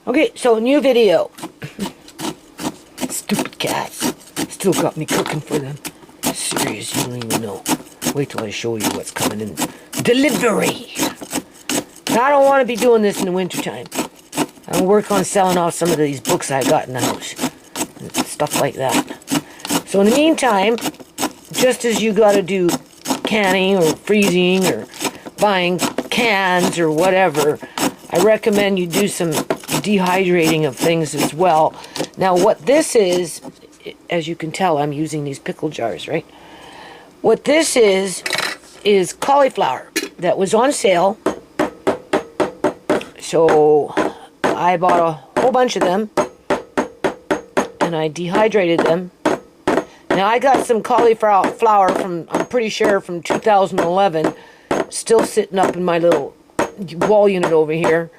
Okay, so new video. Stupid cats. Still got me cooking for them. Serious, you don't even know. Wait till I show you what's coming in. Delivery! I don't want to be doing this in the wintertime. I'll work on selling off some of these books I got in the house. And stuff like that. So in the meantime, just as you got to do canning or freezing or buying cans or whatever, I recommend you do some dehydrating of things as well. Now what this is, as you can tell, I'm using these pickle jars, right? What this is cauliflower that was on sale. So I bought a whole bunch of them and I dehydrated them. Now I got some cauliflower from, I'm pretty sure from 2011, still sitting up in my little wall unit over here.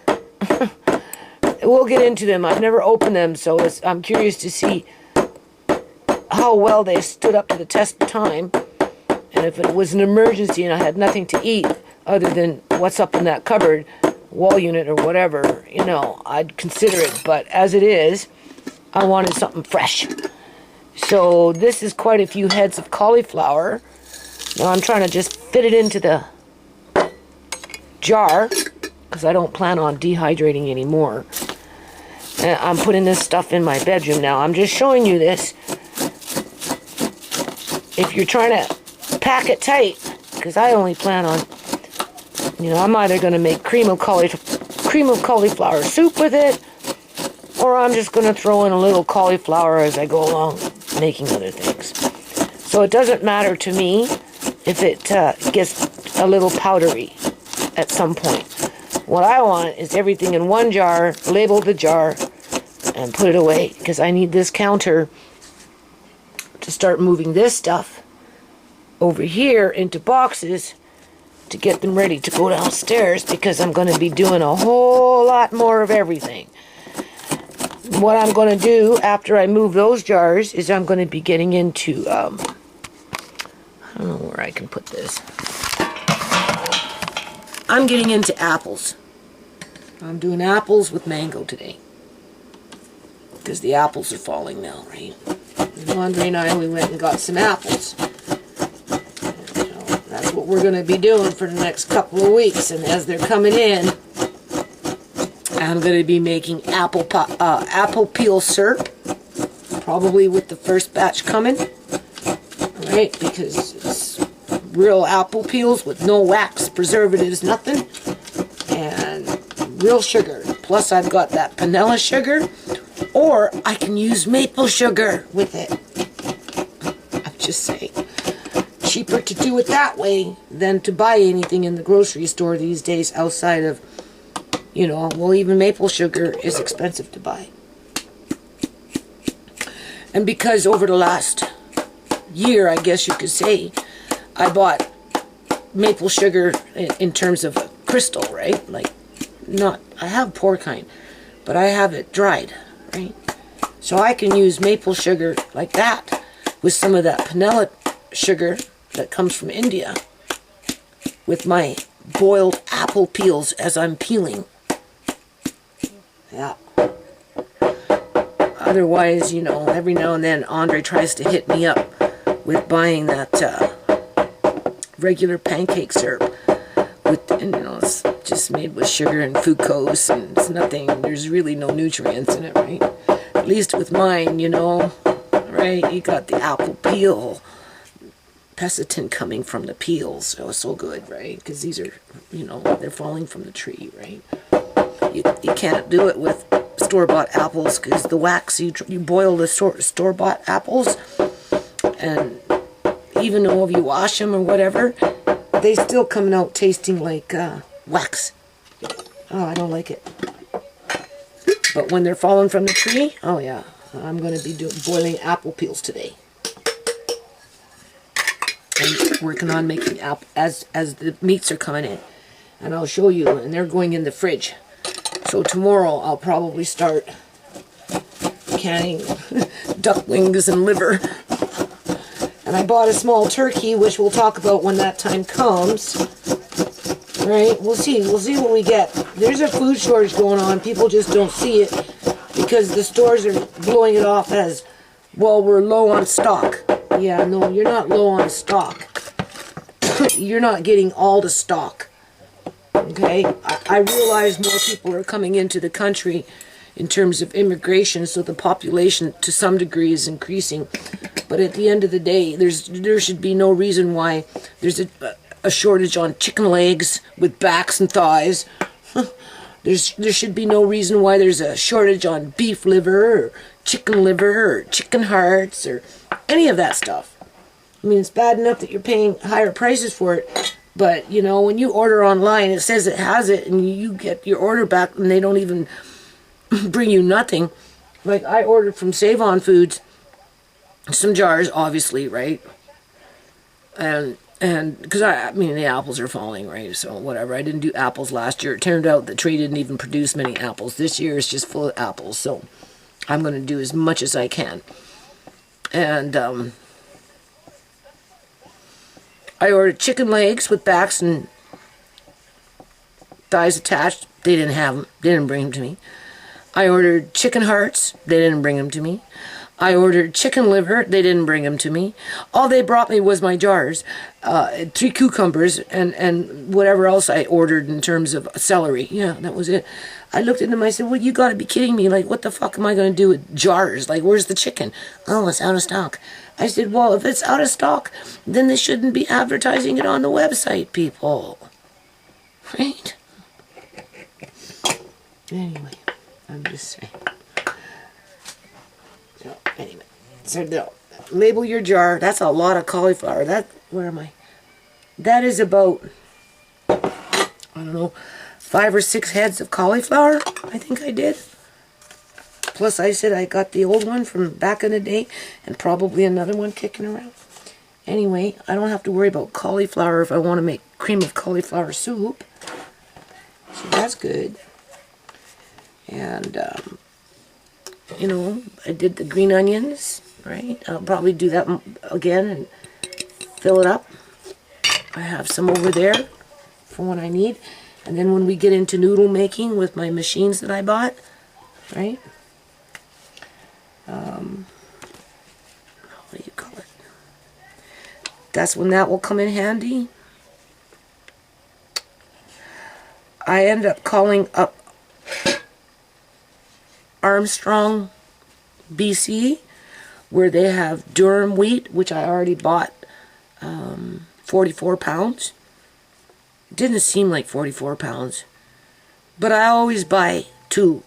We'll get into them. I've never opened them, so I'm curious to see how well they stood up to the test of time. And if it was an emergency and I had nothing to eat other than what's up in that cupboard, wall unit or whatever, you know, I'd consider it. But as it is, I wanted something fresh. So this is quite a few heads of cauliflower. Now I'm trying to just fit it into the jar because I don't plan on dehydrating anymore. And I'm putting this stuff in my bedroom now. I'm just showing you this. If you're trying to pack it tight, because I only plan on, you know, I'm either going to make cream of cauliflower soup with it, or I'm just going to throw in a little cauliflower as I go along making other things. So it doesn't matter to me if it gets a little powdery at some point. What I want is everything in one jar, label the jar, and put it away, because I need this counter to start moving this stuff over here into boxes to get them ready to go downstairs, because I'm going to be doing a whole lot more of everything. What I'm going to do after I move those jars is I'm going to be getting into, I don't know where I can put this. I'm getting into apples. I'm doing apples with mango today, because the apples are falling now, right? And Andre and I, we went and got some apples. That's what we're going to be doing for the next couple of weeks. And as they're coming in, I'm going to be making apple peel syrup, probably with the first batch coming, right? Because it's real apple peels with no wax, preservatives, nothing, and real sugar. Plus I've got that vanilla sugar, or I can use maple sugar with it. I'm just saying. Cheaper to do it that way than to buy anything in the grocery store these days outside of, you know, well, even maple sugar is expensive to buy. And because over the last year, I guess you could say, I bought maple sugar in terms of crystal, right? Like, not, I have pour kind, but I have it dried, right? So I can use maple sugar like that with some of that vanilla sugar that comes from India with my boiled apple peels as I'm peeling. Yeah. Otherwise, you know, every now and then Andre tries to hit me up with buying that regular pancake syrup with, and, you know, it's just made with sugar and fructose, and it's nothing, there's really no nutrients in it, right? At least with mine, you know, right? You got the apple peel pectin coming from the peels, so it's so good, right? Because these are, you know, they're falling from the tree, right? You can't do it with store-bought apples, because the wax, you boil the store-bought apples, and even though if you wash them or whatever, they still come out tasting like wax. Oh, I don't like it. But when they're falling from the tree, oh yeah, I'm going to be boiling apple peels today. And working on making apple as the meats are coming in. And I'll show you, and they're going in the fridge. So tomorrow I'll probably start canning duck wings and liver. And I bought a small turkey, which we'll talk about when that time comes. Right? We'll see what we get. there's a food shortage going on. People just don't see it because the stores are blowing it off as, well, we're low on stock. Yeah, no, you're not low on stock. You're not getting all the stock. Okay? I realize more people are coming into the country in terms of immigration, so the population to some degree is increasing. But at the end of the day, there should be no reason why there's a shortage on chicken legs with backs and thighs. There should be no reason why there's a shortage on beef liver or chicken hearts or any of that stuff. I mean, it's bad enough that you're paying higher prices for it, but, you know, when you order online, it says it has it, and you get your order back, and they don't even bring you nothing. Like, I ordered from Save On Foods some jars, obviously, right? And because I mean, the apples are falling, right? So whatever. I didn't do apples last year. It turned out the tree didn't even produce many apples. This year it's just full of apples. So I'm going to do as much as I can. And I ordered chicken legs with backs and thighs attached. They didn't have them. They didn't bring them to me. I ordered chicken hearts. They didn't bring them to me. I ordered chicken liver. They didn't bring them to me. All they brought me was my jars, 3 cucumbers, and whatever else I ordered in terms of celery. Yeah, that was it. I looked at them. I said, well, you got to be kidding me. Like, what the fuck am I going to do with jars? Like, where's the chicken? Oh, it's out of stock. I said, well, if it's out of stock, then they shouldn't be advertising it on the website, people. Right? Anyway, I'm just saying. So, anyway. So, no. Label your jar. That's a lot of cauliflower. Where am I? That is about, I don't know, 5 or 6 heads of cauliflower, I think I did. Plus, I said I got the old one from back in the day, and probably another one kicking around. Anyway, I don't have to worry about cauliflower if I want to make cream of cauliflower soup. So that's good. And, you know, I did the green onions, right? I'll probably do that again and fill it up. I have some over there for when I need. And then when we get into noodle making with my machines that I bought, right? What do you call it? That's when that will come in handy. I end up calling up Armstrong, BC, where they have durum wheat, which I already bought 44 pounds. It didn't seem like 44 pounds, but I always buy 2,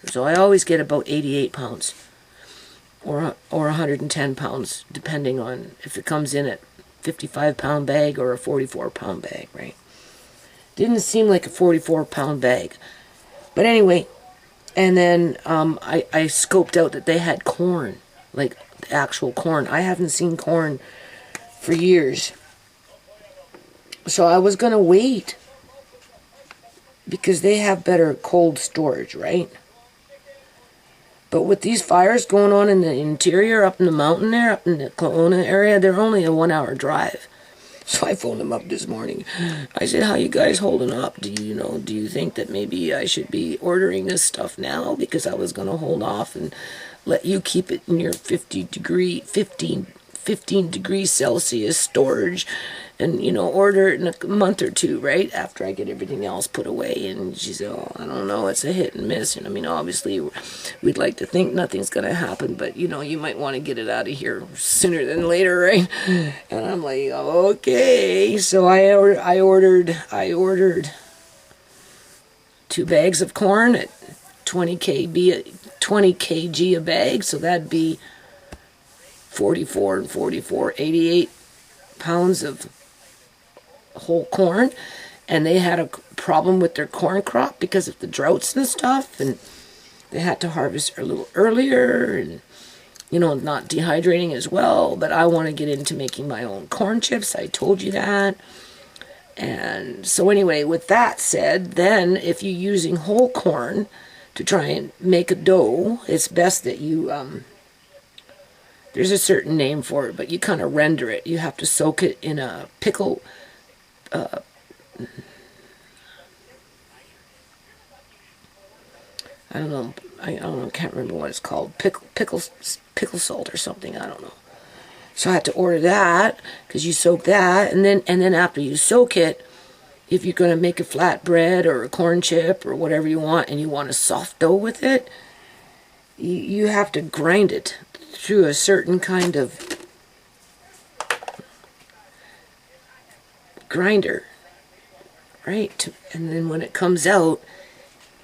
so I always get about 88 pounds or 110 pounds, depending on if it comes in at 55-pound bag or a 44-pound bag, right? Didn't seem like a 44-pound bag, but anyway. And then I scoped out that they had corn, like actual corn. I haven't seen corn for years. So I was going to wait because they have better cold storage, right? But with these fires going on in the interior, up in the mountain there, up in the Kelowna area, they're only a 1-hour drive. So I phoned them up this morning. I said, how you guys holding up? Do you think that maybe I should be ordering this stuff now? Because I was going to hold off and let you keep it in your 15 degrees Celsius storage and, you know, order it in a month or 2, right? After I get everything else put away. And she said, oh, I don't know. It's a hit and miss. And I mean, obviously, we'd like to think nothing's going to happen, but, you know, you might want to get it out of here sooner than later, right? And I'm like, okay. So I ordered 2 bags of corn at 20 kg a bag. So that'd be 44 and 44, 88 pounds of whole corn. And they had a problem with their corn crop because of the droughts and stuff, and they had to harvest a little earlier, and, you know, not dehydrating as well. But I want to get into making my own corn chips. I told you that. And so anyway, with that said, then if you're using whole corn to try and make a dough, it's best that you there's a certain name for it, but you kind of render it. You have to soak it in a pickle, I don't know. I don't know. Can't remember what it's called. Pickle salt or something. I don't know. So I had to order that because you soak that, and then after you soak it, if you're going to make a flatbread or a corn chip or whatever you want, and you want a soft dough with it, you have to grind it through a certain kind of grinder, right? And then when it comes out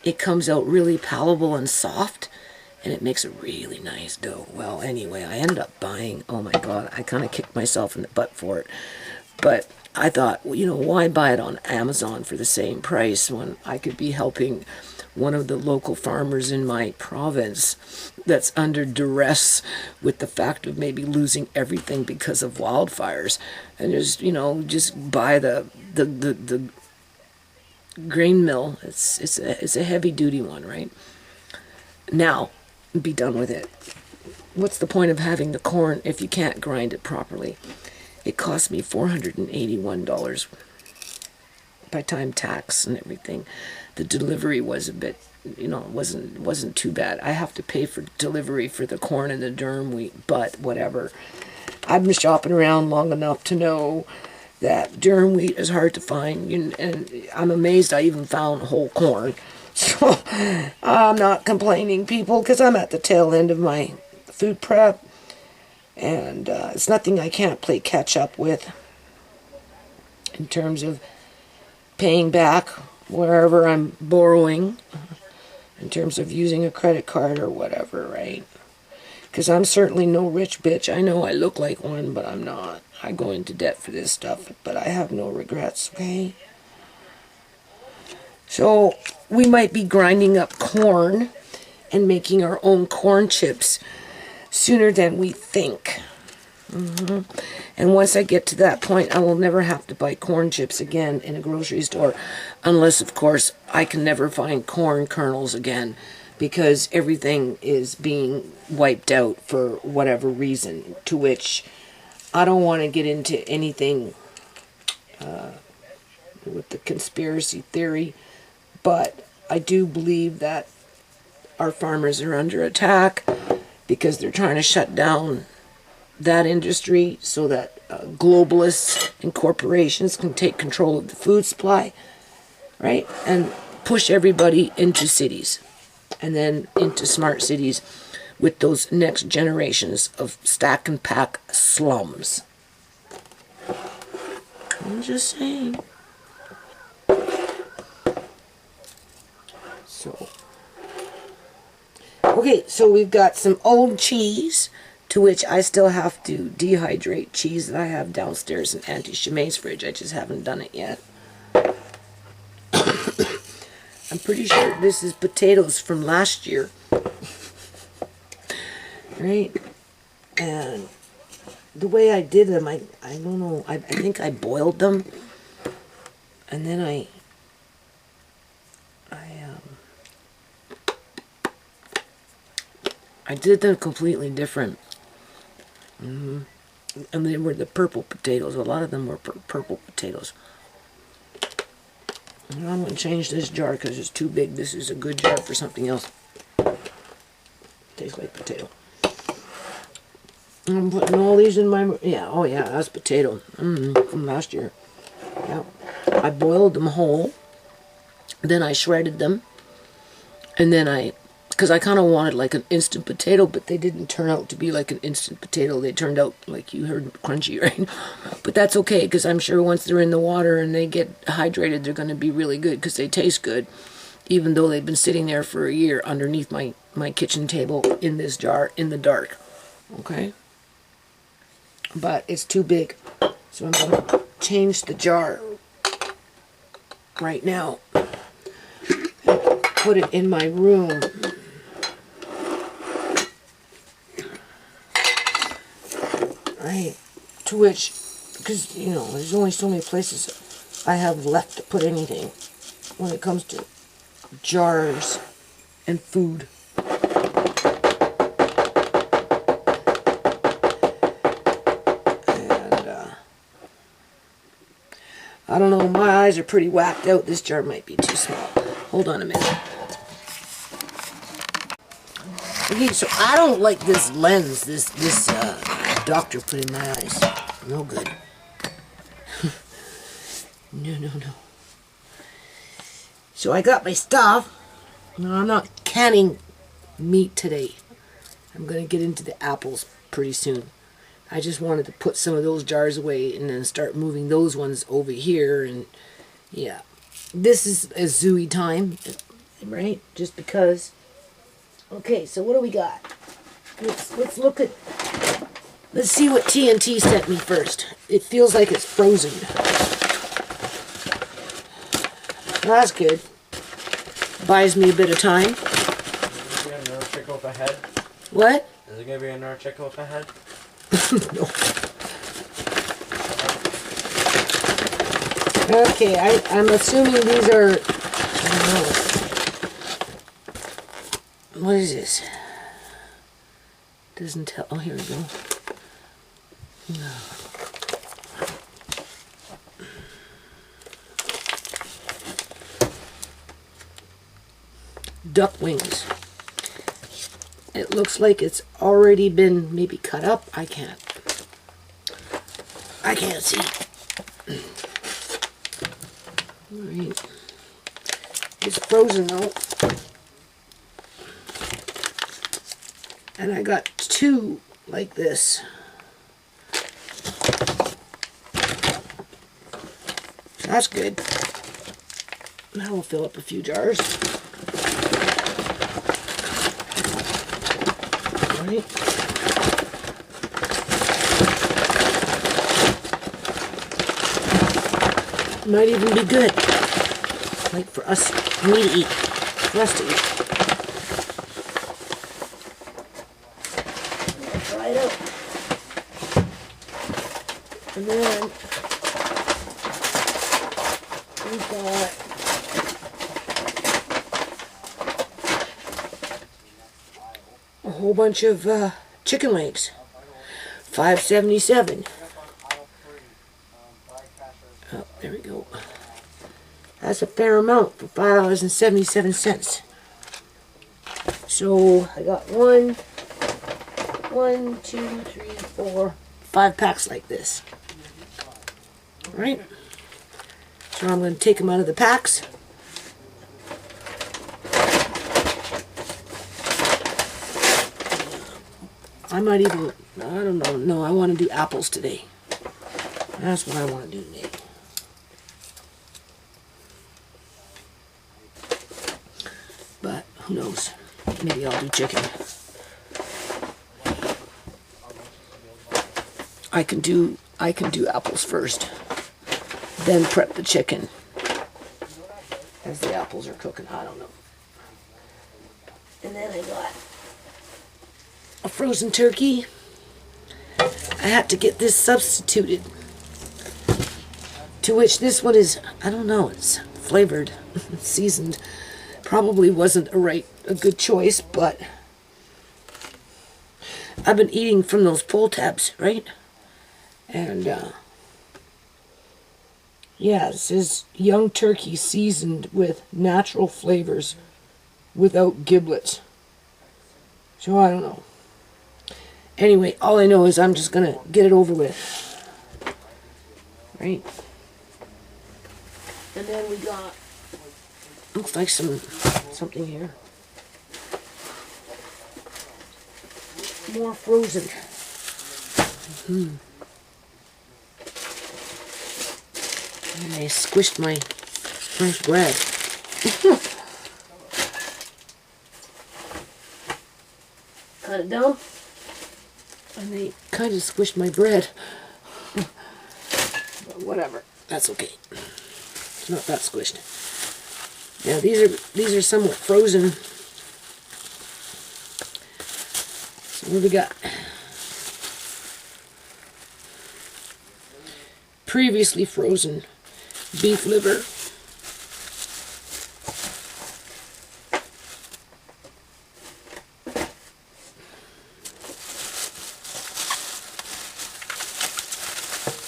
really palatable and soft, and it makes a really nice dough. Well, anyway, I ended up buying, oh my God, I kind of kicked myself in the butt for it. But I thought, well, you know, why buy it on Amazon for the same price when I could be helping one of the local farmers in my province that's under duress with the fact of maybe losing everything because of wildfires, and just, you know, just buy the grain mill. It's a heavy duty one, right? Now, be done with it. What's the point of having the corn if you can't grind it properly? It cost me $481 by time tax and everything. The delivery was a bit, you know, wasn't too bad. I have to pay for delivery for the corn and the durum wheat, but whatever. I've been shopping around long enough to know that durum wheat is hard to find, and I'm amazed I even found whole corn. So I'm not complaining, people, because I'm at the tail end of my food prep, and it's nothing I can't play catch up with in terms of paying back wherever I'm borrowing, in terms of using a credit card or whatever, right? Because I'm certainly no rich bitch. I know I look like one, but I'm not. I go into debt for this stuff, but I have no regrets, okay? So we might be grinding up corn and making our own corn chips sooner than we think. And once I get to that point, I will never have to buy corn chips again in a grocery store, unless, of course, I can never find corn kernels again, because everything is being wiped out for whatever reason, to which I don't want to get into anything with the conspiracy theory, but I do believe that our farmers are under attack because they're trying to shut down that industry so that globalists and corporations can take control of the food supply, right? And push everybody into cities, and then into smart cities with those next generations of stack and pack slums. I'm just saying. So, okay, so we've got some old cheese, to which I still have to dehydrate cheese that I have downstairs in Auntie Shamay's fridge. I just haven't done it yet. I'm pretty sure this is potatoes from last year. Right? And the way I did them, I don't know, I think I boiled them, and then I did them completely different. And they were the purple potatoes. A lot of them were purple potatoes. And I'm going to change this jar because it's too big. This is a good jar for something else. Tastes like potato. I'm putting all these in my... Yeah, oh yeah, that's potato. From last year. Yeah. I boiled them whole. Then I shredded them. And then because I kind of wanted like an instant potato, but they didn't turn out to be like an instant potato. They turned out, like you heard, crunchy, right? But that's okay, because I'm sure once they're in the water and they get hydrated, they're going to be really good, because they taste good, even though they've been sitting there for a year underneath my kitchen table in this jar in the dark. Okay? But it's too big, so I'm going to change the jar right now and put it in my room. Right, to which, because, you know, there's only so many places I have left to put anything when it comes to jars and food. And, I don't know, my eyes are pretty whacked out. This jar might be too small. Hold on a minute. Okay, so I don't like this lens this doctor put in my eyes. No good. No. So I got my stuff. No, I'm not canning meat today. I'm going to get into the apples pretty soon. I just wanted to put some of those jars away and then start moving those ones over here. And yeah, this is a zooey time, right? Just because. Okay, so what do we got? Let's look at. Let's see what TNT sent me first. It feels like it's frozen. Well, that's good. Buys me a bit of time. Is it going to be a nerd chicken with a head? What? Is it going to be a nerd chicken with a head? No. Okay, I'm assuming these are. I don't know. What is this? Doesn't tell. Oh, here we go. No. Duck wings. It looks like it's already been maybe cut up. I can't see. Alright. It's frozen though. And I got 2 like this. That's good. Now we'll fill up a few jars. Right. Might even be good. Like for us, me to eat. For us to eat. Try it out. And then we've got a whole bunch of chicken legs. $5.77. Oh, there we go. That's a fair amount for $5.77. So I got 1, 2, 3, 4, 5 packs like this. All right. So I'm going to take them out of the packs. I might even, I don't know, no, I want to do apples today. That's what I want to do today. But who knows? Maybe I'll do chicken. I can do apples first, then prep the chicken as the apples are cooking. I don't know. And then I got a frozen turkey. I had to get this substituted. To which this one is, I don't know, it's flavored, seasoned. Probably wasn't a good choice, but I've been eating from those pull tabs, right? And yeah, this is young turkey seasoned with natural flavors without giblets. So I don't know. Anyway, all I know is I'm just gonna get it over with. Right? And then we got, looks like something here. More frozen. And I squished my French bread. Cut it down. And they kind of squished my bread. But whatever. That's okay. It's not that squished. Now these are somewhat frozen. So what do we got? Previously frozen beef liver.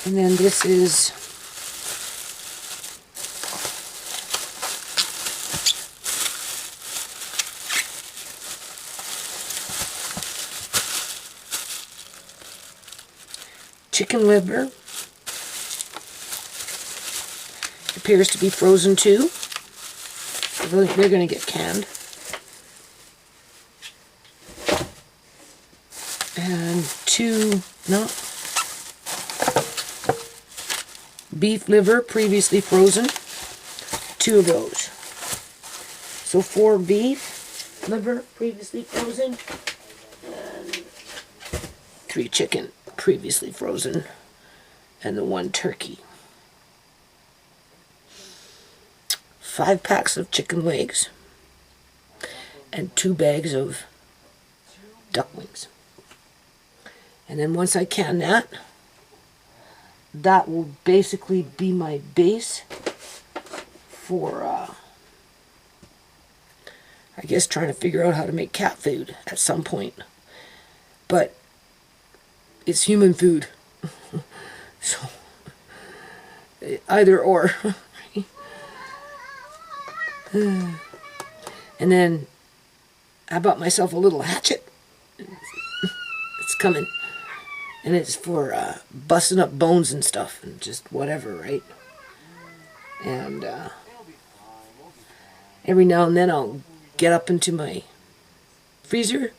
And then this is chicken liver. Appears to be frozen too. They're going to get canned. And beef liver, previously frozen. 2 of those. So 4 beef liver, previously frozen. And 3 chicken, previously frozen. And the 1 turkey. 5 packs of chicken legs. And 2 bags of duck wings. And then once I can that will basically be my base for, I guess, trying to figure out how to make cat food at some point. But it's human food. So, either or. And then I bought myself a little hatchet. It's coming. And it's for busting up bones and stuff and just whatever, right? And every now and then I'll get up into my freezer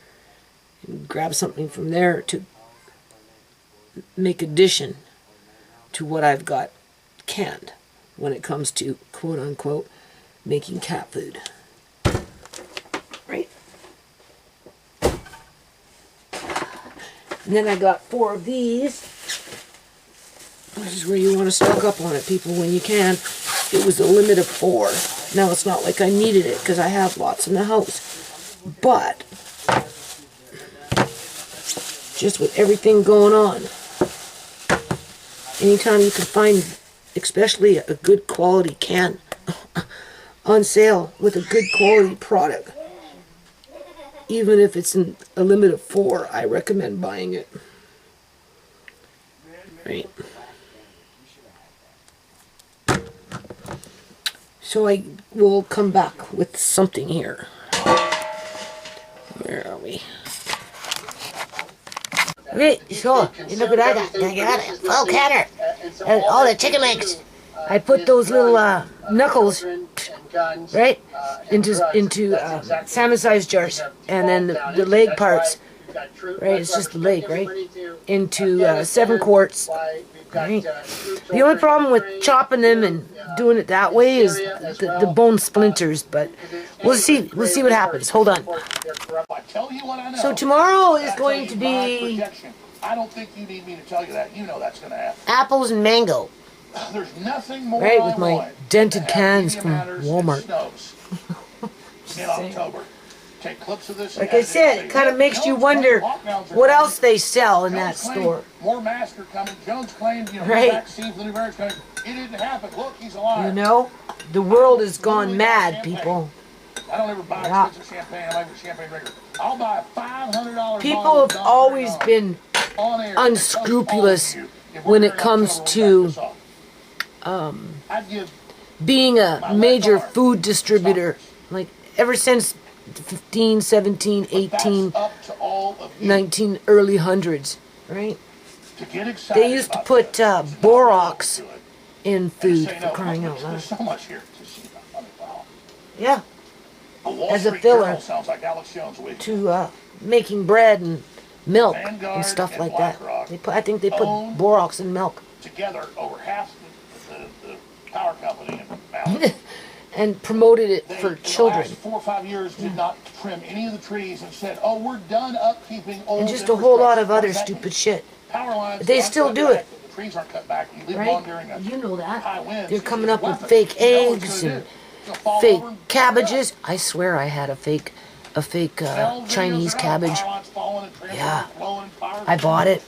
and grab something from there to make addition to what I've got canned when it comes to, quote unquote, making cat food. Right? And then I got 4 of these. This is where you want to stock up on it, people, when you can. It was a limit of 4. Now it's not like I needed it because I have lots in the house. But just with everything going on, anytime you can find, especially a good quality can on sale with a good quality product, even if it's in a limit of 4, I recommend buying it. Right. So I will come back with something here. Where are we? Okay, so look what I got. I got a full canner and all the chicken legs. I put those little knuckles, right, into salmon-sized jars, and then the leg parts, right? It's just the leg, right? Into 7 quarts. Right. The only problem with chopping them and doing it that way is the bone splinters, but we'll see what happens. Hold on. So tomorrow is going to be I don't think you need me to tell you that. You know that's going to happen. apples and mango. There's nothing more right, with my dented cans from Walmart. In October. Take clips of this. Like I said, it kind of makes you wonder what else they sell in that store. More masks are coming. Jones claimed, right. vaccine for the new variant's coming. It didn't happen. Look, he's alive. You know, the world has gone mad, people. I don't ever buy expensive champagne. I'm like a champagne drinker. I'll buy a $500 people have always been unscrupulous when it comes to being a major food distributor. Like, ever since 15, 17, 18, 19, early hundreds, right? They used to put borax in food, for crying out loud. Yeah. As a filler to poking bread and milk and stuff like that. I think they put borax in milk. Together, over half the power company in and promoted it for children. The last 4 or 5 years did not trim any of the trees and said, "Oh, we're done upkeeping old." And just a whole lot of other stupid shit. Power lines, but they still do it. The trees aren't cut back. You leave right? them on during a you know that. high winds. They're coming up with fake eggs and fake cabbages. I swear I had a fake Chinese cabbage. Yeah, I bought it.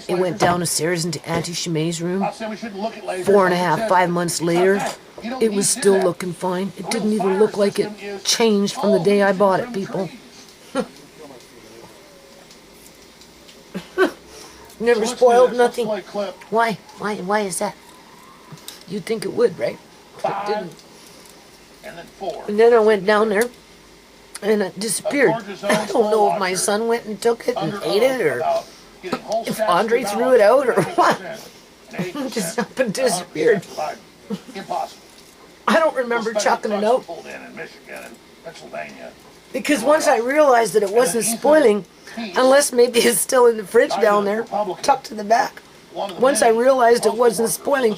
It went down the stairs into Auntie Shamay's room. 4.5, 5 months later, it was still looking fine. It didn't even look like it changed from the day I bought it, people. Never spoiled nothing. Why? Why is that? You'd think it would, right? It didn't. And then I went down there, and it disappeared. I don't know if my son went and took it and ate it, or getting whole if stacks Andre of threw it out or ballots, what. 80%, Just up and disappeared. 100%. Impossible. I don't remember Special chucking it trucks out. pulled in Michigan and Pennsylvania. Because once I realized that it wasn't spoiling, unless maybe it's still in the fridge down there, tucked to the back. Once I realized it wasn't spoiling,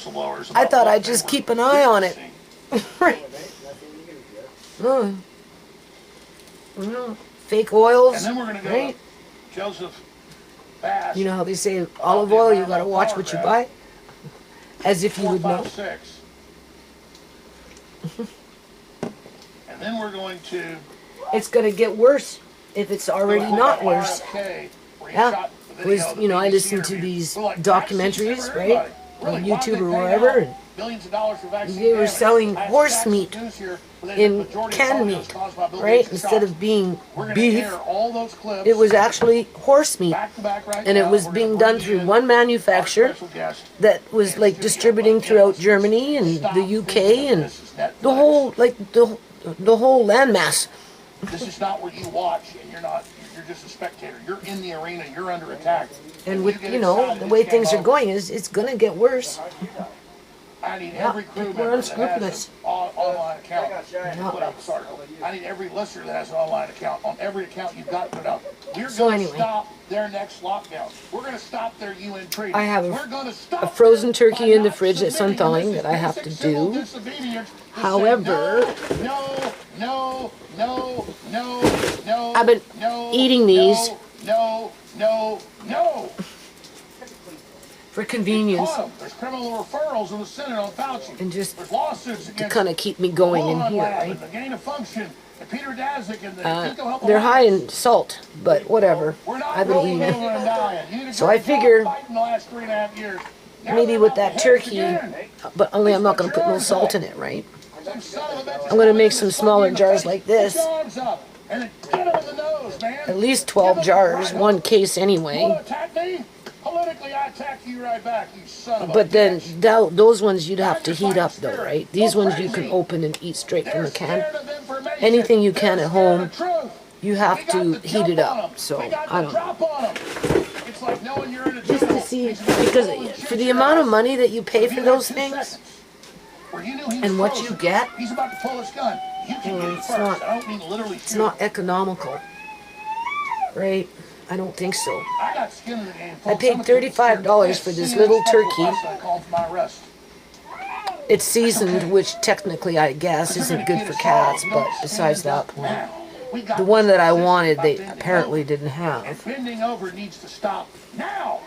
I thought I'd just keep an eye on it. Right. Fake oils, And then we're going to go right? to Joseph Bass. You know how they say olive oil, you gotta watch what you buy? As if you would know. 456. And then we're going to... It's gonna get worse if it's already not worse. Yeah, because, you know, I listen to these documentaries, right? On YouTube or wherever, and they were selling horse meat in canned meat, right? Instead of being beef, it was actually horse meat. And it was being done through one manufacturer that was like distributing throughout Germany and the UK and the whole, like, the whole landmass. This is not where you watch, and you're just a spectator. You're in the arena, you're under attack. And with, you know, the way things are going, it's gonna get worse. I need every crew people are member that has unscrupulous. an online account to put out this article. I need every listener that has an online account. On every account, you've got to put out. We're going to stop their next lockdown. We're going to stop their UN treaty. I have We're going to stop a frozen turkey in the fridge that's unthawing that I have to do. However, no, I've been eating these no. for convenience There's criminal referrals in the Senate on Fauci. and just There's lawsuits to against kind of keep me going in here, Lab right? and the gain of function and Peter Daszak and the Eco Health They're high Alliance. in salt, but whatever. We're not I've been rolling eating over it. and dying. You So I guys figure fighting the last 3.5 years. Now maybe they're with out that the turkey, heads again. but only I'm not going to put no salt in it, right? Some son of a bitch is I'm going to make coming some to smaller fuck you in the jars face. like this. Put your arms up and then get him in the nose, man. At least Give 12 him jars, the right one hook. case You anyway. want to attack me? Politically, I attack you right back, you son of a But then bitch. those ones you'd have to heat up though, right? These ones you can open and eat straight from the can. Anything you can at home, you have to heat it up. So I don't know. Just to see, because for the amount of money that you pay for those things and what you get, He's about to pull his gun. You can get it it's first. not- I don't mean literally it's shoot. not economical, right? I don't think so. I got skin in the game. I paid $35 for this little turkey. I called for my arrest. It's seasoned, which technically I guess isn't good for cats, but besides that point. Now, we got The one that I this wanted, about they bending apparently over. didn't And have. bending over needs to stop now.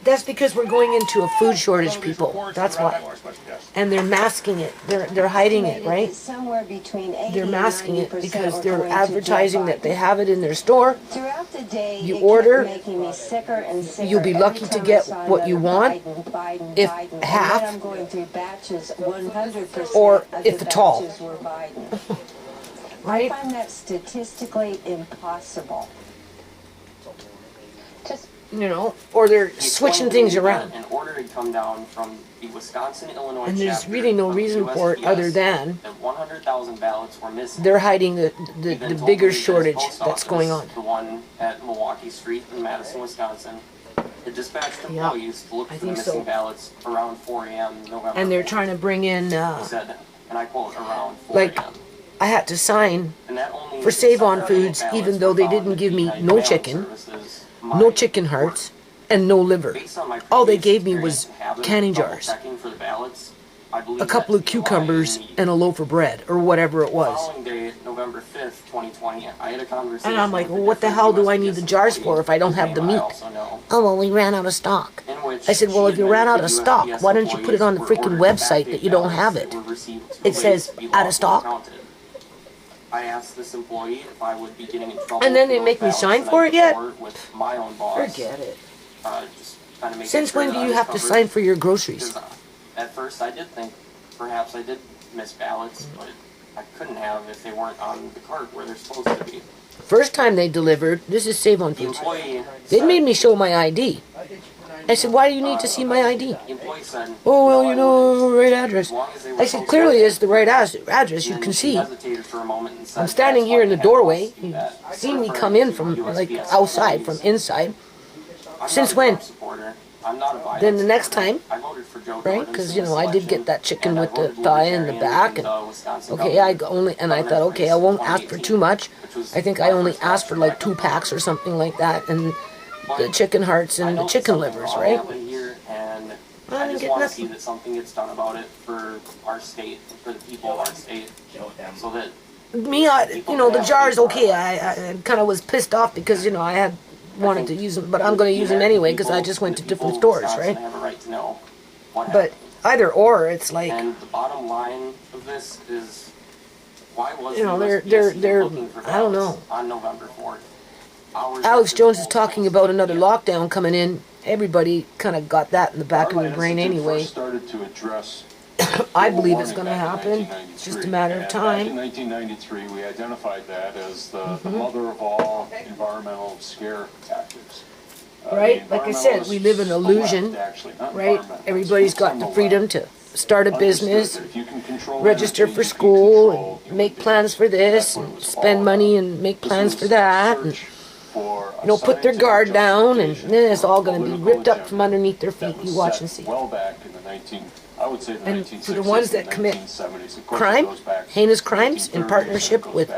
That's because we're going into a food shortage, people. That's why. And they're masking it. They're hiding it, right? Somewhere between 80 They're masking it and 90% because were they're going to advertising Joe that they Biden. have it in their store. Throughout the day, You it order, kept making me sicker and sicker. you'll be Every lucky to time I get saw what you another want, Biden, if Biden. half, And then I'm going through batches, 100% or of if the at all. batches were Biden. Right? I find that statistically impossible. You know, or they're switching things around. An order had come down from the Wisconsin, Illinois And there's chapter really no of reason USPS for it other than that 100,000 ballots were missing. they're hiding the We've been told bigger that this shortage post that's office, going on. The one at Milwaukee Street in Madison, Wisconsin, had dispatched Yeah, employees to look I for the think missing so. ballots around 4 a.m. November. And they're trying to bring in, He said, and I quote, around 4 like, a.m. I had to sign And that only for Save On 7 Foods, ballots even were though they found didn't at give me United no Mail chicken, Services, no my chicken report. hearts, and no liver. Based on my All they previous gave me experience was and habit of canning double jars, checking for the ballots, I believe a couple of that the lie cucumbers, in the and a loaf of bread, or whatever it was. following day, November 5th, 2020, I had a conversation. And I'm like, with well, a what the different hell do I need USPS the jars employee, for if I don't have whose the name I meat? also know, Oh, well, we ran out of stock. in which I said, well, she if you ran out admitted of the stock, USPS why don't you put it on the employees freaking were ordered website back that you don't ballots have that it? were received too It late says, to be out of lawfully stock. counted. I asked this employee if I would be getting in trouble. And then for they those make me ballots sign the for night it yet? before with my own boss. Forget it. Just kind of making Since sure when that do I you was have to covered. sign for your groceries? Because, at first I did think perhaps I did miss ballots, but I couldn't have if they weren't on the cart where they're supposed to be. First time they delivered, this is Save On The Foods, employee they said- made me show my ID. I said, why do you need to see my ID? The employee said, Oh, well, "No, you I know, wouldn't." right address. As long as they were I said, posted. clearly it's the right address, you And can she see. hesitated for a moment and said, I'm standing "That's here why in the I had doorway. us do You've that." seen me Referring come in to from, like, USPS outside, from employees. inside. I'm Since not a when? Trump supporter. I'm not a Biden Then the next supporter. time, I voted for Joe right? Biden Because, in you this know, I did election, get that chicken and I with the voted thigh in the Libertarian back. in And the Wisconsin okay, I governor and I thought, okay, race I in won't ask for 2018, too much. which was I think my I only first asked for election like back in 2 packs or November. something like that, and But the chicken hearts I and know the that chicken something livers, wrong right? happened here, and I I didn't just get want to nothing. see that something gets done about it for our state, for the people of our state, so that Me, you know, the jar is okay. I kind of was pissed off because, you know, I had wanted to use them, but I'm going to use them anyway because I just went to different stores, right? have a right to know what But happened. either or, it's like, And the bottom line of this is, why was you know, the they're USPS even looking for I don't ballots know. on November 4th? Hours Alex after Jones the is polls talking closed. about another lockdown coming in. Everybody kind of got that in the back of their brain anyway. Started to address I global believe it's warming going to back in happen. 1993. It's just a matter of And time. Back in 1993, we identified that as the mother of all environmental scare tactics. Right? Like I said, we live in illusion, right? Everybody's got the freedom to start a business, register for school, and make plans for this, and spend money and make plans for that, and, you know, put their guard down, and then it's all going to be ripped up from underneath their feet. You watch and see. Well back in the And for the ones that commit crime, heinous crimes, in partnership with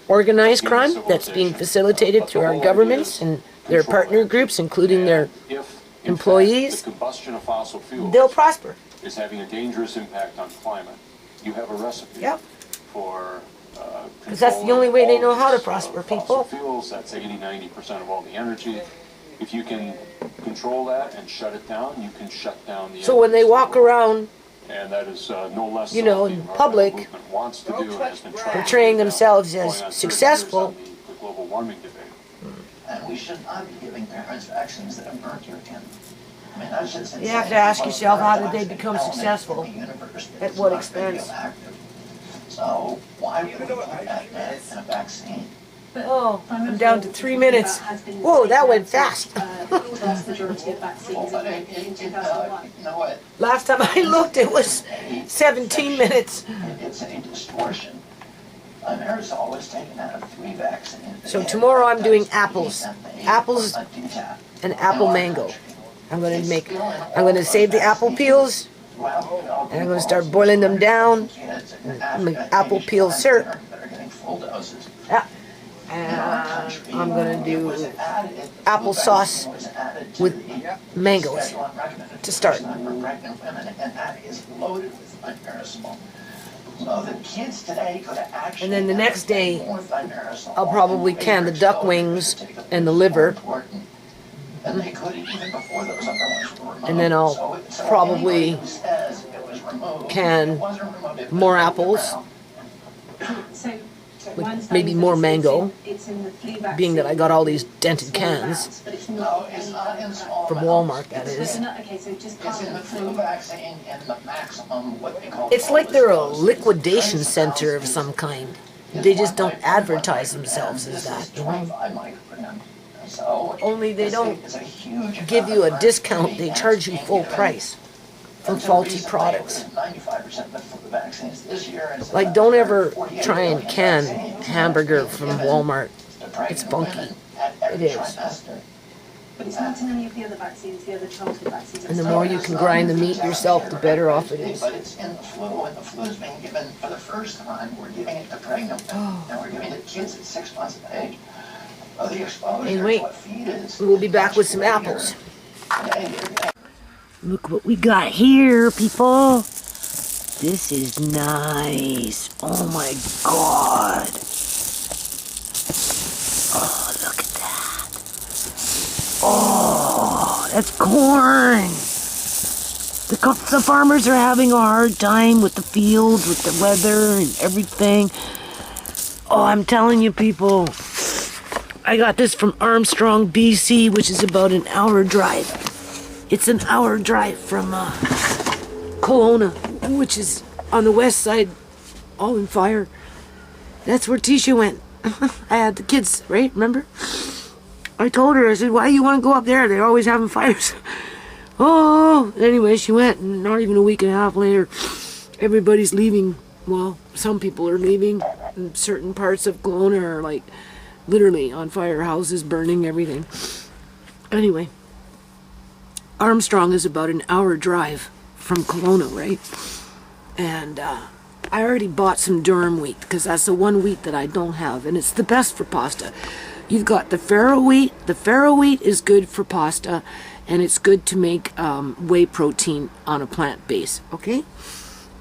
organized crime that's being facilitated through our governments and their partner groups, including their employees, the combustion of fossil fuels they'll prosper. is having a dangerous impact on climate. You have a recipe Yep. for Because that's the only way they know how to prosper, people. Fossil fuels, that's 80-90% of all the energy. If you can control that and shut it down, you can shut down the So when they energies walk of the world. around And that is no less you know, what the in environmental public, movement wants to do and has been trying portraying to do themselves going as on 30 years successful, on the global warming debate. And we should not be giving parents vaccines that have burnt your skin. I mean, that's just insane. you have to ask yourself, how did they Toxic become element successful? in the universe that At is what not expense? radioactive. So why would we put that death in a vaccine? Oh, I'm down to 3 minutes. Whoa, that went fast. Well, but you know what? Last time I looked, it was 17 minutes. It's a distortion. An aerosol was taken out of 3 vaccines. So tomorrow I'm doing apples. Apples and apple mango. I'm going to save the apple peels, and I'm going to start boiling them down, and make apple peel syrup. Yeah. And I'm going to do applesauce with mangoes to start. And that is loaded with thimerosal. So the kids today could actually. And then the next day, more thimerosal I'll probably can the duck wings and the liver. And they could even before those other ones were removed. And then I'll So probably anybody who says it was removed, can it wasn't removed, it was more in the apples. ground. with maybe more mango, being that I got all these dented cans No, it's not in small from amounts. Walmart, that is. It's in the flu vaccine and the maximum, what they call. It's like they're a dose. liquidation center of some kind. They just don't advertise themselves as that, you know? 25 microgram. So Only they don't it's a huge give you a amount of discount, mercury they being charge you being full given. price for Until faulty recently, products. it was 95% of the flu vaccines this year. It's Like, about don't ever 48 try and million can vaccines hamburger being from given Walmart. to pregnant It's funky. women at every It is. trimester. But it's not in any of the other vaccines, the other childhood vaccines. And the more you can grind the meat yourself, the better off it is. But it's in the flu, and the flu is being given for the first time. We're giving it to pregnant women, and we're giving it to kids at 6 months of age. Well, the exposure Hey, to wait. what feed is. We'll be back with some much apples. greater. Yeah, Look what we got here, people. This is nice. Oh my God. Oh, look at that. Oh, that's corn. The farmers are having a hard time with the fields, with the weather and everything. Oh, I'm telling you, people. I got this from Armstrong, BC, which is about an hour drive. It's an hour drive from Kelowna, which is on the west side, all in fire. That's where Tisha went. I had the kids, right? Remember? I told her, I said, why do you want to go up there? They're always having fires. Oh, anyway, she went, and not even a week and a half later, everybody's leaving. Well, some people are leaving, and certain parts of Kelowna are like literally on fire, houses burning, everything. Anyway, Armstrong is about an hour drive from Kelowna, right? And I already bought some durum wheat because that's the one wheat that I don't have, and it's the best for pasta. You've got the farro wheat. The farro wheat is good for pasta, and it's good to make whey protein on a plant base, okay?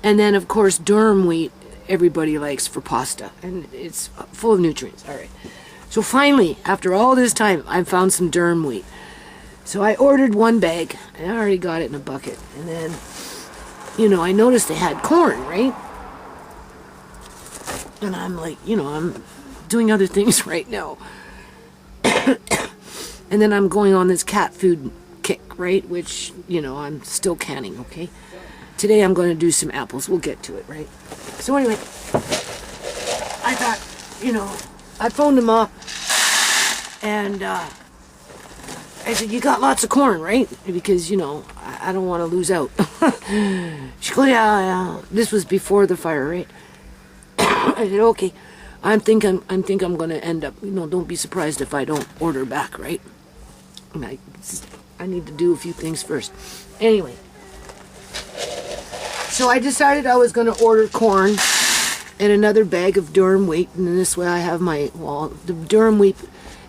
And then, of course, durum wheat, everybody likes for pasta, and it's full of nutrients. All right. So finally, after all this time, I found some durum wheat. So I ordered one bag, and I already got it in a bucket. And then, you know, I noticed they had corn, right? And I'm like, you know, I'm doing other things right now. And then I'm going on this cat food kick, right? Which, you know, I'm still canning, okay? Today I'm going to do some apples. We'll get to it, right? So anyway, I thought, you know, I phoned him up, and I said, you got lots of corn, right? Because, you know, I don't want to lose out. She goes, yeah. This was before the fire, right? I said, okay. I think I'm going to end up, you know, don't be surprised if I don't order back, right? And I need to do a few things first. Anyway. So I decided I was going to order corn and another bag of durum wheat, and this way I have my, well, the durum wheat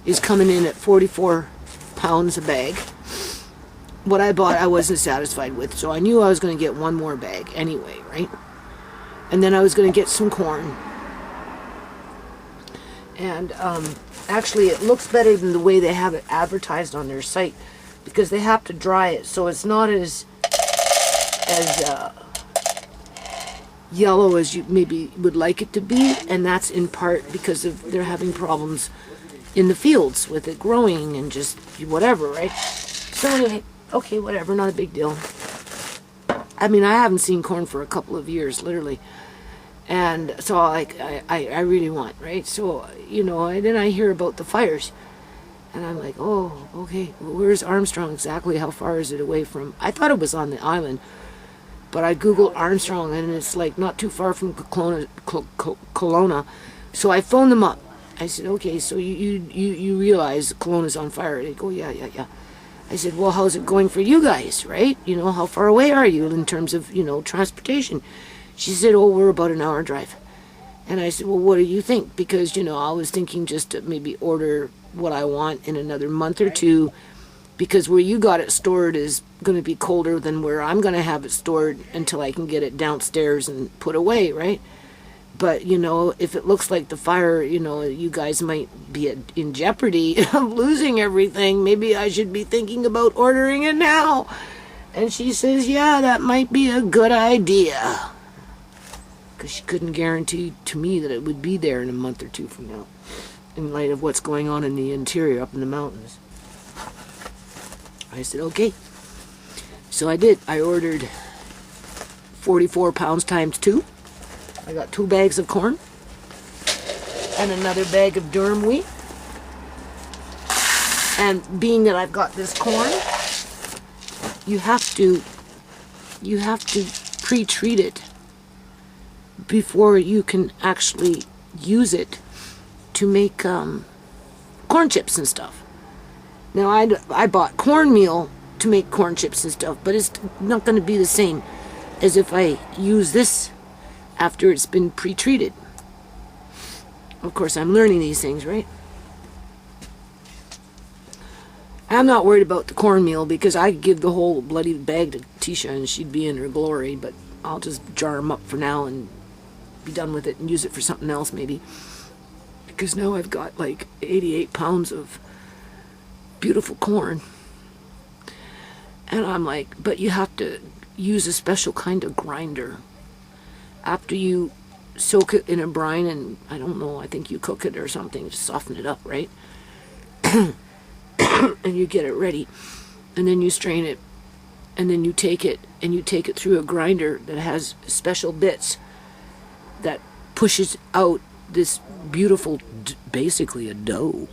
is coming in at 44 pounds a bag. What I bought I wasn't satisfied with, so I knew I was going to get one more bag anyway, right? And then I was going to get some corn. And actually it looks better than the way they have it advertised on their site, because they have to dry it, so it's not as yellow as you maybe would like it to be, and that's in part because of they're having problems in the fields with it growing and just whatever, right? So anyway, okay, whatever, not a big deal. I mean, I haven't seen corn for a couple of years, literally. And so I really want, right? So, you know, and then I hear about the fires. And I'm like, oh, okay, well, where's Armstrong exactly? How far is it away from? I thought it was on the island. But I Googled Armstrong, and it's like not too far from Kelowna. So I phoned them up. I said, okay, so you realize Kelowna's on fire? They go, yeah. I said, well, how's it going for you guys, right? You know, how far away are you in terms of, you know, transportation? She said, oh, we're about an hour drive. And I said, well, what do you think? Because, you know, I was thinking just to maybe order what I want in another month or two, because where you got it stored is going to be colder than where I'm going to have it stored until I can get it downstairs and put away, right? But, you know, if it looks like the fire, you know, you guys might be in jeopardy of losing everything, maybe I should be thinking about ordering it now. And she says, yeah, that might be a good idea. Because she couldn't guarantee to me that it would be there in a month or two from now, in light of what's going on in the interior up in the mountains. I said, okay. So I did. I ordered 44 pounds times 2. I got 2 bags of corn and another bag of durum wheat. And being that I've got this corn, you have to pre-treat it before you can actually use it to make corn chips and stuff. Now I bought cornmeal to make corn chips and stuff, but it's not going to be the same as if I use this after it's been pre-treated. Of course, I'm learning these things, right? I'm not worried about the cornmeal because I could give the whole bloody bag to Tisha and she'd be in her glory, but I'll just jar them up for now and be done with it and use it for something else maybe. Because now I've got like 88 pounds of beautiful corn. And I'm like, but you have to use a special kind of grinder. After you soak it in a brine and, I don't know, I think you cook it or something to soften it up, right? And you get it ready. And then you strain it. And then you take it and you take it through a grinder that has special bits that pushes out this beautiful, basically a dough.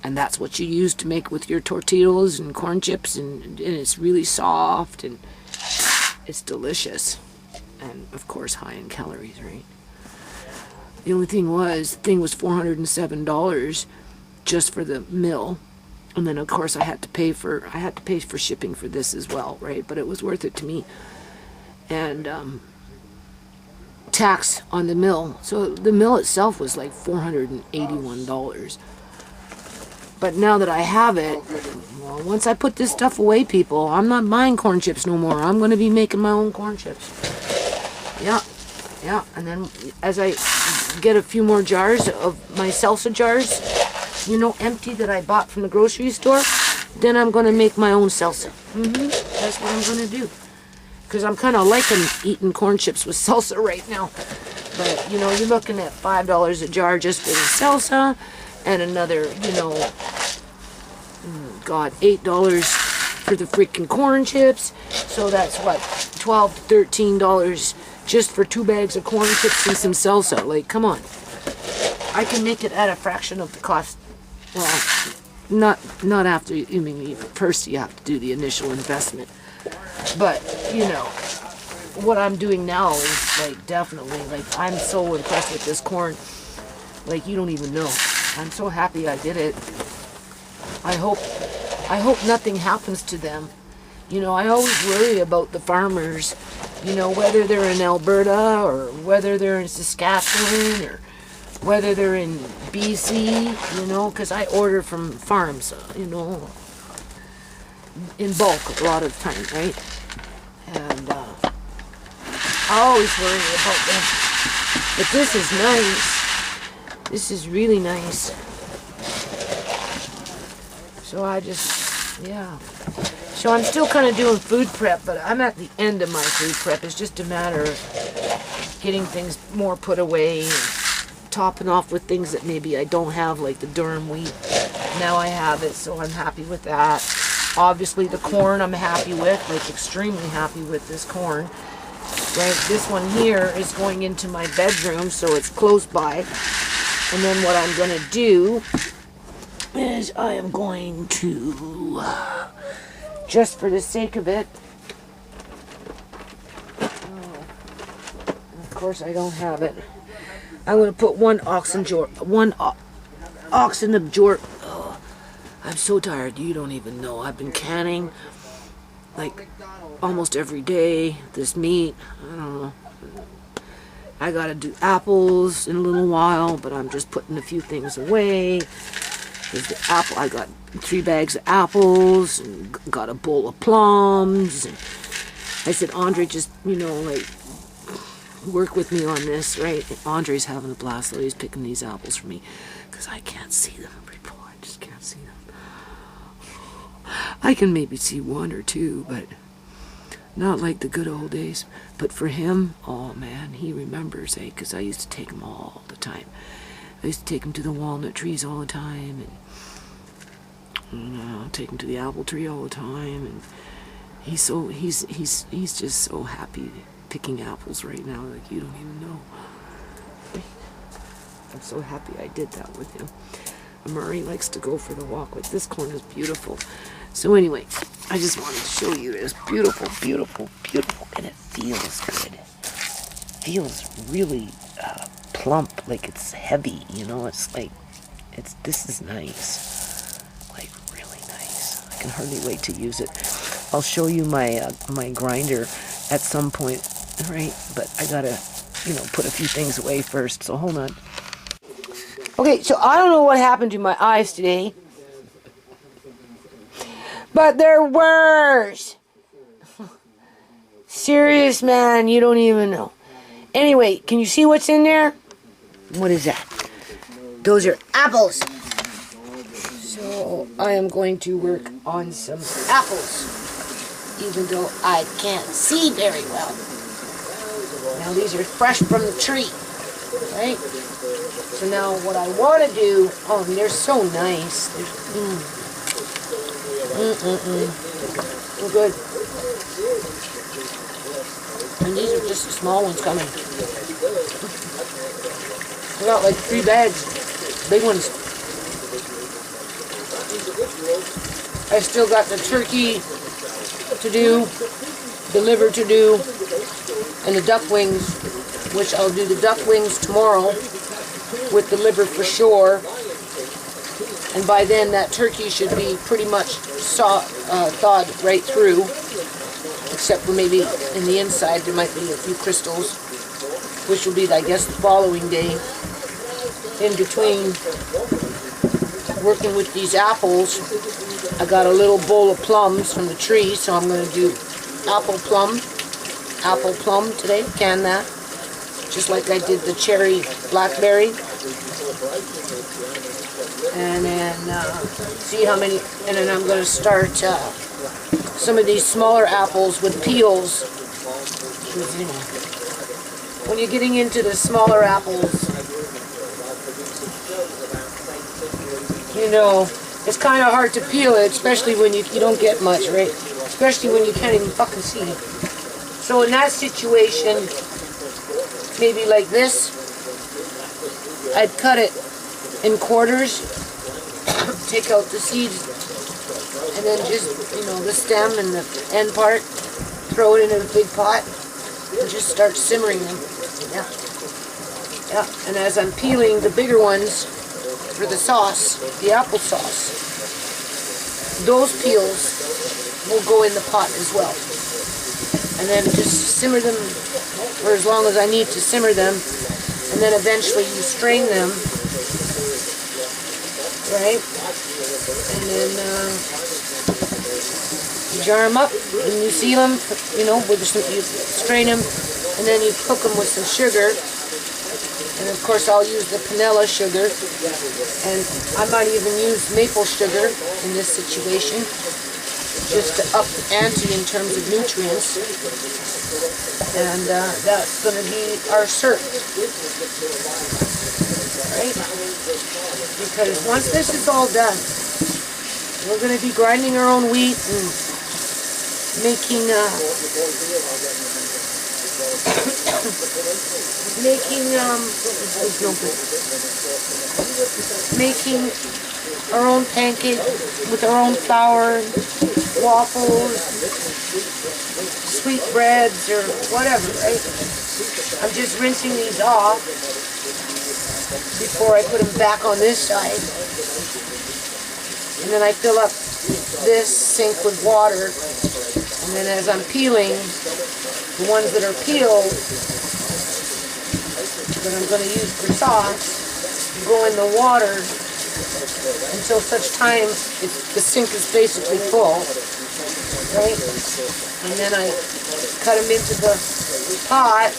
And that's what you use to make with your tortillas and corn chips, and it's really soft and it's delicious. And of course high in calories, right? The only thing was, the thing was $407 just for the mill. And then of course I had to pay for shipping for this as well, right? But it was worth it to me. And tax on the mill. So the mill itself was like $481. But now that I have it, well, once I put this stuff away, people, I'm not buying corn chips no more. I'm going to be making my own corn chips. Yeah. Yeah. And then as I get a few more jars of my salsa jars, you know, empty, that I bought from the grocery store, then I'm going to make my own salsa. That's what I'm going to do. Because I'm kind of liking eating corn chips with salsa right now. But, you know, you're looking at $5 a jar just for the salsa. And another, you know, God, $8 for the freaking corn chips. So that's what, $12 to $13 just for 2 bags of corn chips and some salsa. Like, come on. I can make it at a fraction of the cost. Well, not after, I mean, first you have to do the initial investment. But, you know, what I'm doing now is, like, definitely, like, I'm so impressed with this corn. Like, you don't even know. I'm so happy I did it. I hope nothing happens to them. You know, I always worry about the farmers, you know, whether they're in Alberta or whether they're in Saskatchewan or whether they're in BC, you know, because I order from farms, you know, in bulk a lot of the time, right? And I always worry about them. But this is nice. This is really nice. So I just, yeah. So I'm still kind of doing food prep, but I'm at the end of my food prep. It's just a matter of getting things more put away and topping off with things that maybe I don't have, like the durum wheat. Now I have it, so I'm happy with that. Obviously the corn I'm happy with, like extremely happy with this corn. Right, this one here is going into my bedroom, so it's close by. And then what I'm going to do is I am going to, just for the sake of it, of course I don't have it, I'm going to put one ox in the jort. Oh, I'm so tired, you don't even know. I've been canning like almost every day, this meat, I don't know. I gotta do apples in a little while, but I'm just putting a few things away. There's the apple. I got 3 bags of apples and got a bowl of plums. And I said, Andre, just, you know, like, work with me on this, right? And Andre's having a blast, though. He's picking these apples for me because I can't see them. People, I just can't see them. I can maybe see 1 or 2, but not like the good old days. But for him, oh man, he remembers, eh? Because I used to take him all the time. I used to take him to the walnut trees all the time, and take him to the apple tree all the time. And he's just so happy picking apples right now, like you don't even know. I'm so happy I did that with him. Murray likes to go for the walk with this corn is beautiful. So anyway, I just wanted to show you this beautiful, beautiful, beautiful, and it feels good. Feels really plump, like it's heavy, you know. It's like this is nice, like really nice. I can hardly wait to use it. I'll show you my my grinder at some point, right? But I gotta, you know, put a few things away first. So hold on. Okay, so I don't know what happened to my eyes today, but they're worse. Serious, man, you don't even know. Anyway, can you see what's in there? What is that? Those are apples. So I am going to work on some apples, even though I can't see very well. Now these are fresh from the tree, right? So now what I want to do, oh, and they're so nice. They're, They're good. And these are just the small ones coming. I got like 3 bags, big ones. I still got the turkey to do, the liver to do, and the duck wings, which I'll do the duck wings tomorrow. with the liver for sure. And by then that turkey should be pretty much thawed right through. Except for maybe in the inside there might be a few crystals. Which will be, I guess, the following day. In between working with these apples, I got a little bowl of plums from the tree, so I'm going to do apple plum today. Can that. Just like I did the cherry blackberry. And then see how many, and then I'm going to start some of these smaller apples with peels. When you're getting into the smaller apples, you know, it's kind of hard to peel it, especially when you don't get much, right? Especially when you can't even fucking see it. So in that situation, maybe like this, I'd cut it in quarters, take out the seeds, and then just, you know, the stem and the end part, throw it in a big pot, and just start simmering them. Yeah. Yeah, and as I'm peeling the bigger ones for the sauce, the applesauce, those peels will go in the pot as well. And then just simmer them for as long as I need to simmer them, and then eventually you strain them, right? And then you jar them up, and you seal them, you know, with you strain them, and then you cook them with some sugar. And of course I'll use the vanilla sugar, and I might even use maple sugar in this situation, just to up the ante in terms of nutrients. And that's going to be our syrup, right? Because once this is all done, we're going to be grinding our own wheat and making making our own pancake with our own flour, waffles, sweet breads, or whatever, right? I'm just rinsing these off before I put them back on this side. And then I fill up this sink with water, and then as I'm peeling, the ones that are peeled, that I'm going to use for sauce, go in the water until such time the sink is basically full, right? And then I cut them into the pot,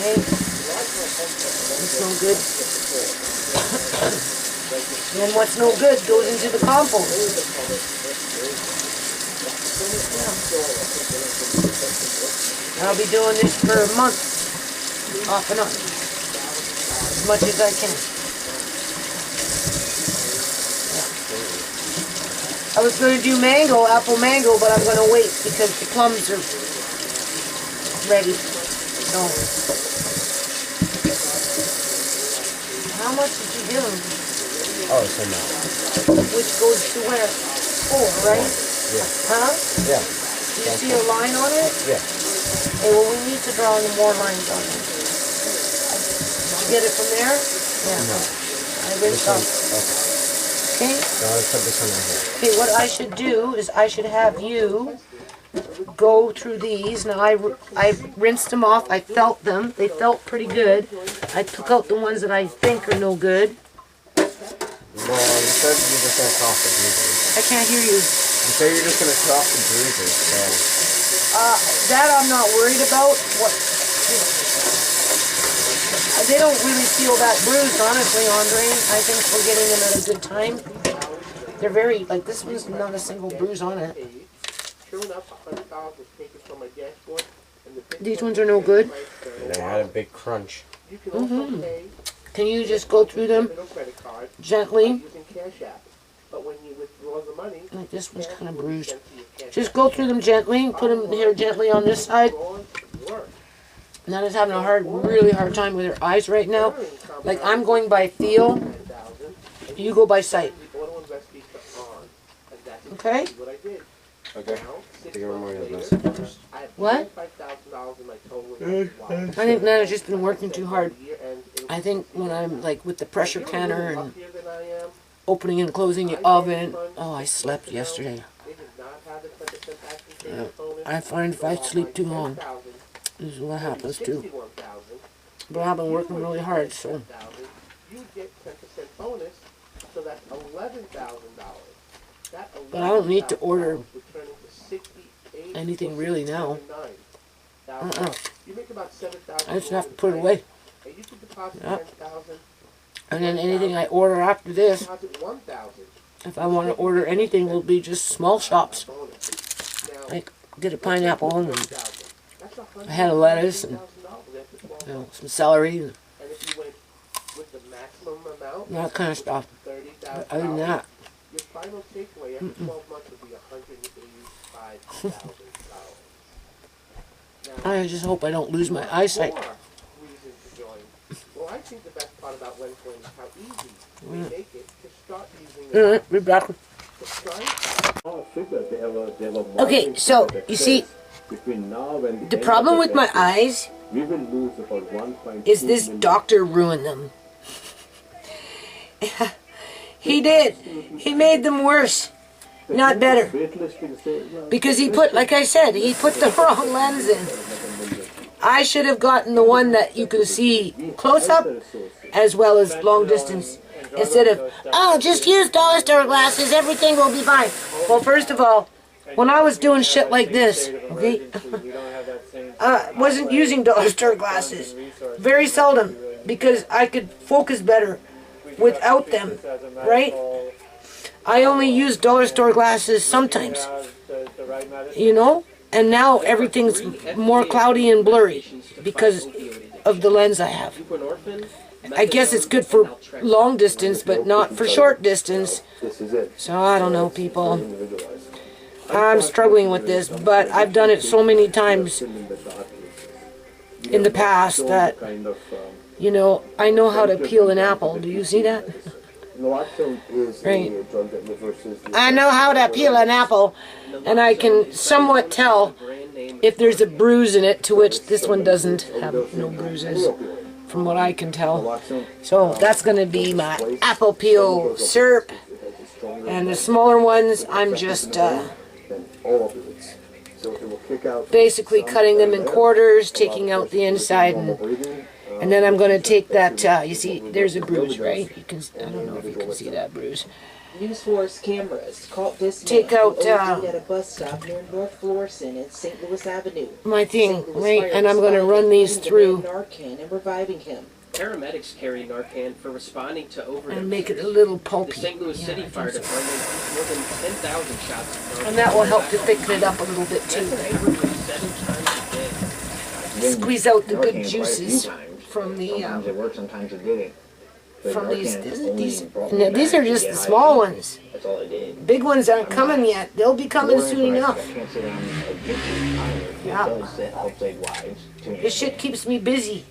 right? It's no good. And then what's no good goes into the compost. I'll be doing this for a month, off and on, as much as I can. I was going to do apple mango, but I'm going to wait because the plums are ready. So, how much did you give them? Oh, it's in that. Which goes to where? 4, right? Yeah. Huh? Yeah. Do you see a line on it? Yeah. Okay, well, we need to draw more lines on it. Did you get it from there? Yeah. No. I rinsed off. Okay? No, let's put this one right here. Okay, what I should do is I should have you go through these. Now, I rinsed them off. I felt them. They felt pretty good. I took out the ones that I think are no good. Well, you said you're just going to toss the bruisers. I can't hear you. You said you're just going to toss the bruisers, so... That I'm not worried about. They don't really feel that bruised, honestly, Andre. I think we're getting them at a good time. They're very, like, this one's not a single bruise on it. These ones are no good. They had a big crunch. Mm-hmm. Can you just go through them gently? Like this one's kind of bruised. Just go through them gently. Put them here gently on this side. Nana's having a really hard time with her eyes right now. Like, I'm going by feel. You go by sight. Okay? Okay. Take more of this. What? I think Nana's just been working too hard. I think when I'm like with the pressure canner and opening and closing the oven. Oh, I slept yesterday. I find if I sleep too long, this is what happens too. But I've been working really hard, so. But I don't need to order anything really now. I just have to put it away. Yep. And then anything I order after this, if I want to order anything, will be just small shops. Like, get a pineapple and a head of lettuce and some celery and that kind of stuff. But other than that, I just hope I don't lose my eyesight. Well, I think the best part about Lenswing is how easy we make it to start using it. Alright, be back. Okay, so you see, the problem with my eyes is this doctor ruined them. He did. He made them worse, not better. Because he put, like I said, he put the wrong lens in. I should have gotten the one that you can see close up as well as long distance. Instead of, oh, just use dollar store glasses, everything will be fine. Well, first of all, when I was doing shit like this, okay, wasn't using dollar store glasses. Very seldom, because I could focus better without them, right? I only use dollar store glasses sometimes, you know? And now everything's more cloudy and blurry because of the lens I have. I guess it's good for long distance, but not for short distance. So I don't know, people. I'm struggling with this, but I've done it so many times in the past that, you know, I know how to peel an apple. Do you see that? Right. I know how to peel an apple, and I can somewhat tell if there's a bruise in it, to which this one doesn't have no bruises, from what I can tell. So that's going to be my apple peel syrup, and the smaller ones, I'm just basically cutting them in quarters, taking out the inside, and then I'm going to take that, you see, there's a bruise, right? You can, I don't know if you can see that bruise. News Force cameras caught this take out at a bus stop near North Florissant and St. Louis Avenue. My thing, right? And I'm going to run these through Narcan and reviving him. Paramedics carry Narcan for responding to overdose. And make it a little pulpy. The St. Louis City Fire Department used more than 10,000 shots of Narcan. And that will help to thicken it up a little bit too. Squeeze out the good juices from the sometimes it works, sometimes it didn't. From these are just the small ones. That's all it did. Big ones aren't coming yet. They'll be coming soon enough. Yeah. This shit keeps me busy.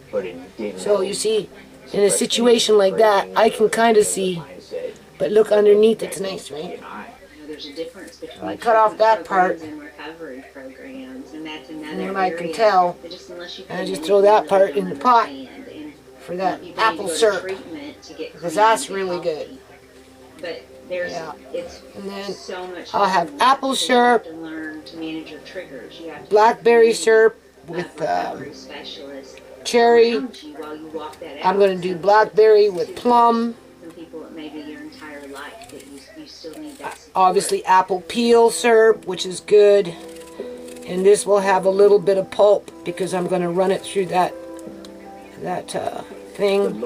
So you see, in a situation like that, I can kind of see. But look underneath, it's nice, right? There's a difference between I cut off that part, and recovery programs, and that's another and then I can area tell, that just unless you and I can just throw that part in the pot and for that you apple go to syrup, treatment to get because clean that's and really healthy. good. But there's it's And then so much I'll have more apple to syrup, to learn to manage your triggers. You have to blackberry syrup with recovery specialist cherry. around you while you walk that I'm out. going to do blackberry with plum. Some people it may be your entire life that you still need that support. Obviously apple peel syrup, which is good. And this will have a little bit of pulp because I'm going to run it through that thing. And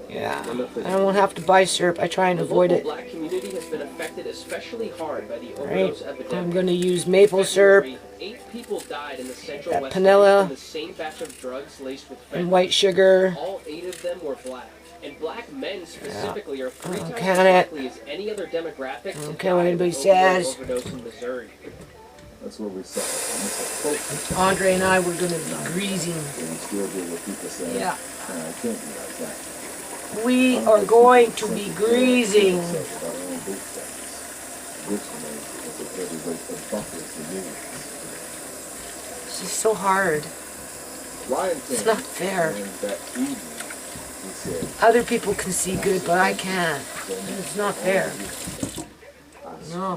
yeah, I won't have to buy syrup. I try and avoid it. Black community has been affected especially hard by the Right. overdose epidemic. I'm going to use maple syrup, 8 people died in the central that West panela, from the same batch of drugs laced with and fentanyl. white sugar. All 8 of them were black. And black men specifically are 3 times as count it. likely as any other demographic to Okay, what die anybody of an says. overdose in Missouri. That's what we saw. Andre and I were going to be greasing. Yeah. We are going to be greasing. It's just so hard. It's not fair. Other people can see good, but I can't. It's not fair. No.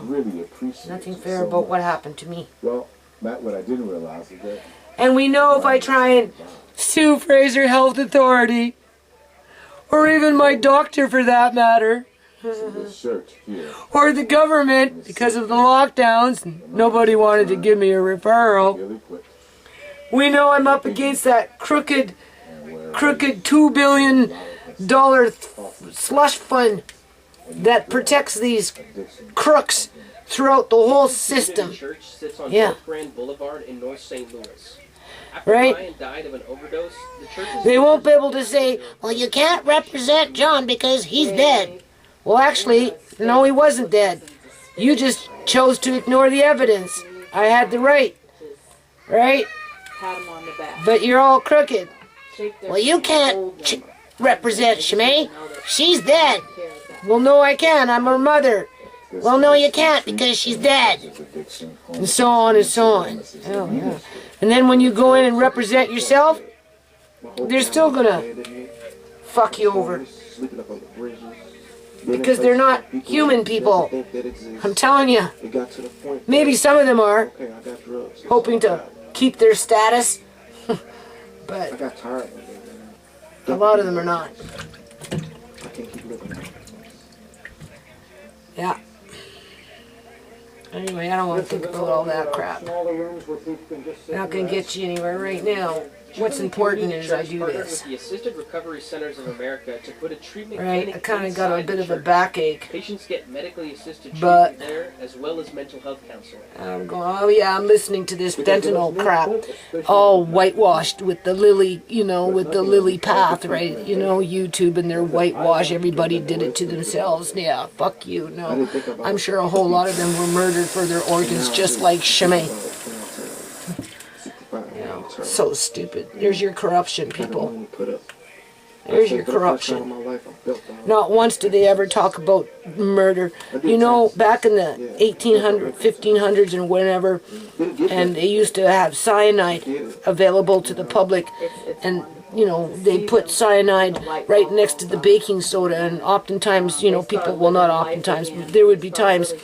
Nothing fair about what happened to me. Well, Matt, what I didn't realize is that... And we know if I try and sue Fraser Health Authority, or even my doctor for that matter, or the government, because of the lockdowns, nobody wanted to give me a referral. We know I'm up against that crooked $2 billion slush fund that protects these crooks throughout the whole system. Church sits on Yeah. North Grand Boulevard in North St. Louis. After Right. Ryan died of an overdose, the church They won't be able to say, well, you can't represent John because he's dead. Well, actually, no, he wasn't dead. You just chose to ignore the evidence. I had the right. Right? Pat him on the back. But you're all crooked. Shake their Well, you can't hand. represent Shamay. She's dead. Well, no, I can. I'm her mother. Well, no, you can't because she's dead. And so on and so on. Oh, yeah. And then when you go in and represent yourself, they're still gonna fuck you over. Because they're not human people. I'm telling you. Maybe some of them are, hoping to keep their status. But a lot of them are not. Yeah. Anyway, I don't want to think about all that crap. Not going to get you anywhere right now. What's important is I do this. The Assisted Recovery Centers of America to put a treatment Right, clinic I kind of got a inside bit the of a church. backache. Patients get medically assisted But- treatment there as well as mental health counseling. I'm going, oh yeah, I'm listening to this fentanyl crap. All whitewashed with the lily, you know, with the lily path, right? You know, YouTube and their whitewash. Everybody did it to themselves. Yeah, fuck you. No, I'm sure a whole lot of them were murdered for their organs just like Shamay. So stupid. There's your corruption, people. There's your corruption. Not once do they ever talk about murder. You know, back in the 1800s, 1500s and whenever, and they used to have cyanide available to the public, and, you know, they put cyanide right next to the baking soda, and oftentimes, you know, people, well, not oftentimes, but there would be times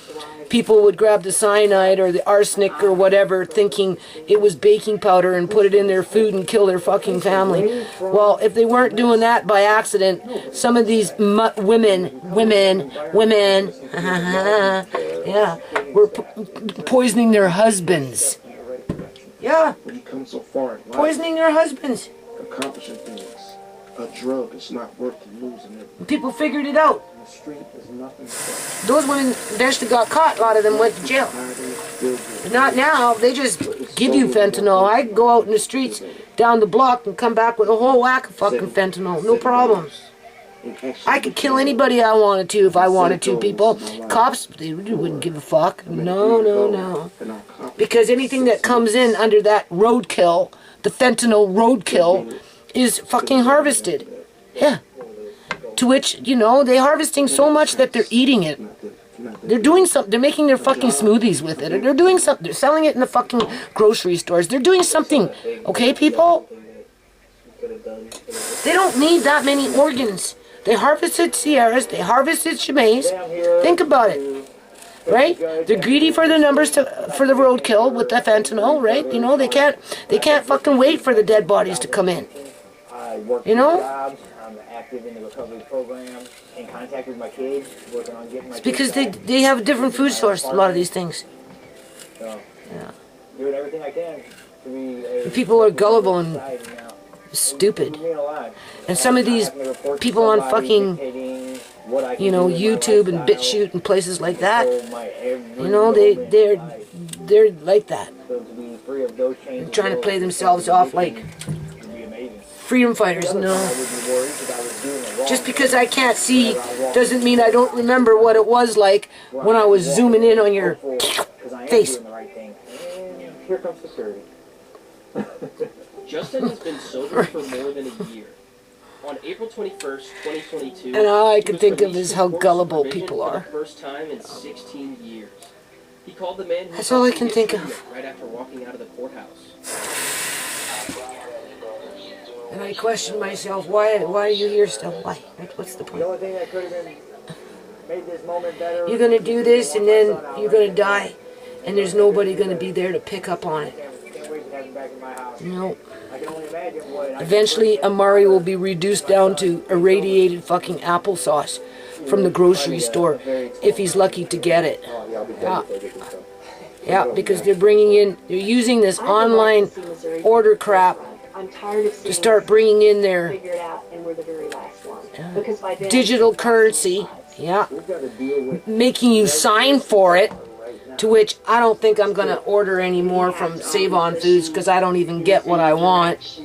people would grab the cyanide or the arsenic or whatever thinking it was baking powder and put it in their food and kill their fucking family. Well, if they weren't doing that by accident, some of these women, yeah, were poisoning their husbands. Yeah, poisoning their husbands. Accomplishing things. A drug is not worth losing it. People figured it out. The street is nothing. Those women eventually got caught. A lot of them went to jail. But not now. They just give you fentanyl. I can go out in the streets down the block and come back with a whole whack of fucking fentanyl. No problem. I could kill anybody I wanted to if I wanted to, people. Cops, they wouldn't give a fuck. No. Because anything that comes in under that roadkill, the fentanyl roadkill, is fucking harvested. Yeah. To which, you know, they're harvesting so much that they're eating it. They're doing something. They're making their fucking smoothies with it. Or they're doing something. They're selling it in the fucking grocery stores. They're doing something. Okay, people? They don't need that many organs. They harvested Sierras. They harvested Shamays. Think about it. Right? They're greedy for the numbers for the roadkill with the fentanyl, right? You know, they can't fucking wait for the dead bodies to come in. You know? I'm active in the recovery program, in contact with my kids, working on getting my It's because they have a different food source, a lot of these things. So, Yeah. doing everything I can to be The people are gullible and stupid. And some of these people on fucking, you know, YouTube and BitChute and places like that, you know, they're like that. They're trying to play themselves off like freedom fighters. No. Just because I can't see doesn't mean I don't remember what it was like when I was zooming in on your face. Here comes security. Justin has been sober for more than a year. On April 21st, 2022, And all I he can was think of released is how from gullible supervision people for are. the first time in 16 years. He called the man who That's all I can sought think treatment of. right after walking out of the courthouse. And I question myself, why are you here still? Why? What's the point? The only thing that could have been made this moment better. You're gonna do this and then you're gonna die. And there's nobody gonna be there to pick up on it. Can't wait to have him back in my house. No. I can only imagine what. Eventually, Amari will be reduced down to irradiated fucking applesauce from the grocery store, if he's lucky to get it. Yeah. Yeah, because they're using this online order crap to start bringing in their digital currency. Yeah. Making you sign for it. To which I don't think I'm going to order any more from Save On Foods because I don't even get what I want.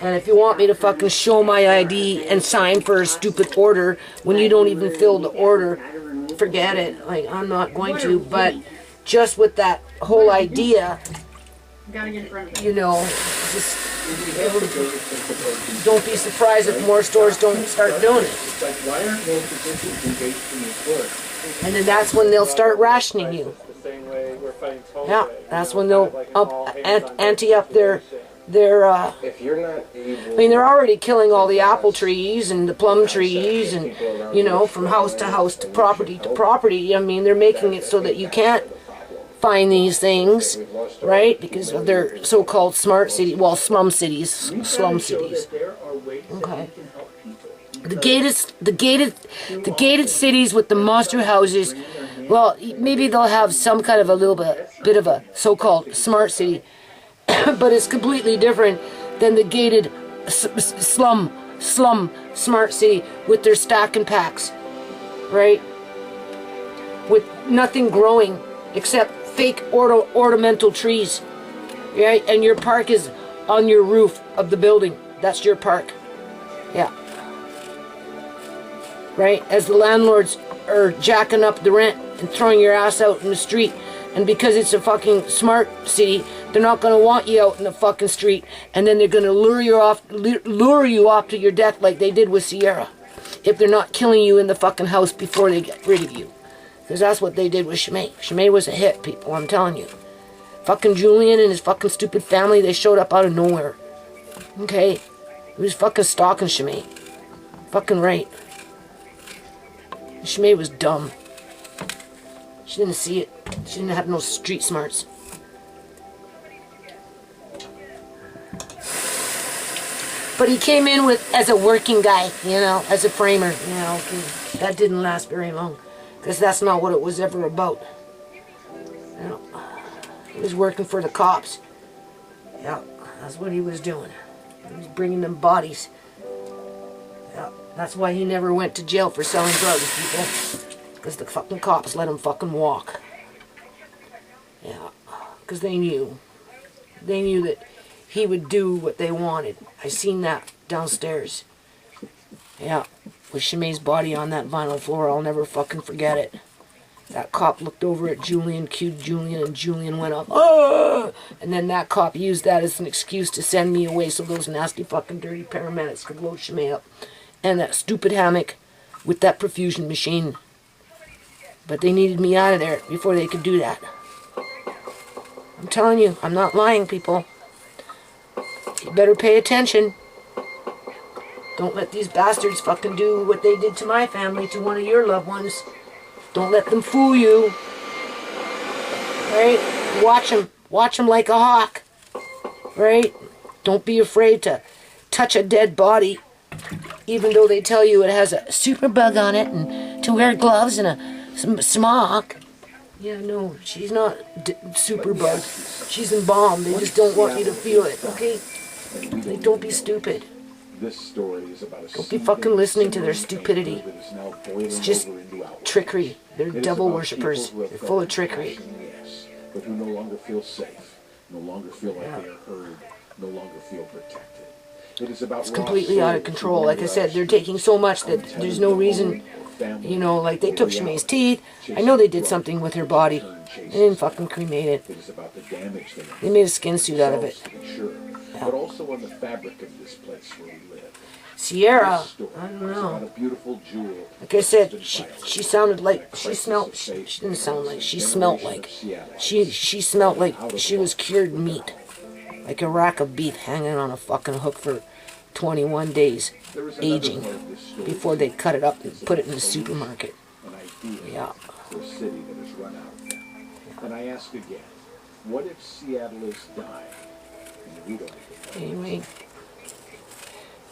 And if you want me to fucking show my ID and sign for a stupid order when you don't even fill the order, forget it. Like, I'm not going to. But just with that whole idea, you know, just don't be surprised if more stores don't start doing it. And then that's when they'll start rationing you. Yeah, that's when they'll ante up their if you're not able, I mean, they're already killing all the apple trees and the plum trees and, you know, from house to house to property. I mean, they're making it so that you can't find these things, right? Because of their so-called smart city, well, slum cities. Okay. The gated cities with the monster houses, well, maybe they'll have some kind of a little bit of a so-called smart city, but it's completely different than the gated slum smart city with their stack and packs, right? With nothing growing except fake ornamental trees, right? And your park is on your roof of the building. That's your park. Yeah. Right? As the landlords are jacking up the rent and throwing your ass out in the street. And because it's a fucking smart city, they're not going to want you out in the fucking street. And then they're going to lure you off to your death like they did with Sierra. If they're not killing you in the fucking house before they get rid of you. Because that's what they did with Shamay. Shamay was a hit, people, I'm telling you. Fucking Julian and his fucking stupid family, they showed up out of nowhere. Okay? He was fucking stalking Shamay. Fucking right. Shamay was dumb. She didn't see it. She didn't have no street smarts. But he came in as a working guy, you know, as a framer, you know. That didn't last very long. Because that's not what it was ever about. You know, he was working for the cops. Yeah, that's what he was doing. He was bringing them bodies. Yeah, that's why he never went to jail for selling drugs, people. Because the fucking cops let him fucking walk. Yeah, because they knew. They knew that he would do what they wanted. I seen that downstairs. Yeah, with Shamay's body on that vinyl floor, I'll never fucking forget it. That cop looked over at Julian, cued Julian, and Julian went up, "Ah!" And then that cop used that as an excuse to send me away so those nasty fucking dirty paramedics could load Shamay up. And that stupid hammock with that perfusion machine. But they needed me out of there before they could do that. I'm telling you, I'm not lying, people. You better pay attention. Don't let these bastards fucking do what they did to my family, to one of your loved ones. Don't let them fool you. Right? Watch them. Watch them like a hawk. Right? Don't be afraid to touch a dead body, even though they tell you it has a super bug on it and to wear gloves and a smock. Yeah, no, she's not super bug. She's embalmed. They just don't want you to feel it, okay? Like, don't be stupid. This story is about Don't be fucking listening to their stupidity. It's just trickery. They're devil worshippers. They're full of trickery. But who no longer feel safe, no longer feel like they are heard, no longer feel protected. It is about it's completely out of control. Like I said, they're taking so much that there's no reason, you know, like they took Shamay's teeth. I know they did something with her body. They didn't fucking cremate it. They made a skin suit out of it. But also on the fabric of this place where we live. Sierra, I don't know. Like I said, she sounded like, she didn't sound like, she smelled like, she smelled like she was cured meat. Like a rack of beef hanging on a fucking hook for 21 days, aging, before they cut it up and put it in the supermarket. Yeah. For a city that has run out of them. And I ask again, what if Seattle is dying and we don't even know? Anyway,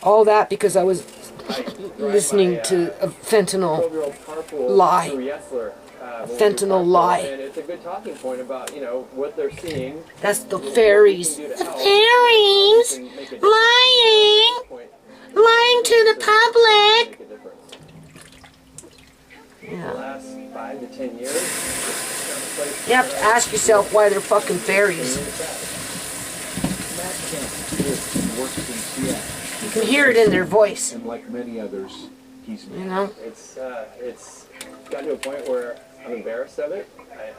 all that because I was listening to a fentanyl lie. Fentanyl lie. And it's a good talking point about, you know, what they're seeing. That's the fairies. The fairies lying, lying to the public. Yeah. The last 5 to 10 years. You have to ask yourself why they're fucking fairies. You can hear it in their voice. And like many others, he's you know. It's gotten to a point where I'm embarrassed of it.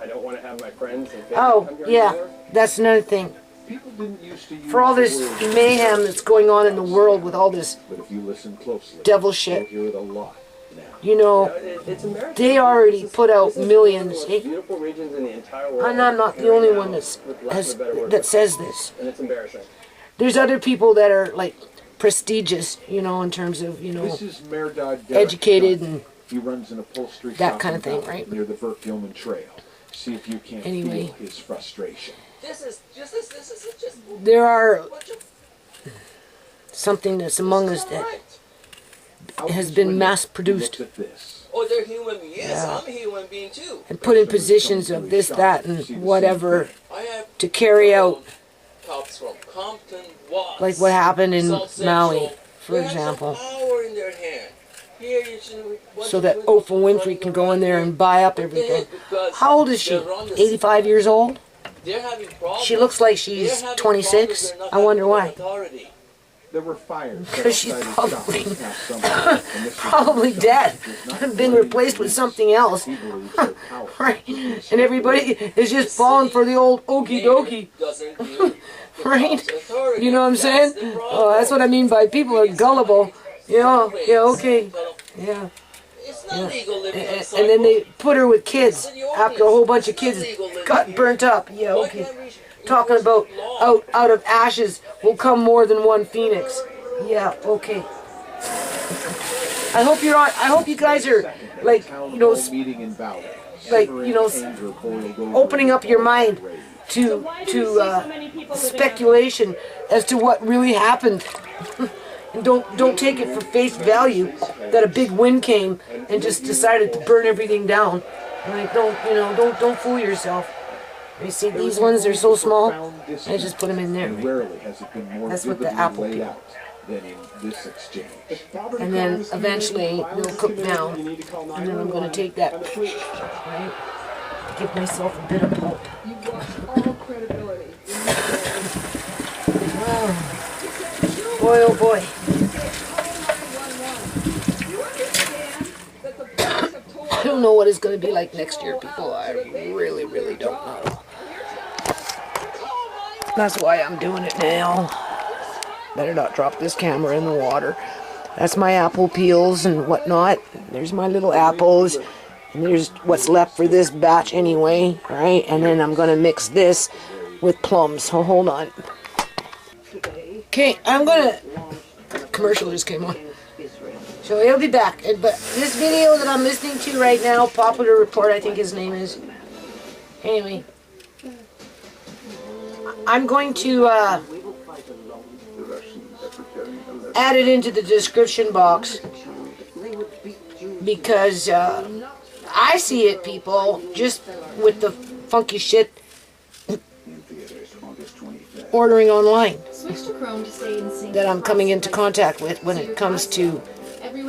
I don't want to have my friends and family come here anymore. That's another thing. People didn't used to use for all this mayhem that's going on in the world with all this but if you listen closely, devil shit, you'll hear it a lot now. You know, they already put out millions. Beautiful regions in the entire world. And I'm not the only one that says this. And it's embarrassing. There's other people that are like prestigious, you know, in terms of, you know, educated and he runs an upholstery that kind of thing, right? Near the Burke Gilman Trail. See if you can't feel his frustration. There are something that's among us that has been mass produced. Oh, they're human beings. Yes, I'm a human being too. And put in positions of this, that, and whatever to carry out, cops from Compton, Watts, like what happened in South Maui, Central. for example. Power in their hand. Here you should, so that Oprah Winfrey can go in there and buy up everything. How old is she? 85 years old? She looks like she's 26. I wonder why. There were fires. Because she's probably dead. Been replaced with something else. Right? And everybody is just falling for the old okie dokie. Right? You know what I'm saying? Oh, that's what I mean by people are gullible. Yeah, okay. Yeah. And then they put her with kids after a whole bunch of kids got burnt up. Yeah, okay. Talking about out of ashes will come more than one phoenix. Yeah, okay. I hope you guys are like, you know, like, you know, opening up your mind to speculation as to what really happened. And don't take it for face value that a big wind came and just decided to burn everything down. Like, don't fool yourself. You see, these ones are so small. I just put them in there. That's what the apple peel. And then eventually they'll cook down, and then I'm going to take that, right? Give myself a bit of pulp. Boy, oh boy. I don't know what it's going to be like next year, people. I really, really don't know. That's why I'm doing it now. Better not drop this camera in the water. That's my apple peels and whatnot. There's my little apples. And there's what's left for this batch anyway, right? And then I'm going to mix this with plums. So hold on. Okay, I'm going to... Commercial just came on. So he'll be back. But this video that I'm listening to right now, Popular Report, I think his name is. Anyway. I'm going to add it into the description box. Because I see it, people, just with the funky shit ordering online that I'm coming into contact with when it comes to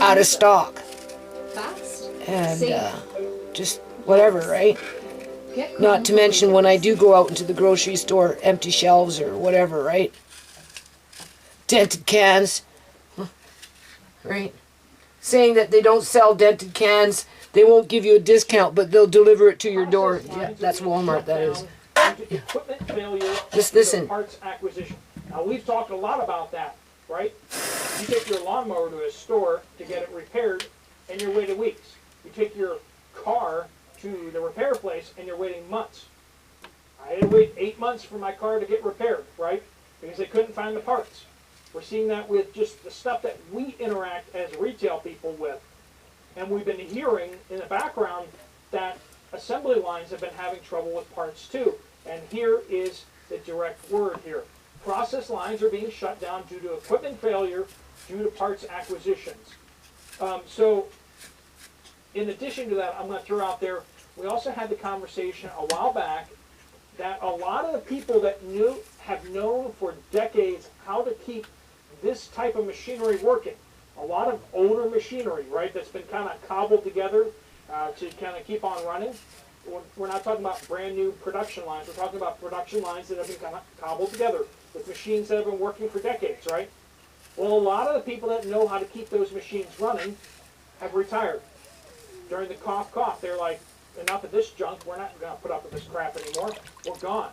out of stock and just whatever, right? Not to mention when I do go out into the grocery store, empty shelves or whatever, right? Dented cans, right? Saying that they don't sell dented cans, they won't give you a discount, but they'll deliver it to your door. Yeah, that's Walmart, that is. Equipment failure. Just listen. Parts acquisition. Now we've talked a lot about that, right? You take your lawnmower to a store to get it repaired, and you're waiting weeks. You take your car to the repair place, and you're waiting months. I had to wait 8 months for my car to get repaired, right? because they couldn't find the parts. We're seeing that with just the stuff that we interact as retail people with. And we've been hearing in the background that assembly lines have been having trouble with parts too. And here is the direct word here. Process lines are being shut down due to equipment failure, due to parts acquisitions. So in addition to that, I'm going to throw out there, we also had the conversation a while back that a lot of the people that have known for decades how to keep this type of machinery working. A lot of older machinery, right, that's been kind of cobbled together to kind of keep on running. We're not talking about brand new production lines. We're talking about production lines that have been kind of cobbled together with machines that have been working for decades, right? Well, a lot of the people that know how to keep those machines running have retired. During the cough, they're like, enough of this junk. We're not going to put up with this crap anymore. We're gone.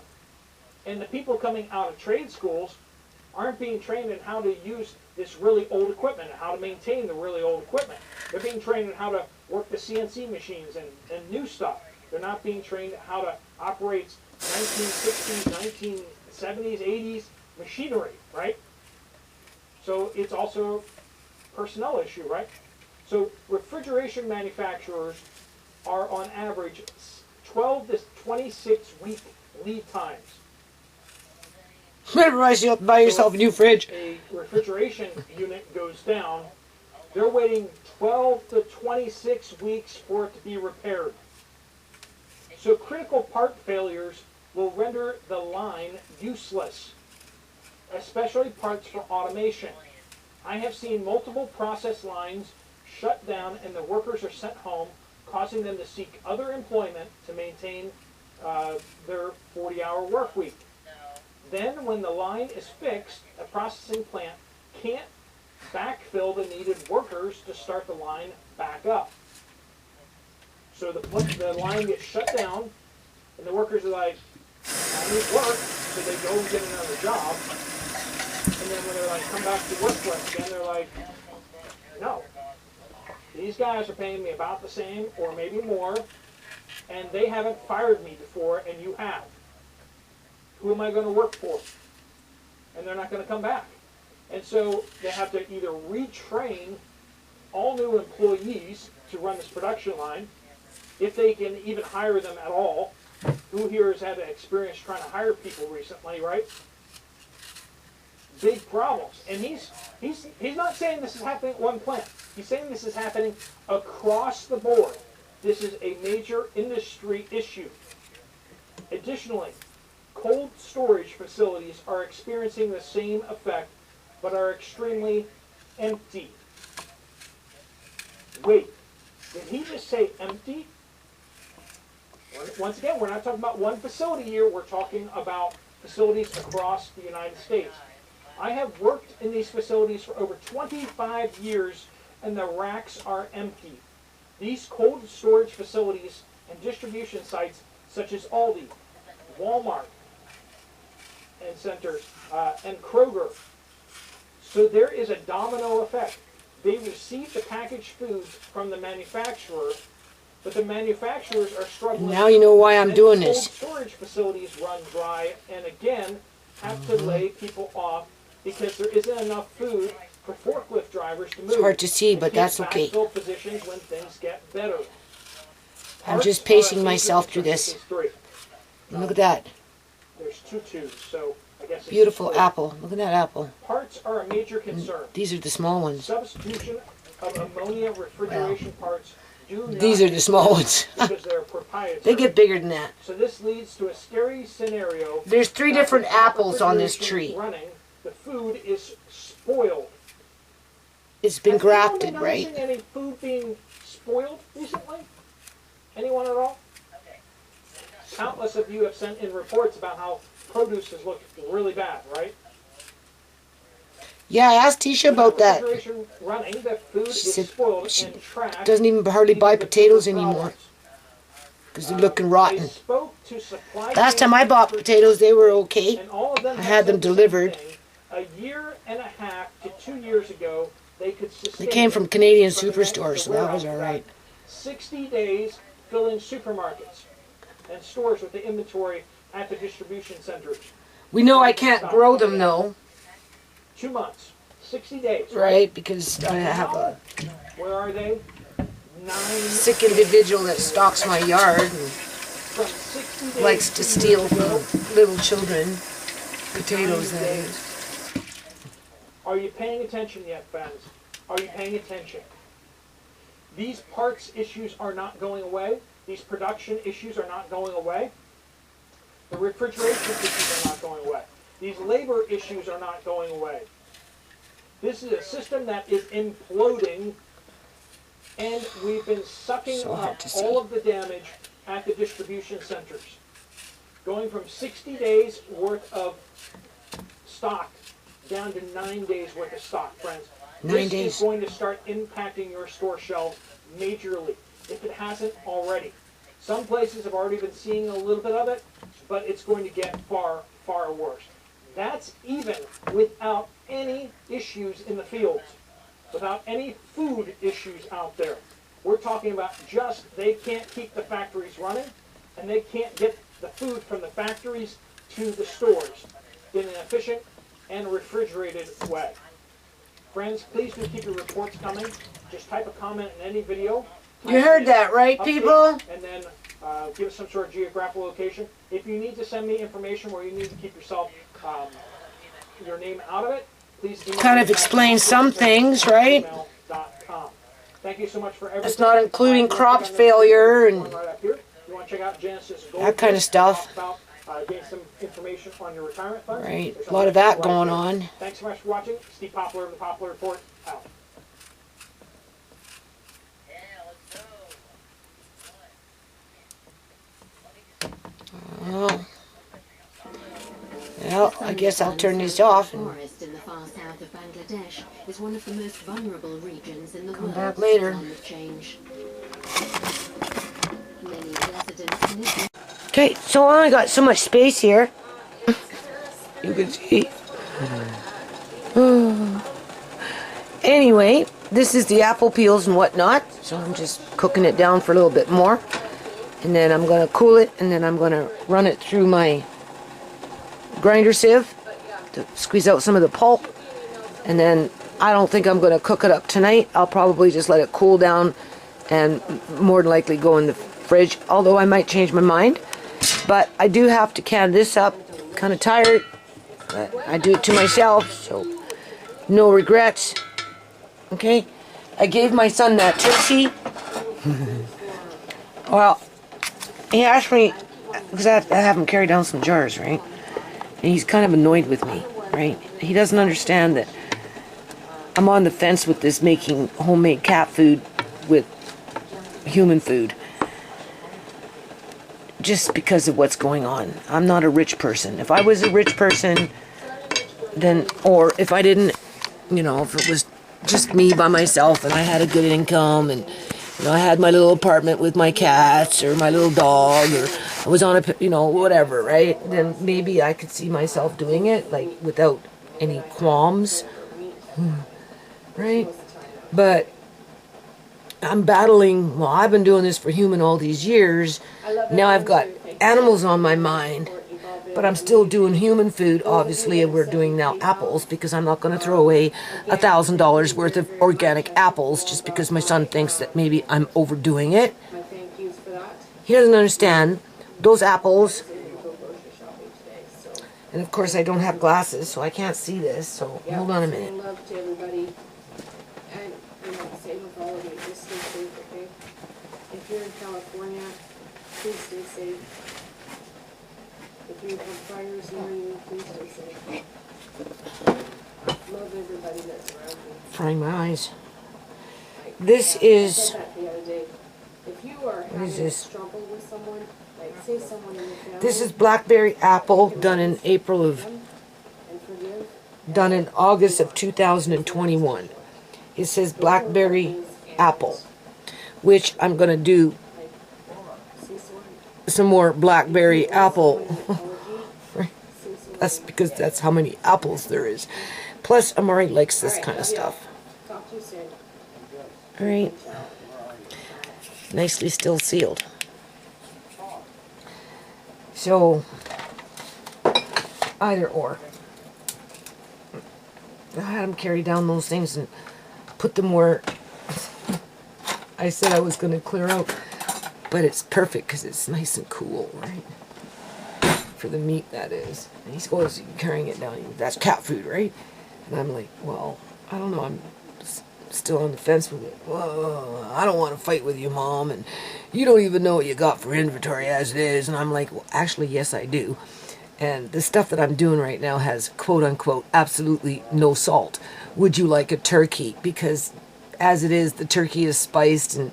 And the people coming out of trade schools aren't being trained in how to use this really old equipment and how to maintain the really old equipment. They're being trained in how to work the CNC machines and new stuff. They're not being trained how to operate 1960s, 1970s, 80s machinery, right? So it's also a personnel issue, right? So refrigeration manufacturers are on average 12 to 26 week lead times. Buy yourself a new fridge. A refrigeration unit goes down, they're waiting 12 to 26 weeks for it to be repaired. So critical part failures will render the line useless, especially parts for automation. I have seen multiple process lines shut down and the workers are sent home, causing them to seek other employment to maintain their 40-hour work week. Then, when the line is fixed, a processing plant can't backfill the needed workers to start the line back up. So the line gets shut down, and the workers are like, I need work, so they go and get another job. And then when they're like, come back to work for us again, they're like, no. These guys are paying me about the same, or maybe more, and they haven't fired me before, and you have. Who am I going to work for? And they're not going to come back. And so they have to either retrain all new employees to run this production line, if they can even hire them at all. Who here has had experience trying to hire people recently, right? Big problems. And he's not saying this is happening at one plant. He's saying this is happening across the board. This is a major industry issue. Additionally, cold storage facilities are experiencing the same effect, but are extremely empty. Wait, did he just say empty? Once again, we're not talking about one facility here. We're talking about facilities across the United States. I have worked in these facilities for over 25 years, and the racks are empty. These cold storage facilities and distribution sites, such as Aldi, Walmart, and centers, and Kroger. So there is a domino effect. They receive the packaged foods from the manufacturer, but the manufacturers are struggling. Now you know why I'm doing this. Cold storage facilities run dry, and again, have to lay people off because there isn't enough food for forklift drivers to move. It's hard to see, but that's okay. Backfill positions when things get better. I'm just pacing myself through this. Look at that. There's two tubes, so I guess it's Beautiful three. apple. Look at that apple. Parts are a major concern. These are the small ones. Substitution of ammonia refrigeration parts do not These are the small ones. because they're proprietary. They get bigger than that. So this leads to a scary scenario. There's 3 different apples on this tree. Running, the food is spoiled. It's been Has anyone grafted, been right? noticing any food being spoiled recently? Anyone at all? Countless of you have sent in reports about how produce has looked really bad, right? Yeah, I asked Tisha about that. Refrigeration running, the food is said spoiled she and trash. Doesn't even hardly buy potatoes anymore because they're looking rotten. Last time I bought potatoes, they were okay. And all of them I had them said the same delivered. thing. A year and a half to 2 years ago, they could sustain. They came from Canadian superstores, so that was all right. 60 days filling supermarkets and stores with the inventory at the distribution centers. We know I can't grow them though. 2 months, 60 days. Right, because I have a Where are they? 9. sick individual that stalks my yard and From 60 days likes to steal from little children. Potatoes, that is. Are you paying attention yet, friends? Are you paying attention? These parts issues are not going away. These production issues are not going away. The refrigeration issues are not going away. These labor issues are not going away. This is a system that is imploding, and we've been sucking up all of the damage at the distribution centers. Going from 60 days worth of stock down to 9 days worth of stock, friends. 9 days. This is going to start impacting your store shelves majorly, if it hasn't already. Some places have already been seeing a little bit of it, but it's going to get far, far worse. That's even without any issues in the fields, without any food issues out there. We're talking about just they can't keep the factories running, and they can't get the food from the factories to the stores in an efficient and refrigerated way. Friends, please do keep your reports coming. Just type a comment in any video. You heard that, right, Update, people? And then give us some sort of geographical location. If you need to send me information where you need to keep yourself, your name out of it, please email Kind of explain some things, right? Thank you so much for everything. That's not including crop failure and Right up here. You want to check out Genesis Gold, that kind of stuff. About, getting some information on your retirement fund. Right, There's a lot of that right going there. on. Thanks so much for watching. Steve Poplar of the Poplar Report, out. Oh. Well, I guess I'll turn these off and forest in the far south of Bangladesh is one of the most vulnerable regions in the come world back later. to climate change. Many residents live. Okay, so I only got so much space here. You can see. Anyway, this is the apple peels and whatnot. So I'm just cooking it down for a little bit more. And then I'm going to cool it, and then I'm going to run it through my grinder sieve to squeeze out some of the pulp. And then I don't think I'm going to cook it up tonight. I'll probably just let it cool down and more than likely go in the fridge, although I might change my mind. But I do have to can this up. Kind of tired, but I do it to myself, so no regrets. Okay, I gave my son that turkey. Well, he asked me, because I have him carry down some jars, right? And he's kind of annoyed with me, right? He doesn't understand that I'm on the fence with this making homemade cat food with human food. Just because of what's going on. I'm not a rich person. If I was a rich person, then, or if I didn't, you know, if it was just me by myself and I had a good income and, you know, I had my little apartment with my cats or my little dog or I was on a, you know, whatever, right? Then maybe I could see myself doing it, like, without any qualms, right? But I'm battling, well, I've been doing this for human all these years. Now I've got animals on my mind, but I'm still doing human food, obviously, and we're doing now apples because I'm not going to throw away $1,000 worth of organic apples just because my son thinks that maybe I'm overdoing it. He doesn't understand those apples. And of course I don't have glasses, so I can't see this, so hold on a minute. Love to everybody. And, you know, same with all of you. Just stay safe, okay? If you're in California, please stay safe. If you have fires near you, please stay safe. Love everybody that's around you. Frying my eyes. This is... I said that the other day. If you are having a struggle with someone, like say someone in your family... This is blackberry apple done in April of... done in August of 2021. It says blackberry apple, which I'm going to do some more blackberry apple. That's because that's how many apples there is. Plus, Amari likes this kind of stuff. Alright. Nicely still sealed. Either or. I had him carry down those things and put them where I said I was going to clear out. But it's perfect because it's nice and cool, right? For the meat, that is. And he goes, carrying it down. That's cat food, right? And I'm like, well, I don't know. I'm still on the fence with it. Well, I don't want to fight with you, Mom. And you don't even know what you got for inventory as it is. And I'm like, well, actually, yes, I do. And the stuff that I'm doing right now has, quote unquote, absolutely no salt. Would you like a turkey? Because as it is, the turkey is spiced. And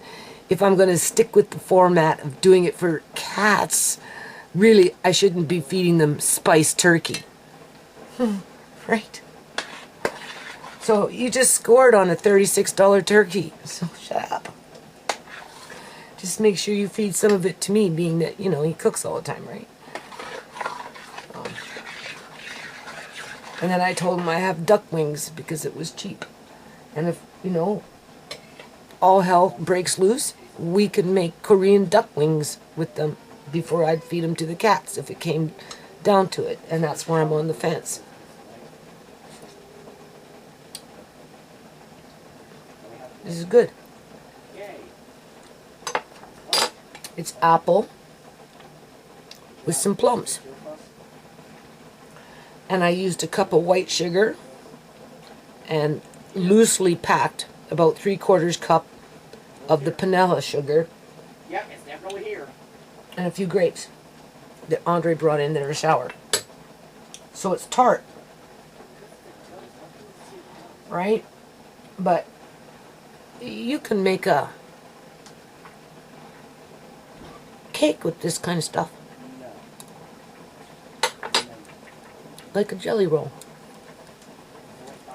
if I'm going to stick with the format of doing it for cats, really, I shouldn't be feeding them spiced turkey. Right? So you just scored on a $36 turkey. So shut up. Just make sure you feed some of it to me, being that, you know, he cooks all the time, right? And then I told him I have duck wings because it was cheap. And if, you know, all hell breaks loose, we could make Korean duck wings with them before I'd feed them to the cats if it came down to it. And that's where I'm on the fence. This is good. It's apple with some plums. And I used a cup of white sugar and loosely packed about 3/4 cup of the panela sugar. Yep, it's definitely here. And a few grapes that Andre brought in the shower. So it's tart. Right? But you can make a cake with this kind of stuff. Like a jelly roll.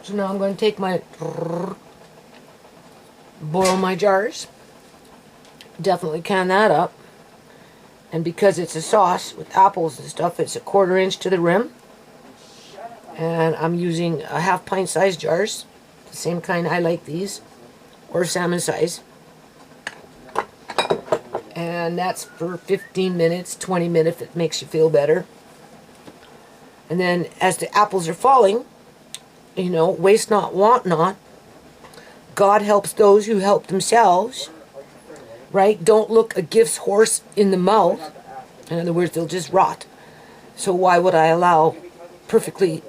So now I'm going to take my, boil my jars. Definitely can that up. And because it's a sauce with apples and stuff, it's a 1/4 inch to the rim. And I'm using a 1/2 pint size jars. The same kind I like these. Or salmon size. And that's for 15 minutes, 20 minutes if it makes you feel better. And then as the apples are falling, you know, waste not, want not. God helps those who help themselves. Right? Don't look a gift's horse in the mouth. In other words, they'll just rot. So why would I allow perfectly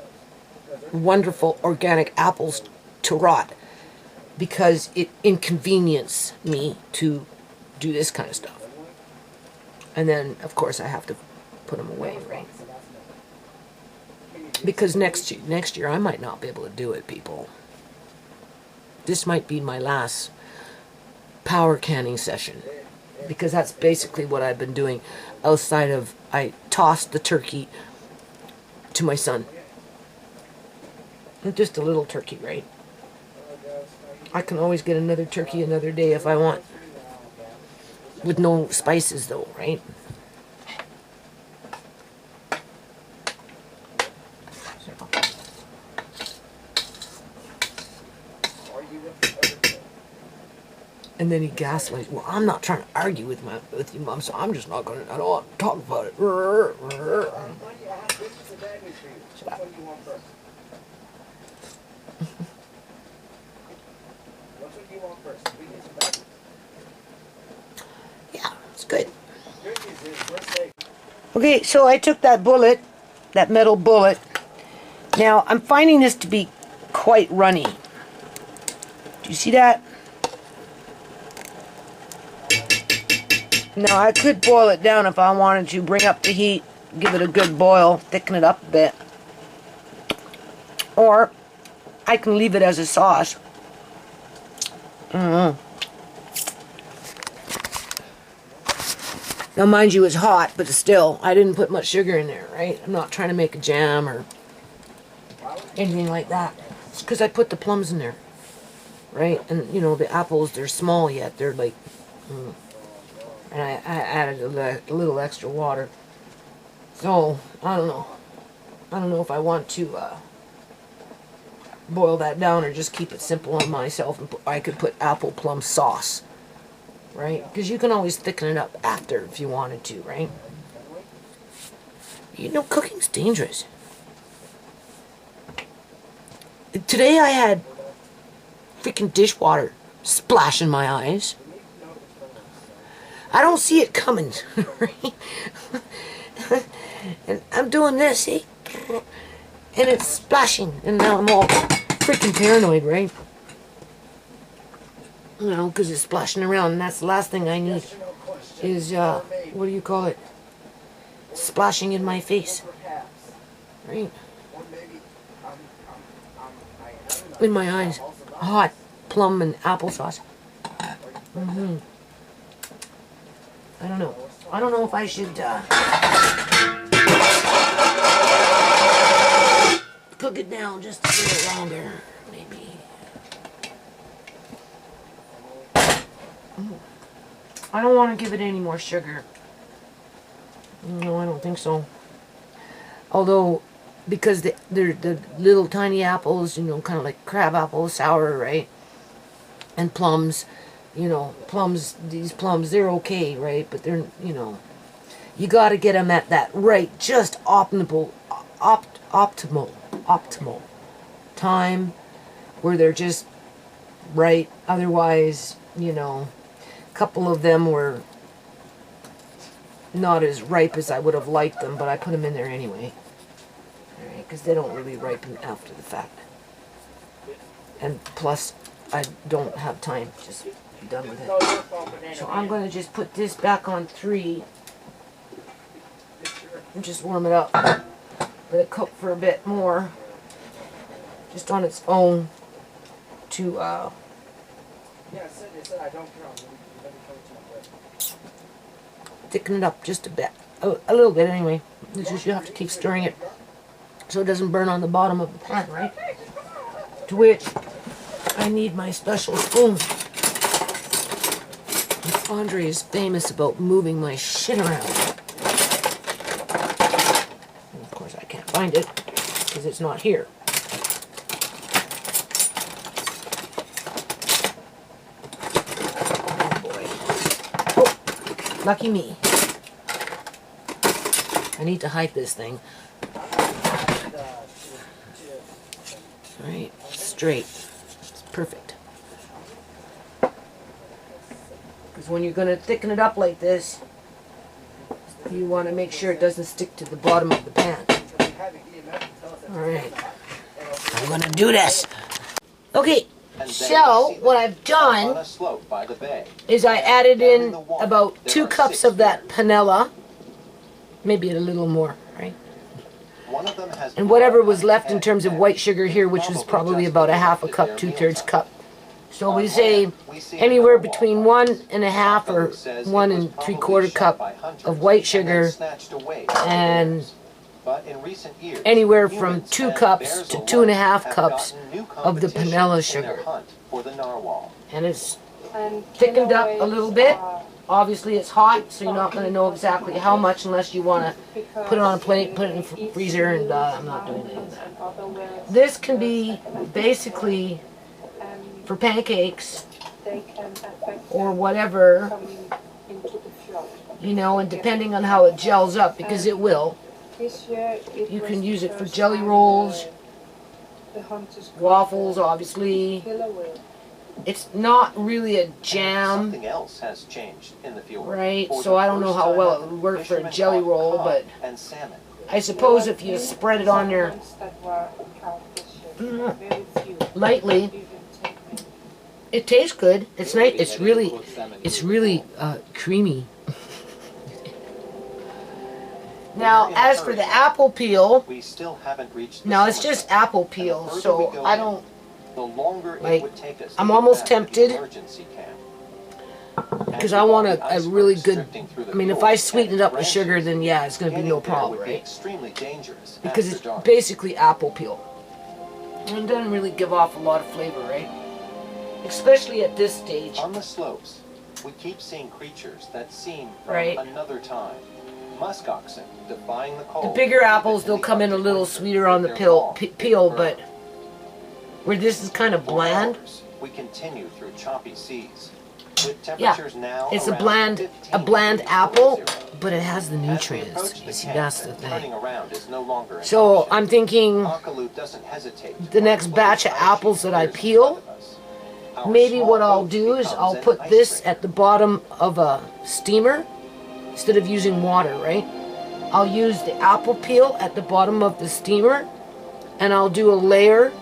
wonderful organic apples to rot? Because it inconveniences me to do this kind of stuff. And then, of course, I have to put them away, right? Because next year I might not be able to do it, people. This might be my last power canning session. Because that's basically what I've been doing outside of I tossed the turkey to my son. Just a little turkey, right? I can always get another turkey another day if I want. With no spices though, right? And then he gaslights, well, I'm not trying to argue with you, Mom, so I'm just not going to, I don't want to talk about it. Shut up. Yeah, it's good. Okay, so I took that bullet, that metal bullet. Now, I'm finding this to be quite runny. Do you see that? Now, I could boil it down if I wanted to, bring up the heat, give it a good boil, thicken it up a bit. Or, I can leave it as a sauce. Now, mind you, it's hot, but still, I didn't put much sugar in there, right? I'm not trying to make a jam or anything like that. It's because I put the plums in there, right? And, you know, the apples, they're small yet. They're like... And I added a little extra water. So, I don't know. I don't know if I want to boil that down or just keep it simple on myself. And I could put apple plum sauce. Right? Because you can always thicken it up after if you wanted to, right? You know, cooking's dangerous. Today I had freaking dishwater splash in my eyes. I don't see it coming. Right? And I'm doing this, see? And it's splashing. And now I'm all freaking paranoid, right? You know, because it's splashing around. And that's the last thing I need is, what do you call it? Splashing in my face. Right? In my eyes. Hot plum and applesauce. Mm-hmm. I don't know. I don't know if I should cook it down just a little longer, maybe. I don't want to give it any more sugar. No, I don't think so. Although, because they're the little tiny apples, you know, kind of like crab apples, sour, right? And plums, you know, these plums, they're okay, right? But they're, you know, you got to get them at that right, just optimal time where they're just right. Otherwise, you know, a couple of them were not as ripe as I would have liked them, but I put them in there anyway. Because they don't really ripen after the fact. And plus, I don't have time. Just be done with it. So I'm going to just put this back on 3. And just warm it up. Let it cook for a bit more. Just on its own. To, thicken it up just a bit. A little bit anyway. It's just you have to keep stirring it so it doesn't burn on the bottom of the pan, right? To which I need my special spoon. Andre is famous about moving my shit around. And of course I can't find it because it's not here. Oh boy. Oh, lucky me. I need to hide this thing. Right, straight. It's perfect. Because when you're going to thicken it up like this, you want to make sure it doesn't stick to the bottom of the pan. Alright. I'm going to do this. Okay, so what I've done is I added in about 2 cups of that panela. Maybe a little more, right? And whatever was left in terms of white sugar here, which was probably about a half a cup, 2/3 cup. So we say anywhere between 1 1/2 or 1 3/4 cup of white sugar, and anywhere from 2 cups to 2 1/2 cups of the panela sugar. And it's thickened up a little bit. Obviously it's hot, so you're not going to know exactly how much unless you want to put it on a plate, put it in the freezer, and I'm not doing any of that. This can be basically for pancakes or whatever, you know, and depending on how it gels up, because it will. You can use it for jelly rolls, waffles, obviously. It's not really a jam, Something else has changed in the field. Right? So I don't know how well it would work for a jelly roll, but I suppose if you spread it on there lightly, it tastes good. It's nice. It's really creamy. Now, as for the apple peel, We still haven't reached now it's just apple peel, so I don't. the longer Like, it would take us I'm to almost get back to the tempted emergency camp. because I want a really good. I mean, if I sweeten it up with sugar, then yeah, it's going to be no problem, right? Extremely dangerous Because it's basically apple peel. And it doesn't really give off a lot of flavor, right? Especially at this stage. On the slopes, we keep seeing creatures that seem from Right. another time. Musk oxen defying the cold. The bigger apples, they'll come in a little sweeter on the peel, but where this is kind of bland, We continue through choppy seas. With Yeah, temperatures now it's a around bland 15 apple, degrees below but it has the As we nutrients. approach You the see, camp, that's the turning thing. around is no longer an So option. I'm thinking Akalu doesn't hesitate to the mark next what batch is of our apples chief that I fears in peel, front of us. Our maybe small what I'll boat do is becomes I'll an put this icebreaker. at the bottom of a steamer instead of using water, right? I'll use the apple peel at the bottom of the steamer, and I'll do a layer,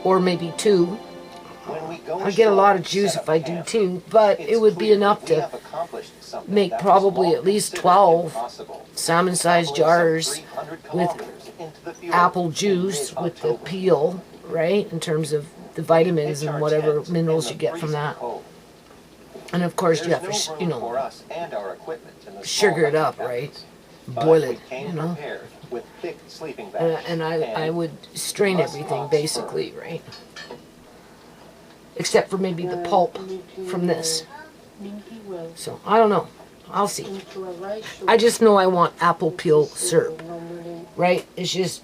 or maybe two. When we go I'll get a lot of ashore, juice set if up I do camp, two, but it it's would be clear enough that we to have accomplished something make that was probably long at least considered 12 impossible. salmon-sized Traveling some jars 300 with kilometers into the fjord apple in juice with the mid-October. peel, right? In terms of the We vitamins pitch and our whatever tent in minerals the you get from freezing that. cold. And of course, you There's have to, no you room for know, us and our equipment in the sugar small it up, hiking right? cabins. Boil But it, we came you know. prepared with thick sleeping bags And I would strain musk everything ox basically, right? Except for maybe the pulp from this. So, I don't know. I'll see. I just know I want apple peel syrup, right? It's just,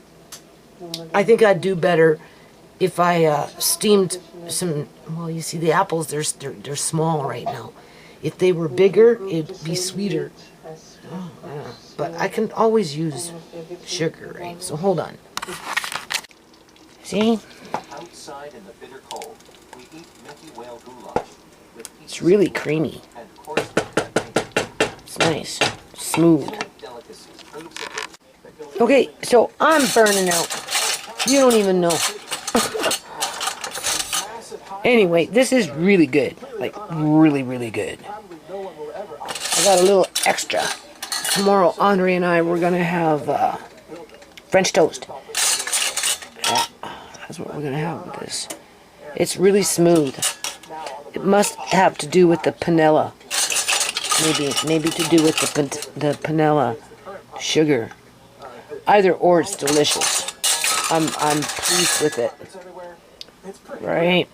I think I'd do better if I steamed some, well, you see the apples, they're small right now. If they were bigger, it'd be sweeter. Oh, yeah. But I can always use sugar, right? So hold on. See? outside in the bitter cold. We eat Mickey whale goulash with It's really creamy. and coarse It's nice. Smooth. delicacies. Proves that Okay, so I'm burning out. You don't even know. Anyway, this is really good. Like, really, really good. I got a little extra. Tomorrow, Andre and I, we're going to have French toast. Yeah, that's what we're going to have with this. It's really smooth. It must have to do with the panela. Maybe to do with the panela sugar. Either or, it's delicious. I'm pleased with it. Right?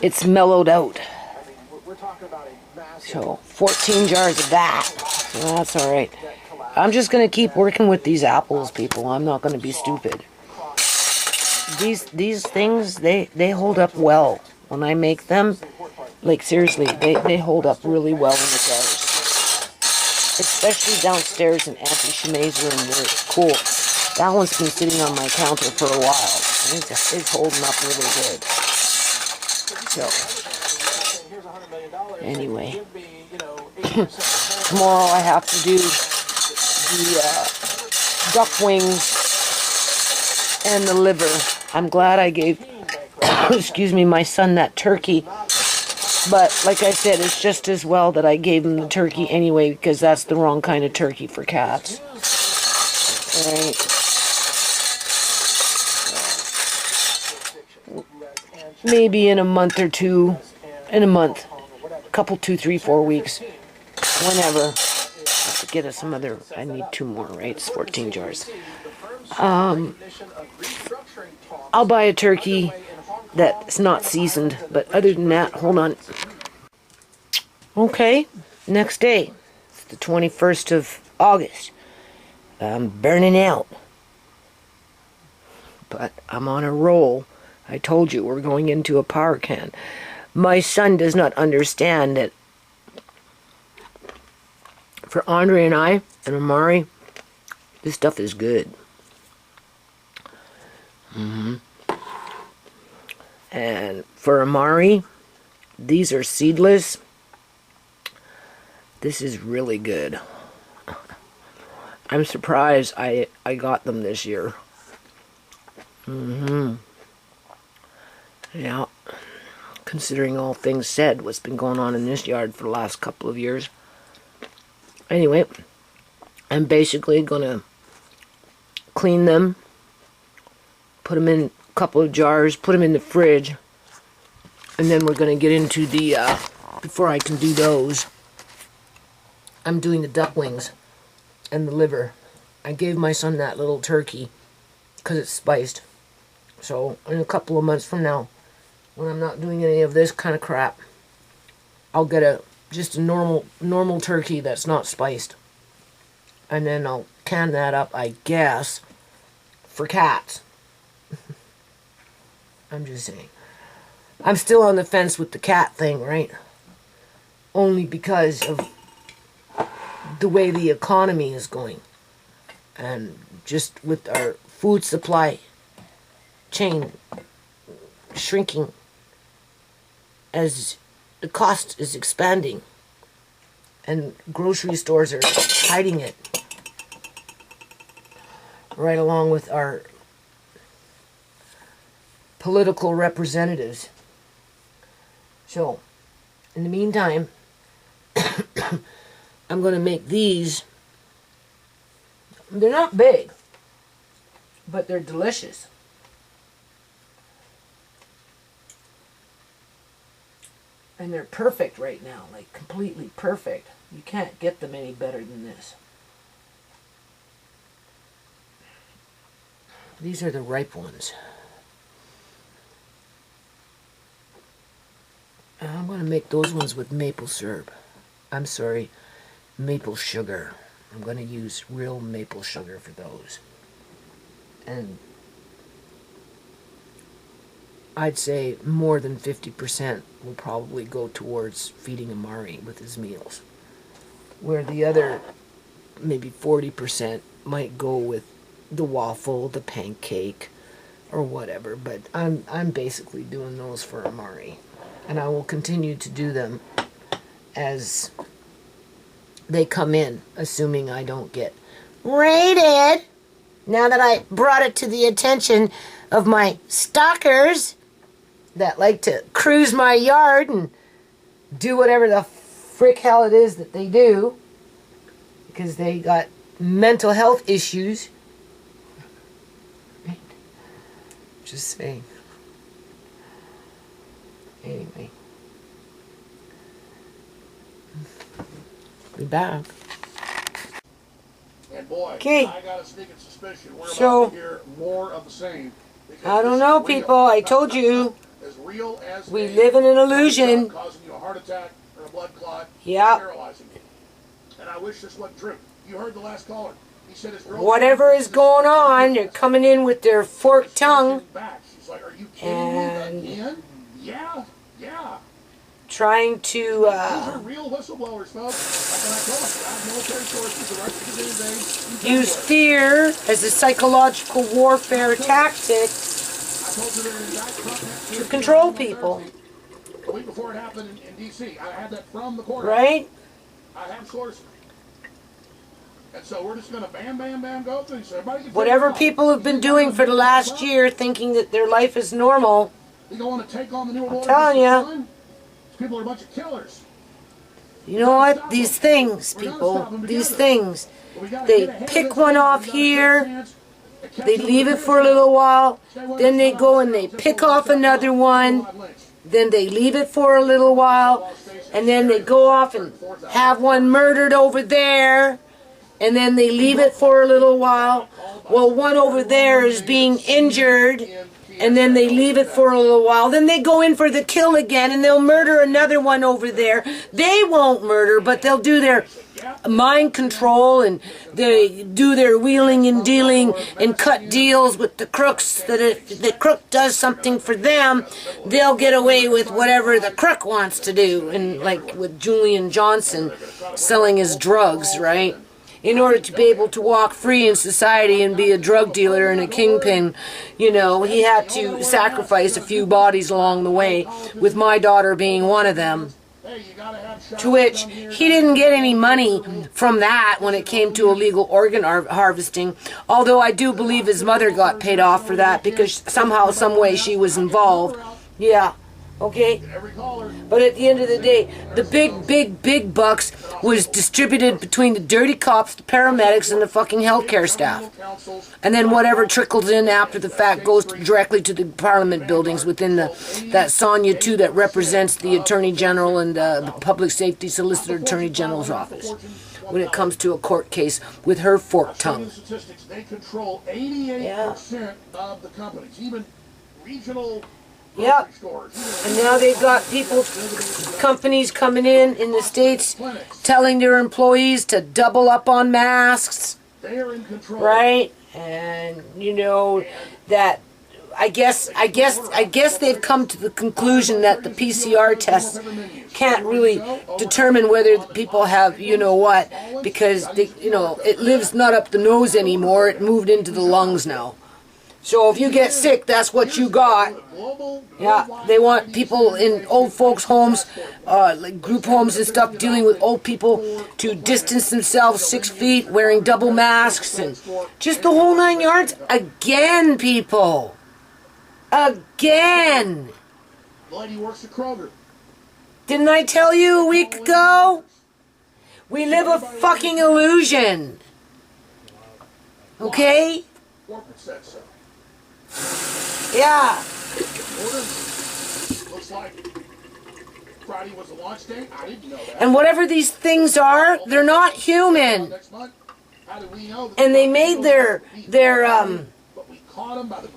It's mellowed out. So 14 jars of that. So that's all right. I'm just gonna keep working with these apples, people. I'm not gonna be stupid. These things they hold up well when I make them. Like seriously, they hold up really well in the jars. Especially downstairs in Auntie Shamay's room where it's cool. That one's been sitting on my counter for a while. It's holding up really good. So, anyway. Tomorrow I have to do the duck wings and the liver. I'm glad I gave, excuse me, my son that turkey. But, like I said, it's just as well that I gave him the turkey anyway, because that's the wrong kind of turkey for cats. Alright. Maybe in a month or two, in a month, a couple, 2, 3, 4 weeks, whenever. I have to get us some other, I need 2 more, right? It's 14 jars. I'll buy a turkey that's not seasoned, but other than that, hold on. Okay, next day. It's the 21st of August. I'm burning out. But I'm on a roll. I told you we're going into a power can. My son does not understand that for Andre and I and Amari, this stuff is good. And for Amari, these are seedless. This is really good. I'm surprised I got them this year. Yeah. Considering all things said, what's been going on in this yard for the last couple of years. Anyway, I'm basically gonna clean them, put them in a couple of jars, put them in the fridge, and then we're gonna get into the, before I can do those, I'm doing the duck wings and the liver. I gave my son that little turkey because it's spiced. So in a couple of months from now, when I'm not doing any of this kind of crap, I'll get just a normal turkey that's not spiced. And then I'll can that up, I guess, for cats. I'm just saying. I'm still on the fence with the cat thing, right? Only because of the way the economy is going. And just with our food supply chain shrinking as the cost is expanding and grocery stores are hiding it right along with our political representatives. So, in the meantime, I'm going to make these. They're not big, but they're delicious. And they're perfect right now, like completely perfect. You can't get them any better than this. These are the ripe ones. And I'm going to make those ones with maple syrup. I'm sorry, maple sugar. I'm going to use real maple sugar for those. And I'd say more than 50% will probably go towards feeding Amari with his meals. Where the other, maybe 40% might go with the waffle, the pancake, or whatever. But I'm basically doing those for Amari. And I will continue to do them as they come in, assuming I don't get raided. Now that I brought it to the attention of my stalkers that like to cruise my yard and do whatever the frick hell it is that they do because they got mental health issues. Right? Just saying. Anyway. Be back. And boy, okay. I got a sneaking suspicion we're So, about to hear more of the same. I don't know, people. I told you. As real as we live in an illusion. Causing you a heart attack or a blood clot. Yep. Paralyzing you. And I wish this wasn't true. You heard the last caller. He said his whatever is going on, they're coming in with their forked tongue. She's like, are you kidding me again? Yeah. Trying to these are real whistleblowers, folks. Like I told you, I have military sources, the right to use fear as a psychological warfare tactic to control people. A week before it happened in D.C., I had that from the court. Right? I have sources. And so we're just going to bam, go through. So everybody can whatever people have been doing for the last year, thinking that their life is normal. You don't want to take on the new I'm telling you. People are a bunch of killers. You know what? These things, people, these things, they pick one off here, they leave it for a little while, then they go and they pick off another one, then they leave it for a little while, and then they go off and have one murdered over there, and then they leave it for a little while. Well, one over there is being injured, and then they leave it for a little while. Then they go in for the kill again, and they'll murder another one over there. They won't murder, but they'll do their mind control, and they do their wheeling and dealing and cut deals with the crooks, that if the crook does something for them, they'll get away with whatever the crook wants to do. And like with Julian Johnson selling his drugs, right? In order to be able to walk free in society and be a drug dealer and a kingpin, you know, he had to sacrifice a few bodies along the way, with my daughter being one of them. To which he didn't get any money from that when it came to illegal organ harvesting, although I do believe his mother got paid off for that because somehow, some way she was involved. Yeah. Okay? But at the end of the day, the big bucks was distributed between the dirty cops, the paramedics, and the fucking healthcare staff. And then whatever trickles in after the fact goes directly to the parliament buildings within that Sonia 2 that represents the Attorney General and the Public Safety Solicitor Attorney General's office when it comes to a court case with her forked tongue. They control 88% of the companies, even regional. Yep. And now they've got companies coming in the States telling their employees to double up on masks. They're in control. Right? And, you know, that I guess they've come to the conclusion that the PCR tests can't really determine whether people have, you know what, because they, you know, it lives not up the nose anymore. It moved into the lungs now. So if you get sick, that's what you got. Yeah, they want people in old folks' homes, like group homes and stuff, dealing with old people to distance themselves 6 feet, wearing double masks, and just the whole 9 yards. Again, people. Again. Lady works at Kroger. Didn't I tell you a week ago? We live a fucking illusion. Okay? Corporate said so. Yeah. Looks like Friday was the launch date. I didn't know that. And whatever these things are, they're not human. Next month, how do we know that? And they made their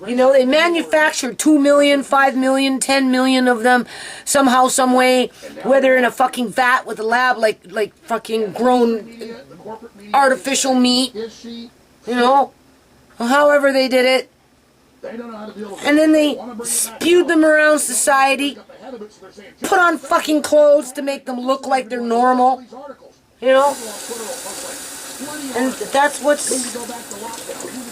you know, they manufactured 2 million, 5 million, 10 million of them somehow, some way, whether in a fucking vat with a lab like fucking grown artificial meat, you know, however they did it. And then they spewed them around society, put on fucking clothes to make them look like they're normal, you know? And that's what's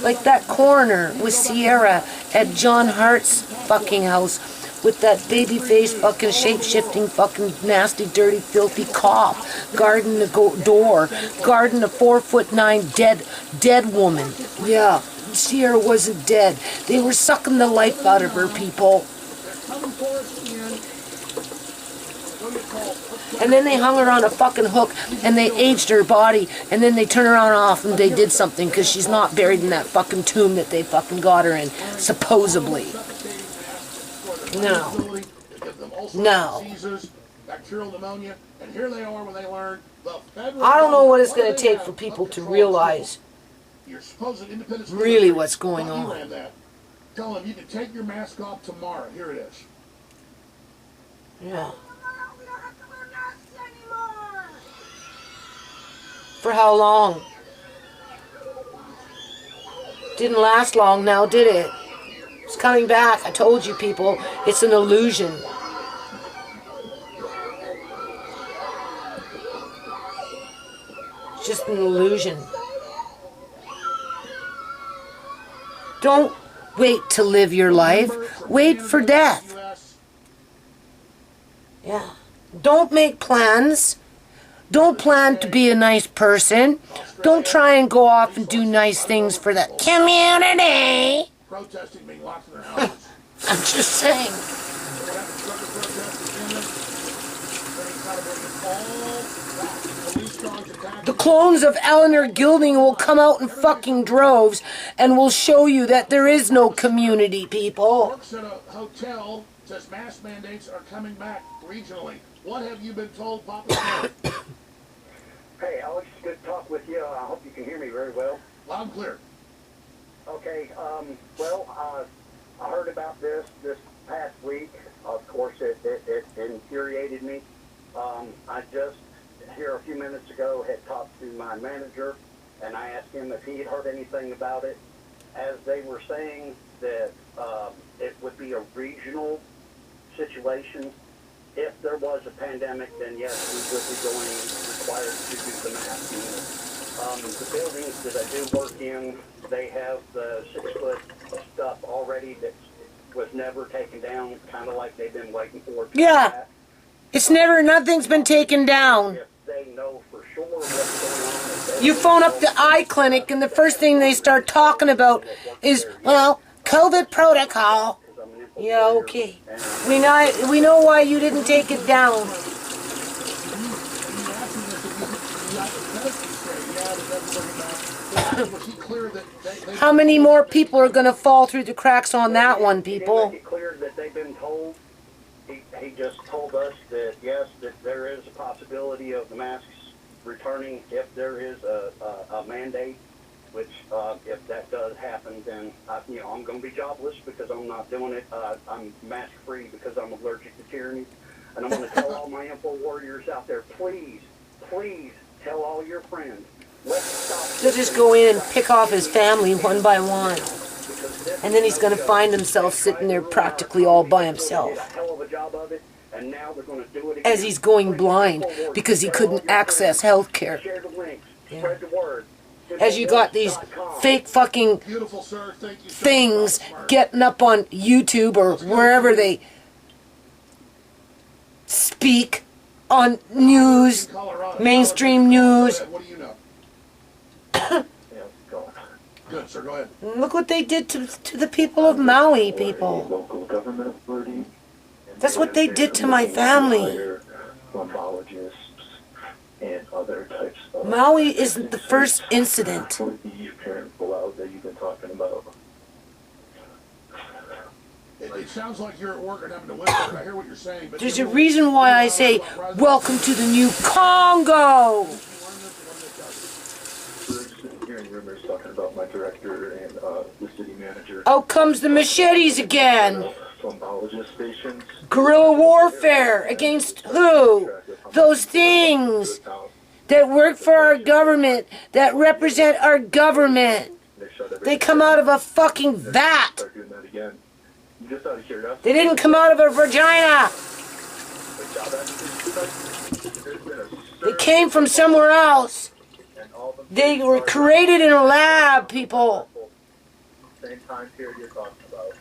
like that coroner with Sierra at John Hart's fucking house with that baby face fucking shape-shifting fucking nasty, dirty, filthy cop guarding the door, guarding a 4'9" dead woman. Yeah. Sierra wasn't dead. They were sucking the life out of her, people. And then they hung her on a fucking hook and they aged her body and then they turned her on and off and they did something because she's not buried in that fucking tomb that they fucking got her in, supposedly. No. No. I don't know what it's going to take for people to realize really what's going on. Tell them you can take your mask off tomorrow. Here it is. Yeah. For how long? Didn't last long now, did it? It's coming back. I told you, people. It's an illusion. It's just an illusion. Don't wait to live your life. Wait for death. Yeah. Don't make plans. Don't plan to be a nice person. Don't try and go off and do nice things for the community. Protesting being locked in their houses. I'm just saying. The clones of Eleanor Gilding will come out in fucking droves and will show you that there is no community, people. Works at a hotel, says mask mandates are coming back regionally. What have you been told, Papa? Hey, Alex, good to talk with you. I hope you can hear me very well. Loud and clear. Okay, I heard about this past week. Of course, it infuriated me. I just, here a few minutes ago, had talked to my manager, and I asked him if he had heard anything about it. As they were saying that it would be a regional situation. If there was a pandemic, then yes, we would be required to do the masking. The buildings that I do work in, they have the 6-foot stuff already that was never taken down, kind of like they've been waiting for. Yeah. It's never, nothing's been taken down. If they know for sure what's going on. You phone up the eye clinic and the first thing they start talking about is, well, COVID protocol. Yeah, okay. We know why you didn't take it down. How many more people are going to fall through the cracks on that one, people? He clear that they've been told. He just told us that yes, that there is a possibility of the masks returning if there is a mandate. Which, if that does happen, then I'm going to be jobless because I'm not doing it. I'm mask-free because I'm allergic to tyranny. And I'm going to tell all my info warriors out there, please, please tell all your friends. Let's stop. He'll just go in and pick off his family one by one. And then he's going to find himself sitting there practically all by himself. As he's going blind because he couldn't access health care. Yeah. As you got these fake fucking things getting up on YouTube or wherever they speak on news, mainstream news. Good, sir, go ahead. Look what they did to the people of Maui, people. Local government authorities. That's what they did to my family. Phlebotomists and other types of... Maui isn't the first incident. The apparent blowout that you've been talking about. It sounds like you're at work and having to whisper. I hear what you're saying. But There's a reason why I say, welcome to the new Congo. Hearing rumors talking about my director and the city manager. Out comes the machetes again. Phlebotomist stations. Guerrilla warfare against who? Those things that work for our government, that represent our government. They come out of a fucking vat. They didn't come out of a vagina. They came from somewhere else. They were created in a lab, people. Same time period you're talking about.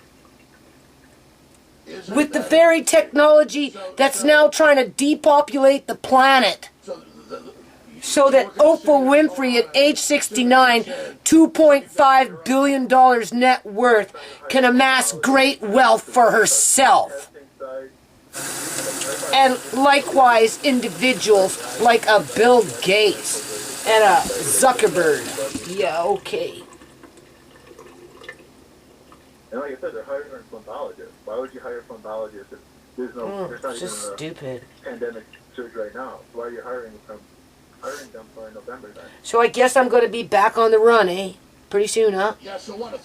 With the very technology that's now trying to depopulate the planet. So that Oprah Winfrey at age 69, $2.5 billion net worth, can amass great wealth for herself. And likewise, individuals like a Bill Gates and a Zuckerberg. Yeah, okay. And like I said, they're hiring phlebotomists. Why would you hire phlebotomists if there's no, there's not It's even just a stupid. pandemic surge right now? So why are you hiring them for November then? So I guess I'm going to be back on the run, eh? Pretty soon, huh?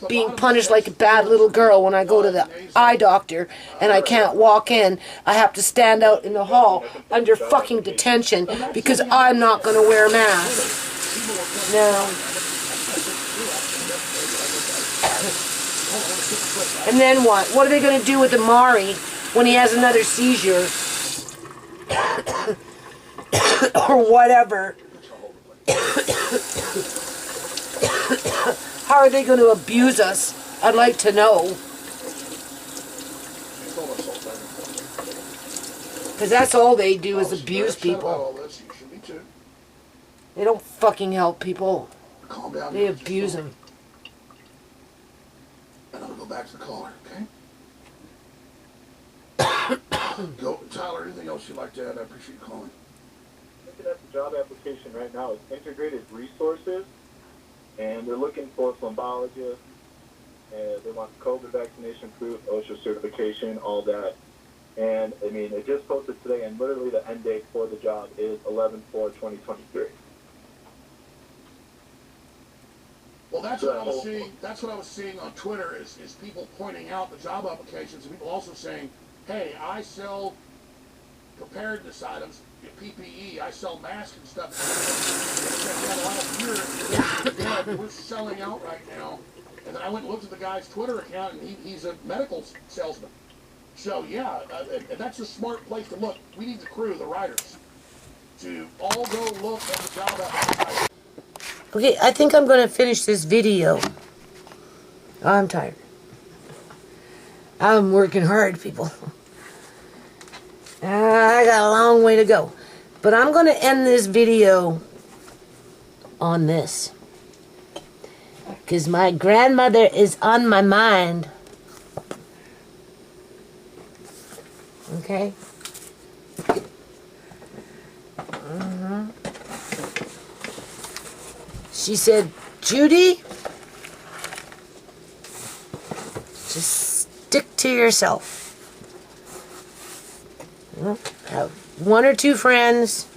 Being punished like a bad little girl when I go to the eye doctor and I can't walk in. I have to stand out in the hall under fucking detention because I'm not going to wear a mask. No. And then what? What are they going to do with Amari when he has another seizure? Or whatever. How are they going to abuse us? I'd like to know. Because that's all they do is abuse people. They don't fucking help people. They abuse them. And I'm going to go back to the caller, okay? Go, Tyler, anything else you'd like to add? I appreciate you calling. Looking at the job application right now, it's integrated resources, and they're looking for phlebologists, and they want COVID vaccination proof, OSHA certification, all that. And, I mean, it just posted today, and literally the end date for the job is 11/4/2023. Well, that's what I was seeing. That's what I was seeing on Twitter is people pointing out the job applications and people also saying, "Hey, I sell preparedness items, PPE. I sell masks and stuff. We're selling out right now." And then I went and looked at the guy's Twitter account, and he's a medical salesman. So yeah, and that's a smart place to look. We need the crew, the writers, to all go look at the job applications. Okay, I think I'm going to finish this video. I'm tired. I'm working hard, people. I got a long way to go. But I'm going to end this video on this. Because my grandmother is on my mind. Okay? She said, "Judy, just stick to yourself. Have one or two friends.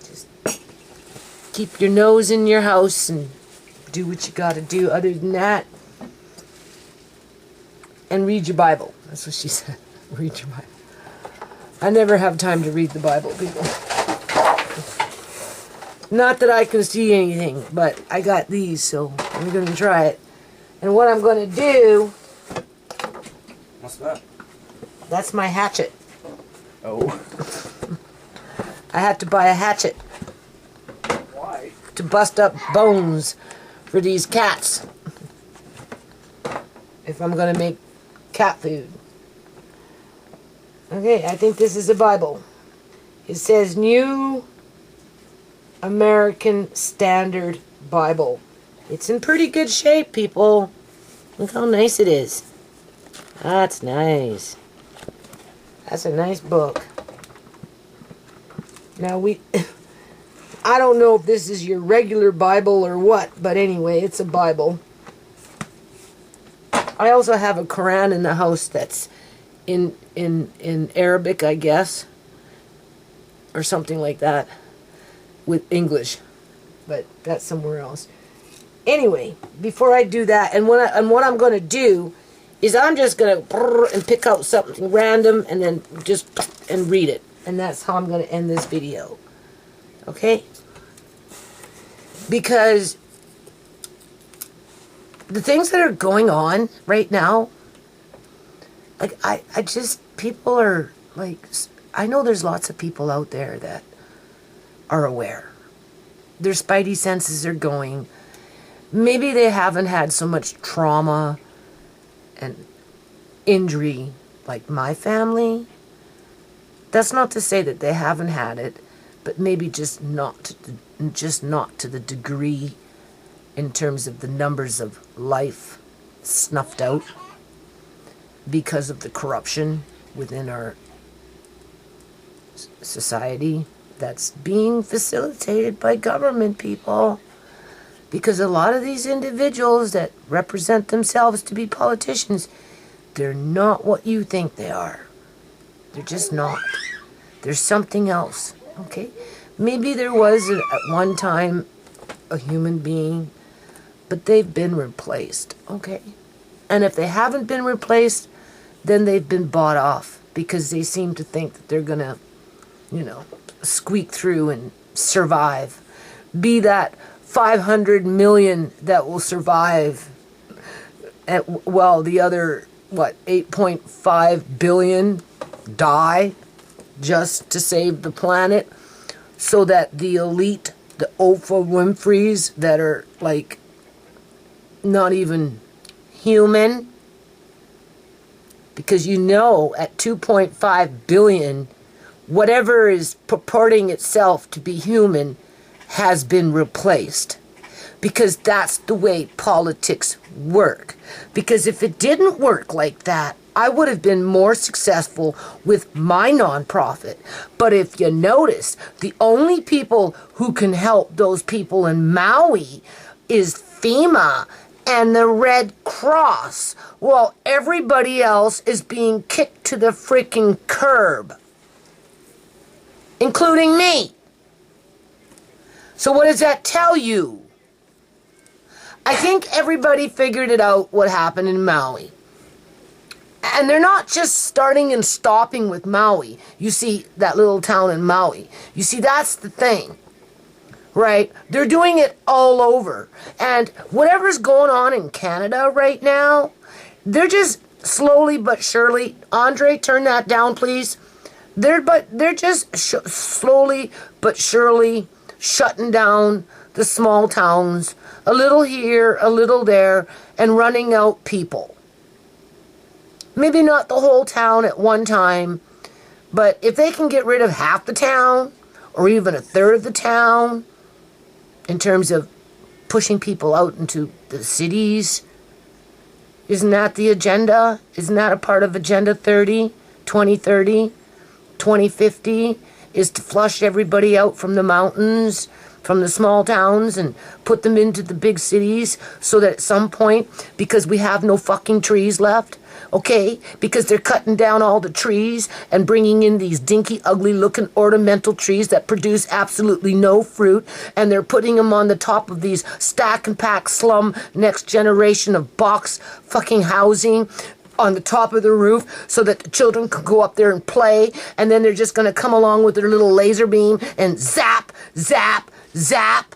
Just keep your nose in your house and do what you gotta do. Other than that, and read your Bible." That's what she said. Read your Bible. I never have time to read the Bible, people. Not that I can see anything, but I got these, so I'm going to try it. And what I'm going to do... What's that? That's my hatchet. Oh. I had to buy a hatchet. Why? To bust up bones for these cats. If I'm going to make cat food. Okay, I think this is a Bible. It says New American Standard Bible. It's in pretty good shape, people. Look how nice it is. That's nice. That's a nice book. Now I don't know if this is your regular Bible or what, but anyway, it's a Bible. I also have a Quran in the house that's in Arabic, I guess, or something like that, with English, but that's somewhere else. Anyway, before I do that, and what I'm going to do is I'm just going to and pick out something random and then just and read it, and that's how I'm going to end this video. Okay? Because the things that are going on right now, like, I just, people are, like, I know there's lots of people out there that are aware. Their spidey senses are going. Maybe they haven't had so much trauma and injury like my family. That's not to say that they haven't had it, but maybe just not to the degree in terms of the numbers of life snuffed out because of the corruption within our society that's being facilitated by government people. Because a lot of these individuals that represent themselves to be politicians, they're not what you think they are. They're just not. There's something else, okay? Maybe there was at one time a human being, but they've been replaced, okay? And if they haven't been replaced, then they've been bought off because they seem to think that they're gonna, you know, squeak through and survive. Be that 500 million that will survive, while the other, 8.5 billion die just to save the planet, so that the elite, the Oprah Winfreys that are, like, not even human, because you know at 2.5 billion, whatever is purporting itself to be human has been replaced. Because that's the way politics work. Because if it didn't work like that, I would have been more successful with my nonprofit. But if you notice, the only people who can help those people in Maui is FEMA and the Red Cross, while everybody else is being kicked to the freaking curb, including me. So what does that tell you? I think everybody figured it out what happened in Maui. And they're not just starting and stopping with Maui. You see, that little town in Maui. You see, that's the thing. Right? They're doing it all over. And whatever's going on in Canada right now, they're just slowly but surely... Andre, turn that down, please. They're just slowly but surely shutting down the small towns, a little here, a little there, and running out people. Maybe not the whole town at one time, but if they can get rid of half the town, or even a third of the town, in terms of pushing people out into the cities, isn't that the agenda? Isn't that a part of Agenda 30, 2030, 2050, is to flush everybody out from the mountains, from the small towns, and put them into the big cities, so that at some point, because we have no fucking trees left, okay, because they're cutting down all the trees and bringing in these dinky, ugly-looking ornamental trees that produce absolutely no fruit, and they're putting them on the top of these stack and pack slum next generation of box fucking housing on the top of the roof, so that the children can go up there and play, and then they're just going to come along with their little laser beam and zap, zap, zap.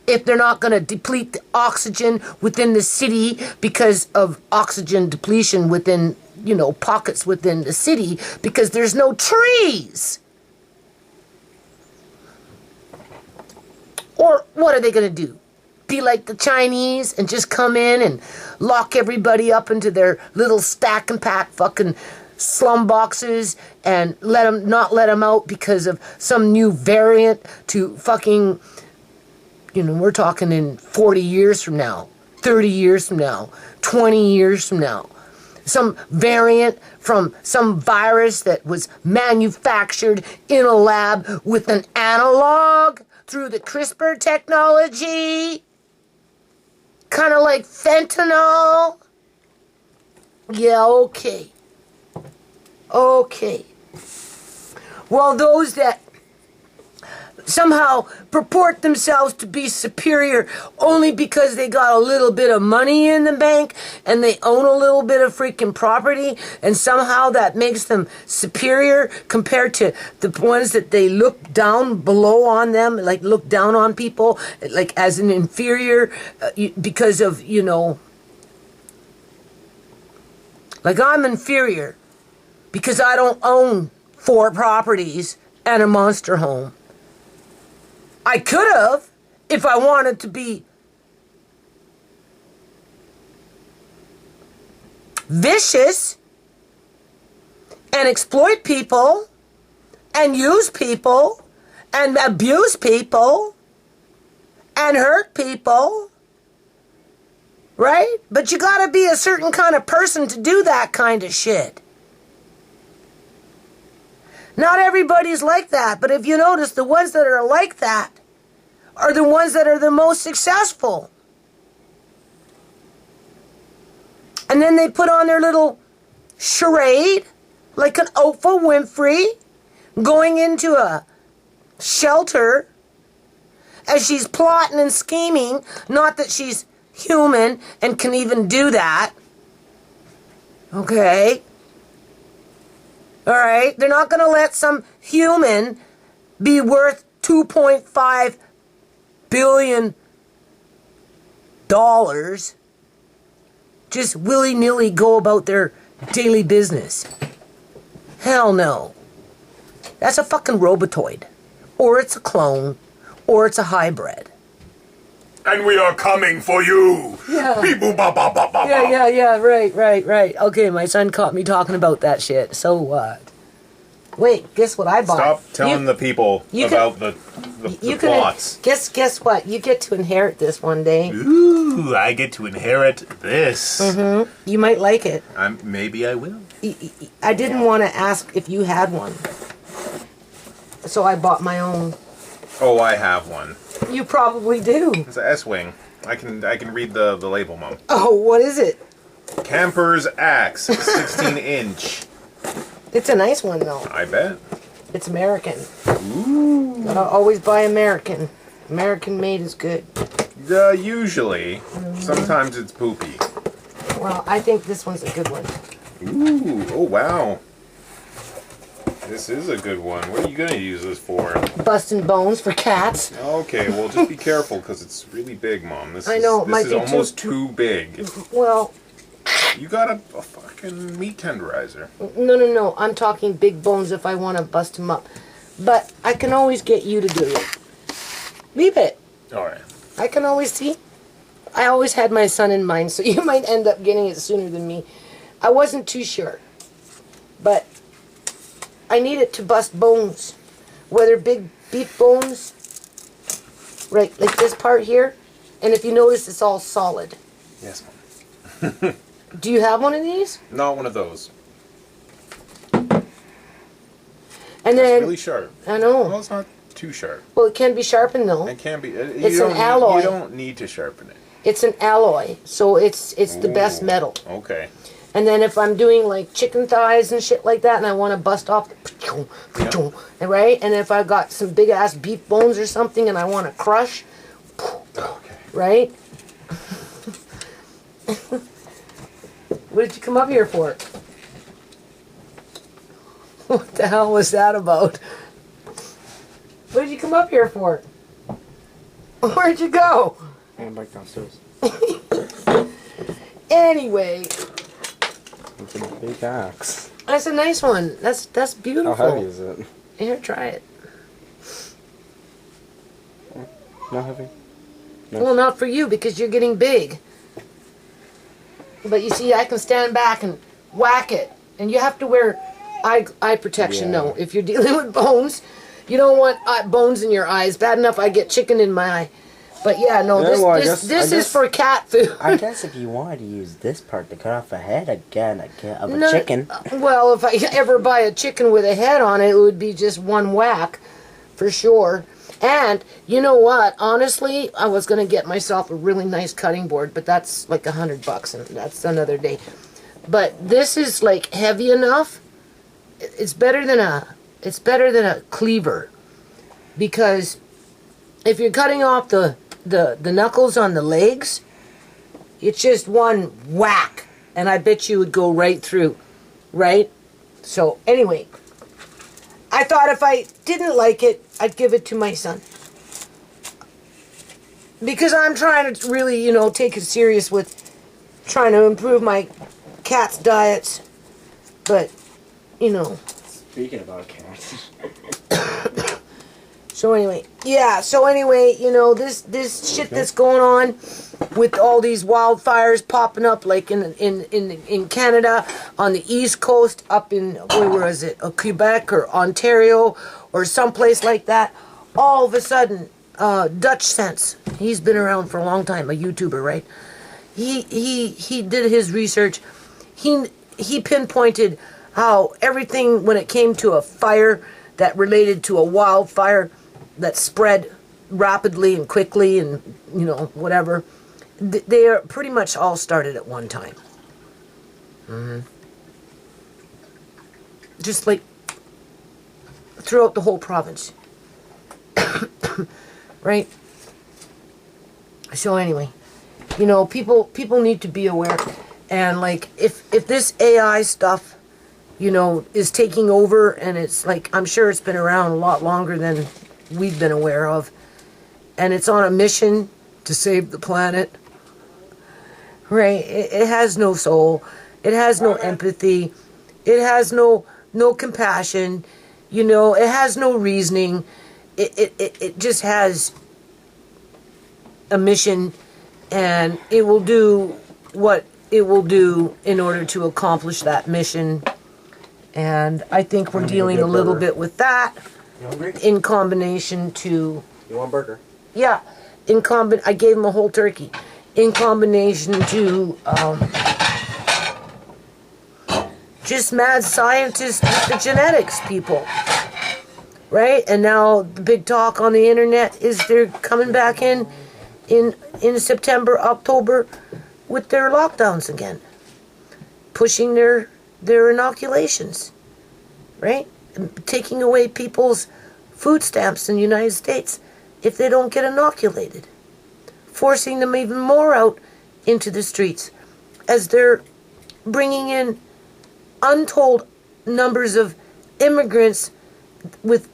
If they're not going to deplete the oxygen within the city because of oxygen depletion within, you know, pockets within the city because there's no trees. Or what are they going to do? Be like the Chinese and just come in and lock everybody up into their little stack and pack fucking slum boxes and not let them out because of some new variant to fucking, you know, we're talking in 40 years from now, 30 years from now, 20 years from now. Some variant from some virus that was manufactured in a lab with an analog through the CRISPR technology. Kind of like fentanyl. Yeah, okay. Okay. Well, those that somehow purport themselves to be superior only because they got a little bit of money in the bank and they own a little bit of freaking property and somehow that makes them superior compared to the ones that they look down below on them, like look down on people like as an inferior because of, you know, like I'm inferior because I don't own 4 properties and a monster home. I could have, if I wanted to be vicious and exploit people and use people and abuse people and hurt people, right? But you gotta be a certain kind of person to do that kind of shit. Not everybody's like that, but if you notice, the ones that are like that are the ones that are the most successful. And then they put on their little charade, like an Oprah Winfrey, going into a shelter as she's plotting and scheming, not that she's human and can even do that. Okay? All right, they're not going to let some human be worth $2.5 billion just willy-nilly go about their daily business. Hell no. That's a fucking robotoid. Or it's a clone. Or it's a hybrid. And we are coming for you. Yeah. Beep-boop-bop-bop-bop-bop. Yeah, right. Okay, my son caught me talking about that shit. So what? Wait, guess what I bought? Stop telling the people about the plots. Guess what? You get to inherit this one day. Ooh, I get to inherit this. Mm-hmm. You might like it. Maybe I will. I didn't want to ask if you had one. So I bought my own. Oh, I have one. You probably do. It's an S-Wing. I can read the label, Mom. Oh, what is it? Camper's Axe, 16-inch. It's a nice one, though. I bet. It's American. Ooh. Gotta always buy American. American made is good. Usually. Mm-hmm. Sometimes it's poopy. Well, I think this one's a good one. Ooh. Oh, wow. This is a good one. What are you going to use this for? Busting bones for cats. Okay, well, just be careful because it's really big, Mom. This is almost too big. Well... You got a fucking meat tenderizer. No. I'm talking big bones if I want to bust them up. But I can always get you to do it. Leave it. All right. I can always see. I always had my son in mind, so you might end up getting it sooner than me. I wasn't too sure. But I need it to bust bones. Whether big beef bones, right, like this part here. And if you notice, it's all solid. Yes, Mom. Do you have one of these? Not one of those. And it's then really sharp. I know. Well, it's not too sharp. Well, it can be sharpened though. It can be. It's an alloy. You don't need to sharpen it. It's an alloy, so it's the best metal. Okay. And then if I'm doing like chicken thighs and shit like that, and I want to bust off, right? And if I've got some big ass beef bones or something, and I want to crush, right? What did you come up here for? What the hell was that about? What did you come come up here for? Where'd you go? I'm back downstairs. Anyway. It's a big axe. That's a nice one. That's beautiful. How heavy is it? Here, try it. Not heavy? No. Well, not for you because you're getting big. But you see, I can stand back and whack it. And you have to wear eye protection, though. If you're dealing with bones, you don't want bones in your eyes. Bad enough I get chicken in my eye. But yeah, no, this is for cat food. I guess if you wanted to use this part to cut off a head again of a chicken. Well, if I ever buy a chicken with a head on it, it would be just one whack, for sure. And, you know what, honestly, I was going to get myself a really nice cutting board, but that's like $100, and that's another day. But this is like heavy enough. It's better than a cleaver, because if you're cutting off the knuckles on the legs, it's just one whack, and I bet you would go right through, right? So anyway, I thought if I didn't like it, I'd give it to my son, because I'm trying to really, you know, take it serious with trying to improve my cat's diets. But, you know. Speaking about cats. So anyway, yeah, you know, this shit that's going on with all these wildfires popping up, like in Canada, on the East Coast, up in, where is it, Quebec or Ontario or someplace like that, all of a sudden, Dutch Sense, he's been around for a long time, a YouTuber, right? He did his research. He pinpointed how everything, when it came to a fire that related to a wildfire that spread rapidly and quickly and, you know, whatever, they are pretty much all started at one time. Just like throughout the whole province. Right? So anyway, you know, people need to be aware. And like, if this AI stuff, you know, is taking over, and it's like, I'm sure it's been around a lot longer than we've been aware of, and it's on a mission to save the planet, right? It has no soul. It has no empathy. It has no compassion. You know, it has no reasoning. It just has a mission, and it will do what it will do in order to accomplish that mission. And I think we're dealing a little bit with that in combination to... You want a burger? Yeah. I gave him a whole turkey. In combination to just mad scientists with the genetics people. Right? And now the big talk on the internet is they're coming back in September, October with their lockdowns again. Pushing their inoculations. Right? Taking away people's food stamps in the United States if they don't get inoculated. Forcing them even more out into the streets as they're bringing in untold numbers of immigrants with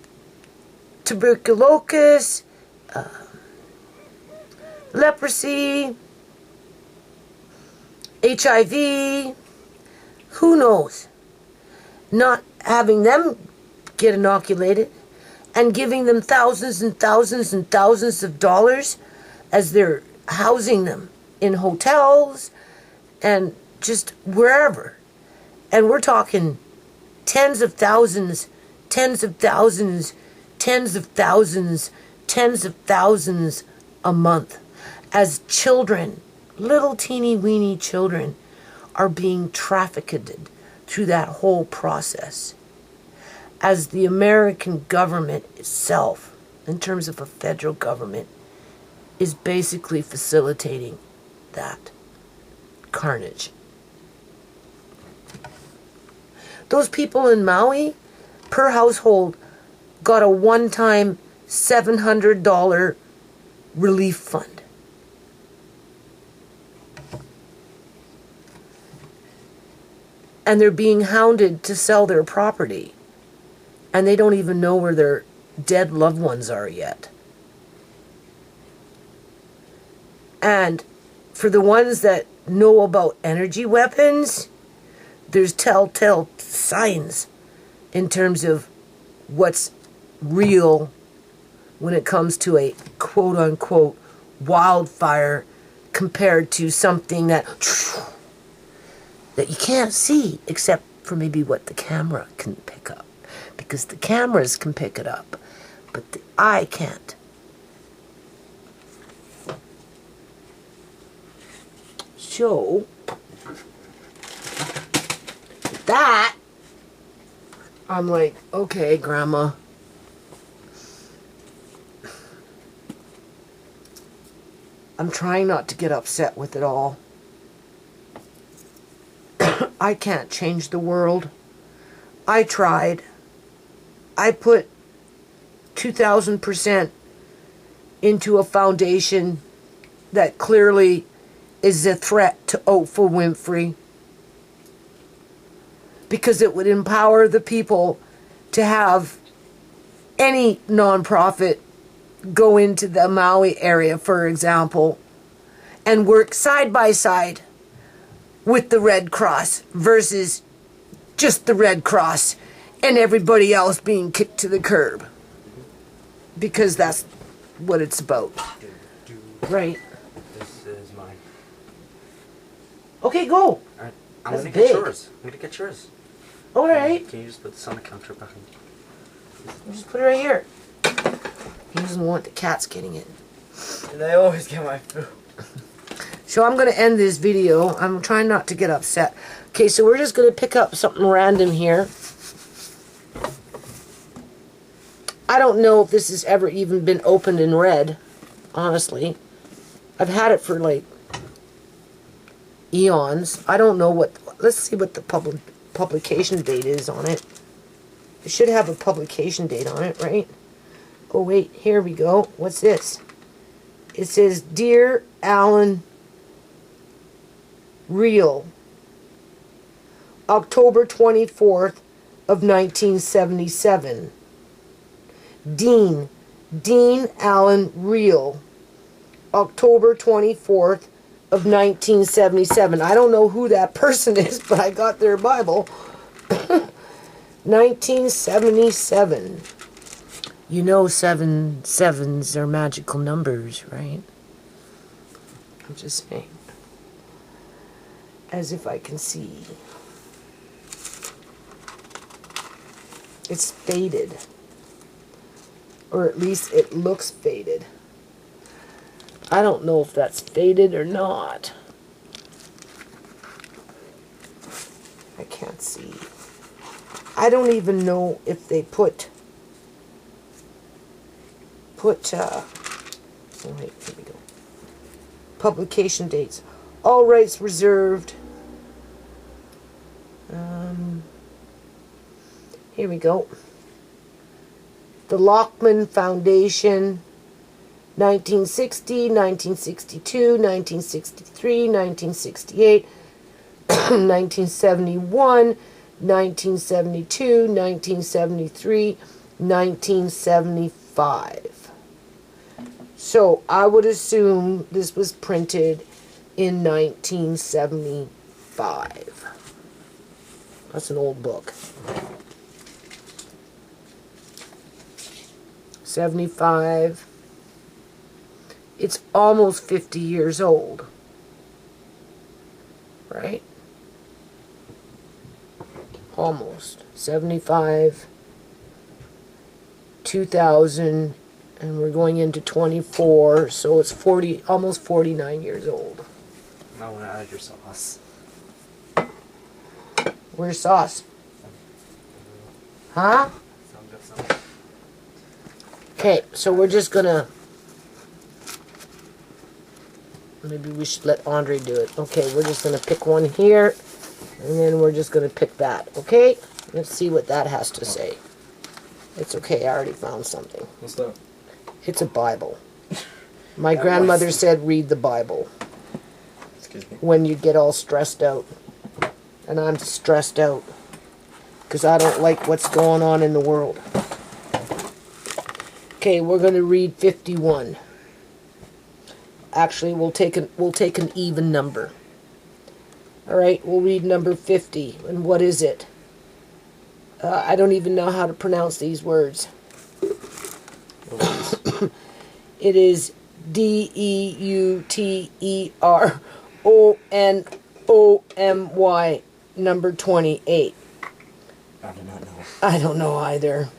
tuberculosis, leprosy, HIV, who knows? Not having them get inoculated and giving them thousands and thousands and thousands of dollars as they're housing them in hotels and just wherever. And we're talking tens of thousands, tens of thousands, tens of thousands, tens of thousands a month as children, little teeny weeny children, are being trafficked through that whole process. As the American government itself, in terms of a federal government, is basically facilitating that carnage. Those people in Maui, per household, got a one-time $700 relief fund. And they're being hounded to sell their property. And they don't even know where dead loved ones are yet. And for the ones that know about energy weapons, there's telltale signs in terms of what's real when it comes to a quote-unquote wildfire compared to something that you can't see except for maybe what the camera can pick up. Because the cameras can pick it up, but the eye can't. So, that, I'm like, okay, Grandma. I'm trying not to get upset with it all. I can't change the world. I tried. I put 2,000% into a foundation that clearly is a threat to Oprah Winfrey, because it would empower the people to have any nonprofit go into the Maui area, for example, and work side by side with the Red Cross versus just the Red Cross and everybody else being kicked to the curb. Because that's what it's about. Right? This is mine. Okay, go. Alright, I'm That's gonna big. get yours. I'm gonna get yours. Alright. Can you just put this on the counter behind? Just put it right here. He doesn't want the cats getting it. And I always get my food. So I'm going to end this video. I'm trying not to get upset. Okay, so we're just going to pick up something random here. I don't know if this has ever even been opened and read, honestly. I've had it for like eons. I don't know what... Let's see what the publication date is on it. It should have a publication date on it, right? Oh, wait. Here we go. What's this? It says, Dear Alan Real, October 24th of 1977. Dean Allen Real, October 24th of 1977. I don't know who that person is, but I got their Bible. 1977. You know 7 sevens are magical numbers, right? I'm just saying. As if I can see. It's faded. Or at least it looks faded. I don't know if that's faded or not. I can't see. I don't even know if they put oh wait, here we go. Publication dates. All rights reserved. Here we go. The Lockman Foundation, 1960, 1962, 1963, 1968, 1971, 1972, 1973, 1975. So I would assume this was printed in 1975. That's an old book. 75. It's almost 50 years old. Right? Almost. 75. 2000. And we're going into 24. So it's 40, almost 49 years old. I want to add your sauce. Where's sauce? Huh? Okay, so we're just gonna... Maybe we should let Andre do it. Okay, we're just gonna pick one here, and then we're just gonna pick that, okay? Let's see what that has to say. It's okay, I already found something. What's that? It's a Bible. My grandmother said read the Bible. Excuse me. When you get all stressed out. And I'm stressed out. Because I don't like what's going on in the world. Okay, we're going to read 51. Actually, we'll take an even number. All right, we'll read number 50. And what is it? I don't even know how to pronounce these words. It is DEUTERONOMY, number 28. I do not know. I don't know either.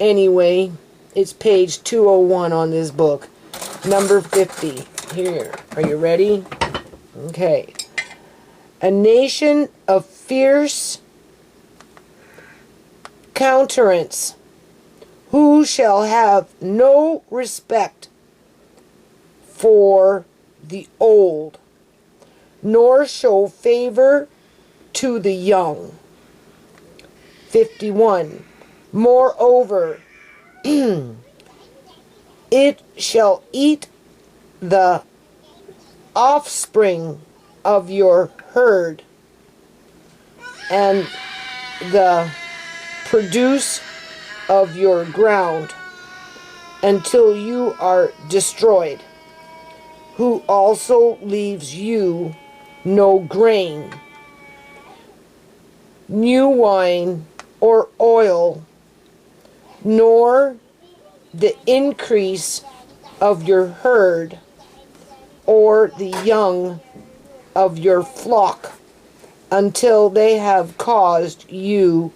Anyway, it's page 201 on this book. Number 50. Here. Are you ready? Okay. A nation of fierce countenance, who shall have no respect for the old, nor show favor to the young. 51. Moreover, it shall eat the offspring of your herd, and the produce of your ground, until you are destroyed, who also leaves you no grain, new wine or oil, nor the increase of your herd, or the young of your flock, until they have caused you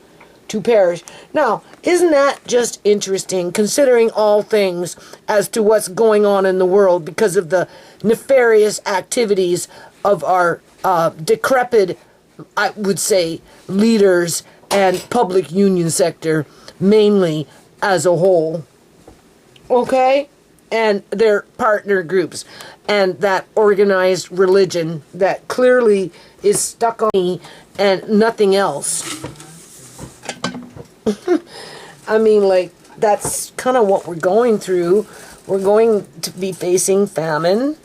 to perish. Now, isn't that just interesting, considering all things as to what's going on in the world because of the nefarious activities of our decrepit, I would say, leaders and public union sector, mainly as a whole. Okay? And their partner groups, and that organized religion that clearly is stuck on me and nothing else. I mean, like, that's kind of what we're going through. We're going to be facing famine,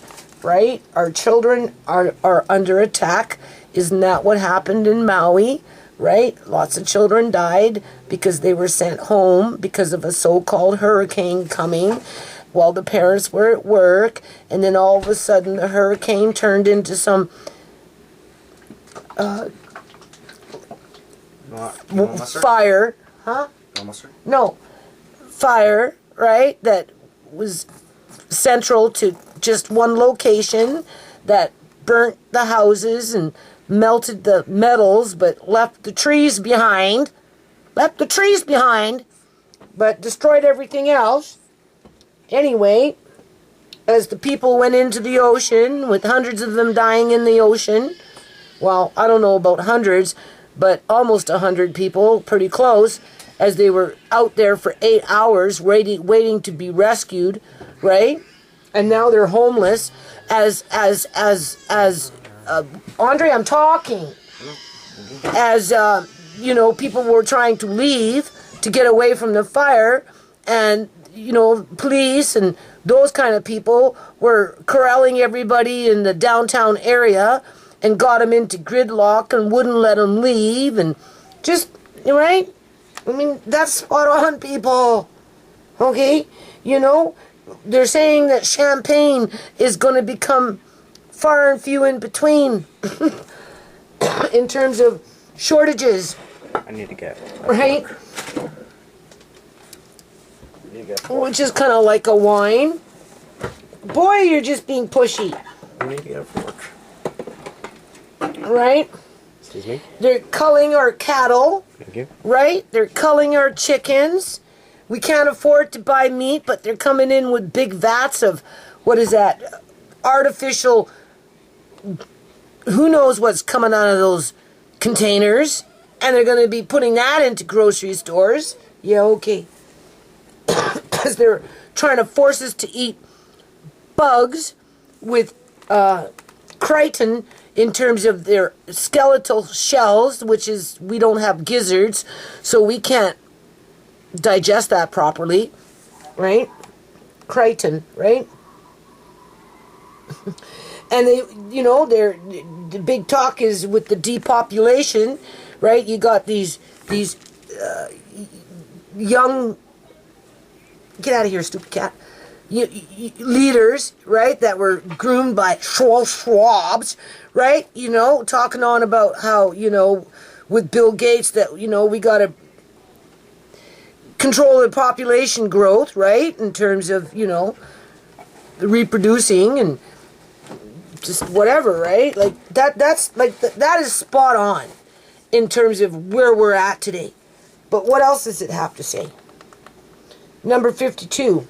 right? Our children are under attack. Isn't that what happened in Maui, right? Lots of children died because they were sent home because of a so-called hurricane coming while the parents were at work, and then all of a sudden the hurricane turned into some fire. Huh? No. Fire, right? That was central to just one location that burnt the houses and melted the metals, but left the trees behind. But destroyed everything else. Anyway, as the people went into the ocean, with hundreds of them dying in the ocean, well, I don't know about hundreds, but almost 100 people, pretty close, as they were out there for 8 hours waiting to be rescued, right? And now they're homeless. As Andre, I'm talking. As you know, people were trying to leave to get away from the fire, and you know, police and those kind of people were corralling everybody in the downtown area and got them into gridlock and wouldn't let them leave, and just, right? I mean, that's spot on, people. Okay? You know, they're saying that Champagne is going to become far and few in between in terms of shortages. I need to get. Right? Which is kind of like a wine. Boy, you're just being pushy. I need to get a fork. Right? Excuse me? They're culling our cattle. Thank you. Right? They're culling our chickens. We can't afford to buy meat, but they're coming in with big vats of, what is that? Artificial, who knows what's coming out of those containers. And they're going to be putting that into grocery stores. Yeah, okay. Because they're trying to force us to eat bugs with chitin in terms of their skeletal shells, which is, we don't have gizzards, so we can't digest that properly, right? Chitin, right? And they, you know, the big talk is with the depopulation, right? You got these young get out of here, stupid cat. Leaders, right, that were groomed by Schwabs, right, talking on about how, with Bill Gates that, we got to control the population growth, right, in terms of, the reproducing and just whatever, right, like, that is spot on in terms of where we're at today. But what else does it have to say? Number 52.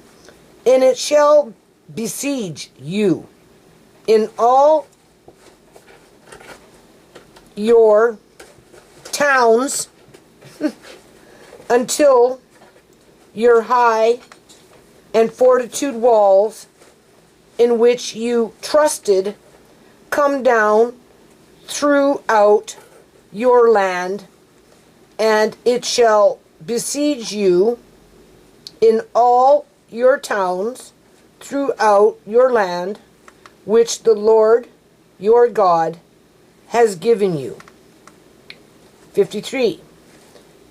And it shall besiege you in all your towns until your high and fortitude walls in which you trusted come down throughout your land, and it shall besiege you in all your towns throughout your land, which the Lord your God has given you. 53.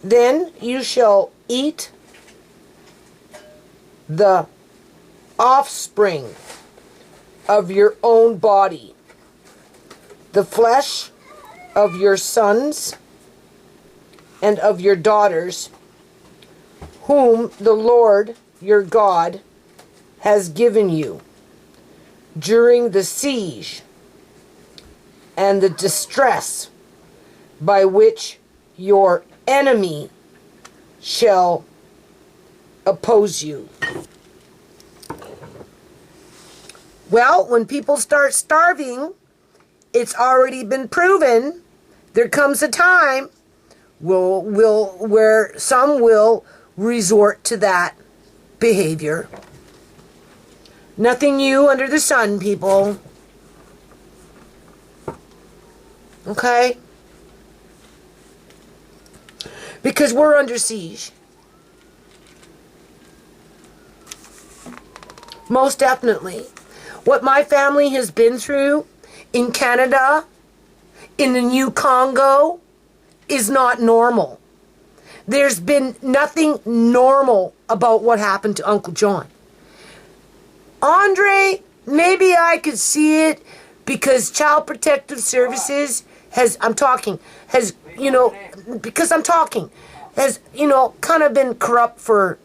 Then you shall eat the offspring of your own body, the flesh of your sons and of your daughters, whom the Lord your God has given you during the siege and the distress by which your enemy shall oppose you. Well, when people start starving, it's already been proven there comes a time where some will resort to that behavior. Nothing new under the sun, people. Okay? Because we're under siege. Most definitely. What my family has been through in Canada, in the New Congo, is not normal. There's been nothing normal about what happened to Uncle John. Andre, maybe I could see it because Child Protective Services has kind of been corrupt for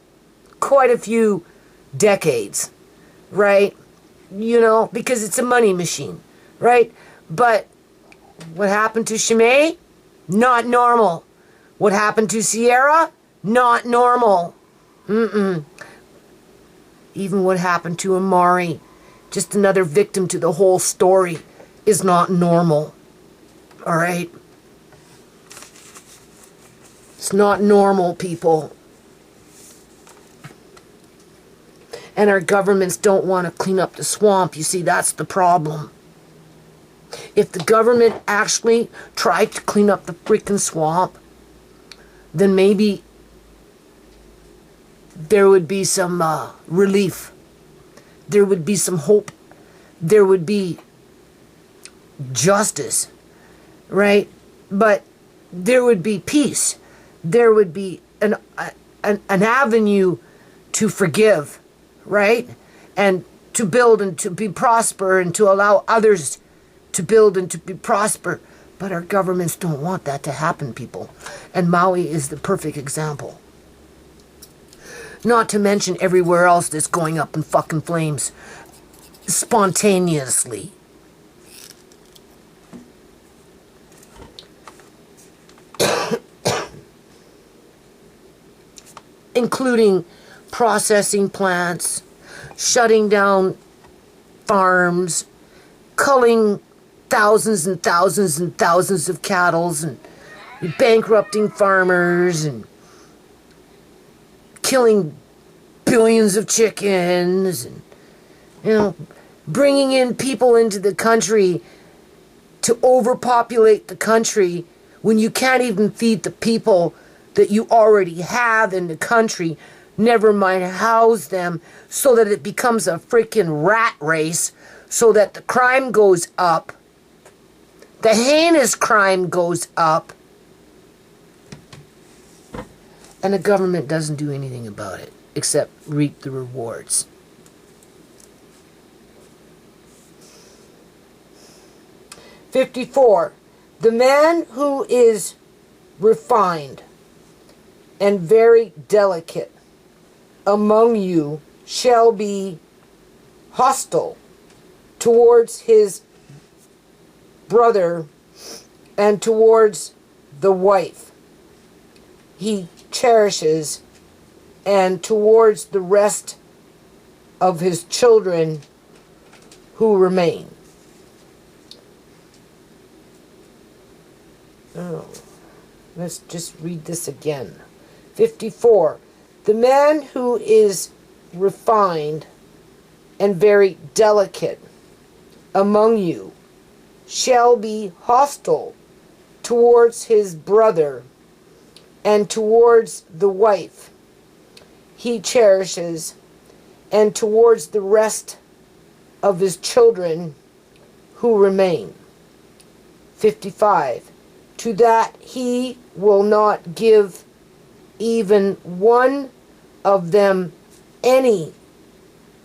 quite a few decades, right? Because it's a money machine, right? But what happened to Shamay? Not normal. What happened to Sierra? Not normal. Even what happened to Amari, just another victim to the whole story, is not normal. All right? It's not normal, people. And our governments don't want to clean up the swamp. You see, that's the problem. If the government actually tried to clean up the freaking swamp, then maybe there would be some relief. There would be some hope. There would be justice, right? But there would be peace. There would be an avenue to forgive, right? And to build and to be prosper and to allow others to build and to be prosper. But our governments don't want that to happen, people. And Maui is the perfect example. Not to mention everywhere else that's going up in fucking flames spontaneously. Including processing plants, shutting down farms, culling thousands and thousands and thousands of cattle, and bankrupting farmers, and killing billions of chickens, and bringing in people into the country to overpopulate the country when you can't even feed the people that you already have in the country, never mind house them, so that it becomes a freaking rat race, so that the crime goes up, the heinous crime goes up, And the government doesn't do anything about it, except reap the rewards. "54. The man who is refined and very delicate among you shall be hostile towards his brother and towards the wife he cherishes, and towards the rest of his children who remain." Oh, let's just read this again. 54. The man who is refined and very delicate among you shall be hostile towards his brother and towards the wife he cherishes, and towards the rest of his children who remain. 55. To that he will not give even one of them any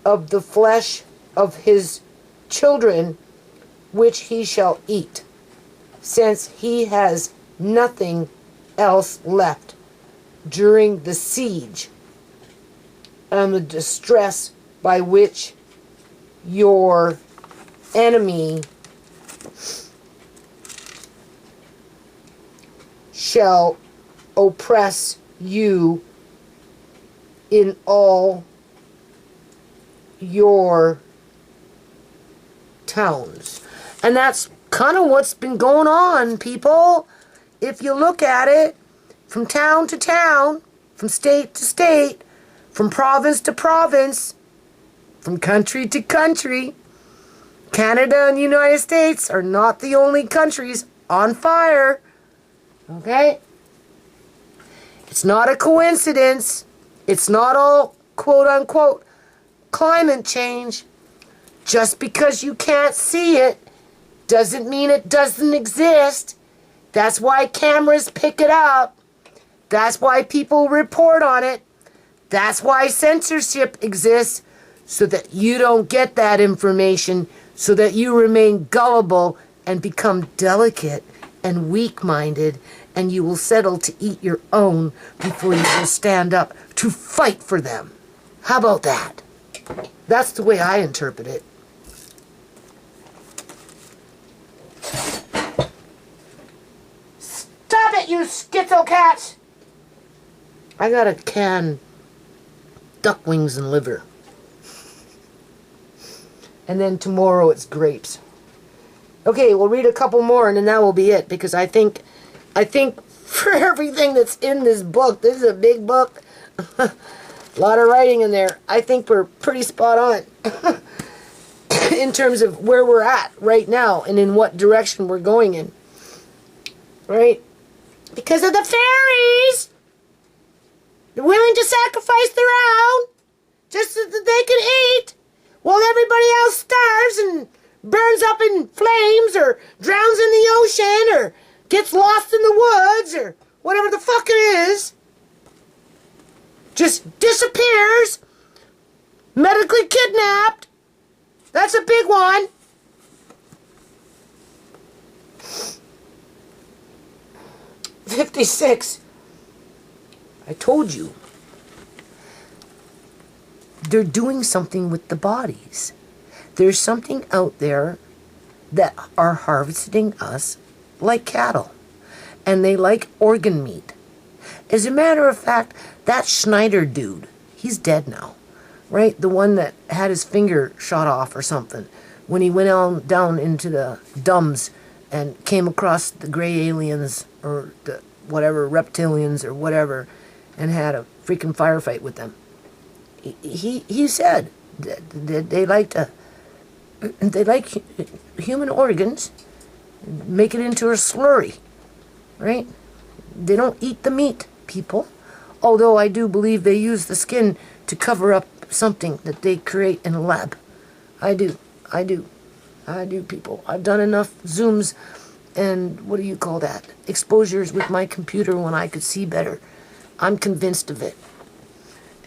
of the flesh of his children which he shall eat, since he has nothing else left during the siege and the distress by which your enemy shall oppress you in all your towns. And that's kind of what's been going on, people. If you look at it, from town to town, from state to state, from province to province, from country to country, Canada and the United States are not the only countries on fire. Okay? It's not a coincidence. It's not all quote-unquote climate change. Just because you can't see it doesn't mean it doesn't exist. That's why cameras pick it up. That's why people report on it. That's why censorship exists, so that you don't get that information, so that you remain gullible and become delicate and weak-minded, and you will settle to eat your own before you will stand up to fight for them. How about that? That's the way I interpret it. Stop it, you schizo cats! I gotta can duck wings and liver. And then tomorrow it's grapes. Okay, we'll read a couple more and then that will be it, because I think for everything that's in this book, this is a big book, a lot of writing in there, I think we're pretty spot on in terms of where we're at right now and in what direction we're going in. Right? Because of the fairies! They're willing to sacrifice their own just so that they can eat, while everybody else starves and burns up in flames or drowns in the ocean or gets lost in the woods or whatever the fuck it is. Just disappears. Medically kidnapped. That's a big one. "56. I told you. They're doing something with the bodies. There's something out there that are harvesting us like cattle. And they like organ meat. As a matter of fact, that Schneider dude, he's dead now. Right? The one that had his finger shot off or something. When he went on down into the dumbs and came across the gray aliens or the whatever, reptilians or whatever, and had a freaking firefight with them. He said that they like human organs, make it into a slurry, right? They don't eat the meat, people. Although I do believe they use the skin to cover up something that they create in a lab. I do, people. I've done enough Zooms and what do you call that? Exposures with my computer when I could see better. I'm convinced of it.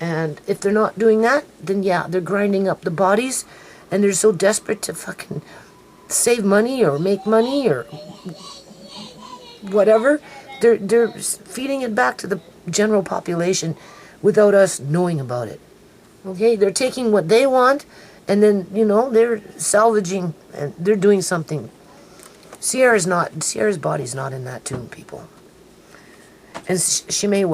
And if they're not doing that, then yeah, they're grinding up the bodies, and they're so desperate to fucking save money or make money or whatever. They're feeding it back to the general population without us knowing about it. Okay, they're taking what they want, and then, you know, they're salvaging, and they're doing something. Sierra's body's not in that tomb, people. And Shamay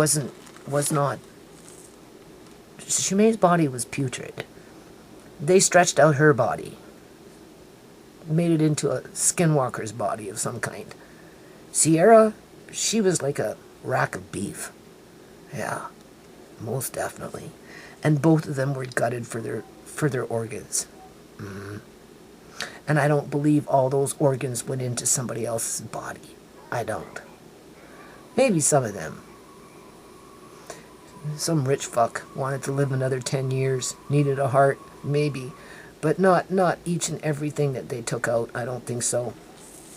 Shamay's body was putrid. They stretched out her body, made it into a skinwalker's body of some kind. Sierra, she was like a rack of beef. Yeah, most definitely. And both of them were gutted for their organs. And I don't believe all those organs went into somebody else's body. I don't. Maybe some of them. Some rich fuck wanted to live another 10 years, needed a heart, maybe. But not each and everything that they took out. I don't think so.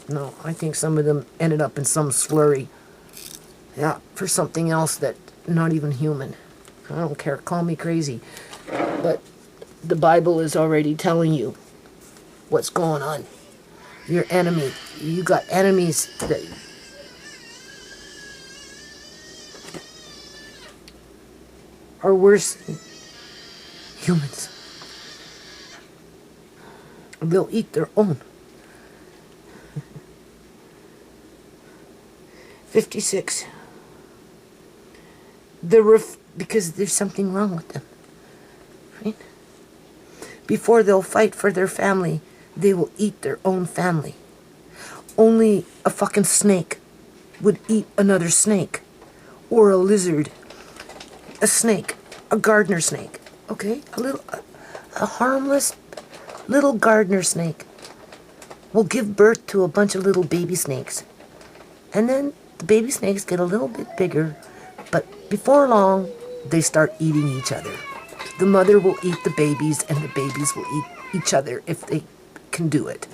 No, I think some of them ended up in some slurry. Yeah, for something else that not even human. I don't care, call me crazy. But the Bible is already telling you what's going on. Your enemy. You got enemies that are worse than humans. They'll eat their own. 56. Because there's something wrong with them. Right? Before they'll fight for their family, they will eat their own family. Only a fucking snake would eat another snake. Or a lizard. A snake. A gardener snake. Okay? A harmless little gardener snake will give birth to a bunch of little baby snakes. And then the baby snakes get a little bit bigger, but before long, they start eating each other. The mother will eat the babies, and the babies will eat each other if they can do it.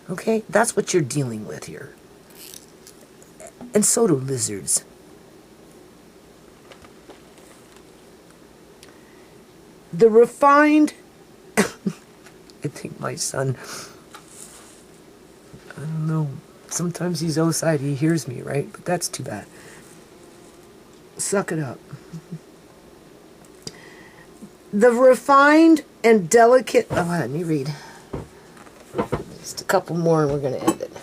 Okay? That's what you're dealing with here. And so do lizards. The refined... I think my son... I don't know. Sometimes he's outside, he hears me, right? But that's too bad. Suck it up. The refined and delicate... Oh, let me read. Just a couple more and we're going to end it.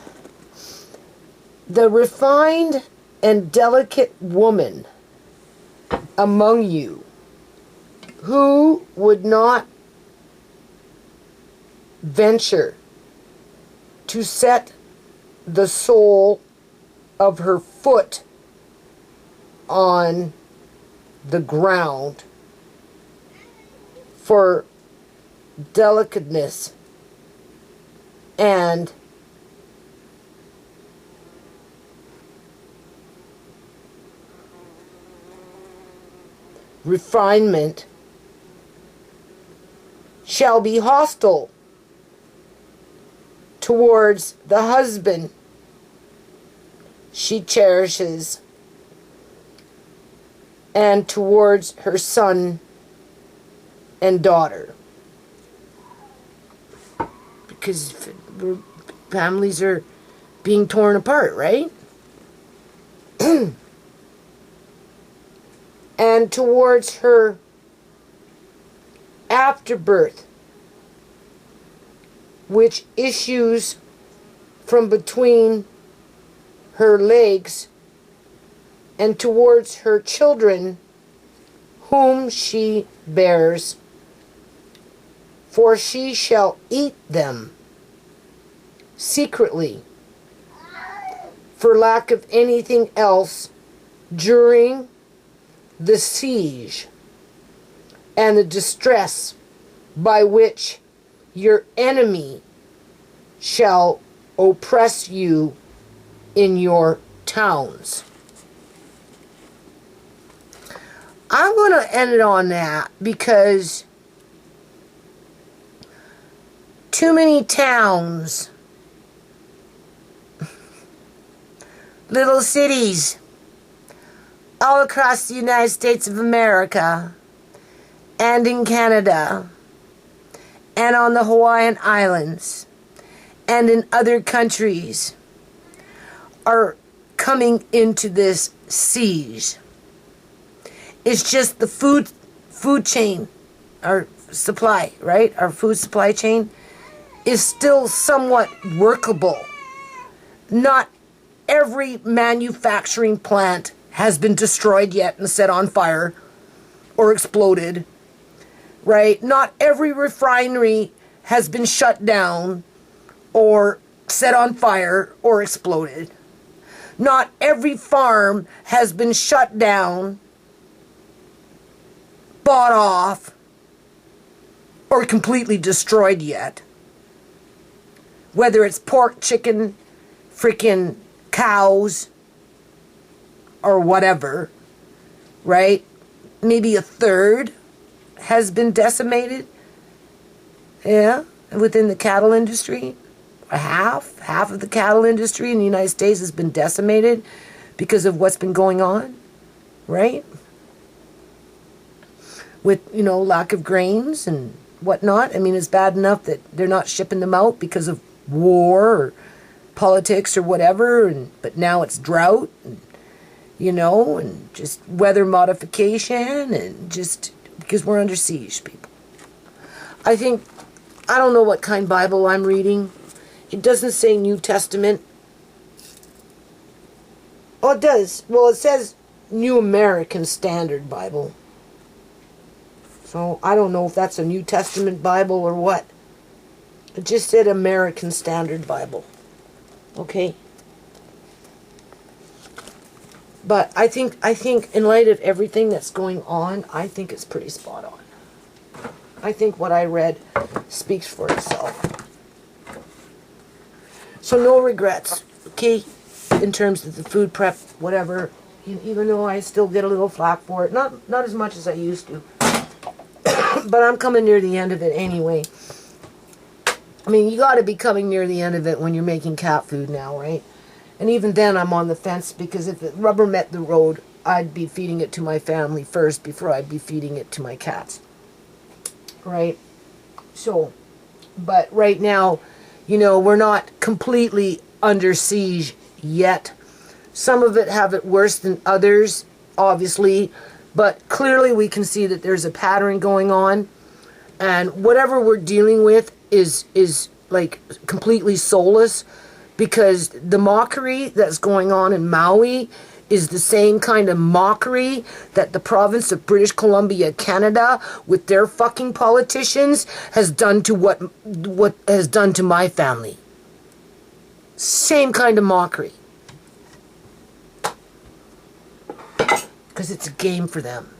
The refined and delicate woman among you who would not venture to set the sole of her foot on the ground for delicateness and refinement shall be hostile towards the husband she cherishes and towards her son and daughter. Because families are being torn apart, right? And towards her afterbirth, which issues from between her legs, and towards her children whom she bears, for she shall eat them secretly for lack of anything else during the siege and the distress by which your enemy shall oppress you in your towns. I'm going to end it on that because too many towns, little cities, all across the United States of America and in Canada and on the Hawaiian Islands and in other countries are coming into this siege. It's just the food chain, our supply, right? Our food supply chain is still somewhat workable. Not every manufacturing plant has been destroyed yet and set on fire or exploded, right? Not every refinery has been shut down or set on fire or exploded. Not every farm has been shut down, bought off, or completely destroyed yet. Whether it's pork, chicken, freaking cows, or whatever, right? Maybe a third has been decimated. Yeah, within the cattle industry. Half of the cattle industry in the United States has been decimated because of what's been going on, right? With, lack of grains and whatnot. I mean, it's bad enough that they're not shipping them out because of war or politics or whatever, but now it's drought, and just weather modification, and just because we're under siege, people. I don't know what kind of Bible I'm reading. It doesn't say New Testament. Oh, it does. Well, it says New American Standard Bible. So I don't know if that's a New Testament Bible or what. It just said American Standard Bible. Okay? But I think in light of everything that's going on, I think it's pretty spot on. I think what I read speaks for itself. So no regrets, okay? In terms of the food prep, whatever. Even though I still get a little flack for it. Not as much as I used to. But I'm coming near the end of it anyway. I mean, you got to be coming near the end of it when you're making cat food now, right? And even then I'm on the fence, because if the rubber met the road, I'd be feeding it to my family first before I'd be feeding it to my cats. Right? So, but right now, we're not completely under siege yet. Some of it have it worse than others, obviously, but clearly we can see that there's a pattern going on, and whatever we're dealing with is like completely soulless, because the mockery that's going on in Maui is the same kind of mockery that the province of British Columbia, Canada, with their fucking politicians, has done to what has done to my family. Same kind of mockery. Because it's a game for them.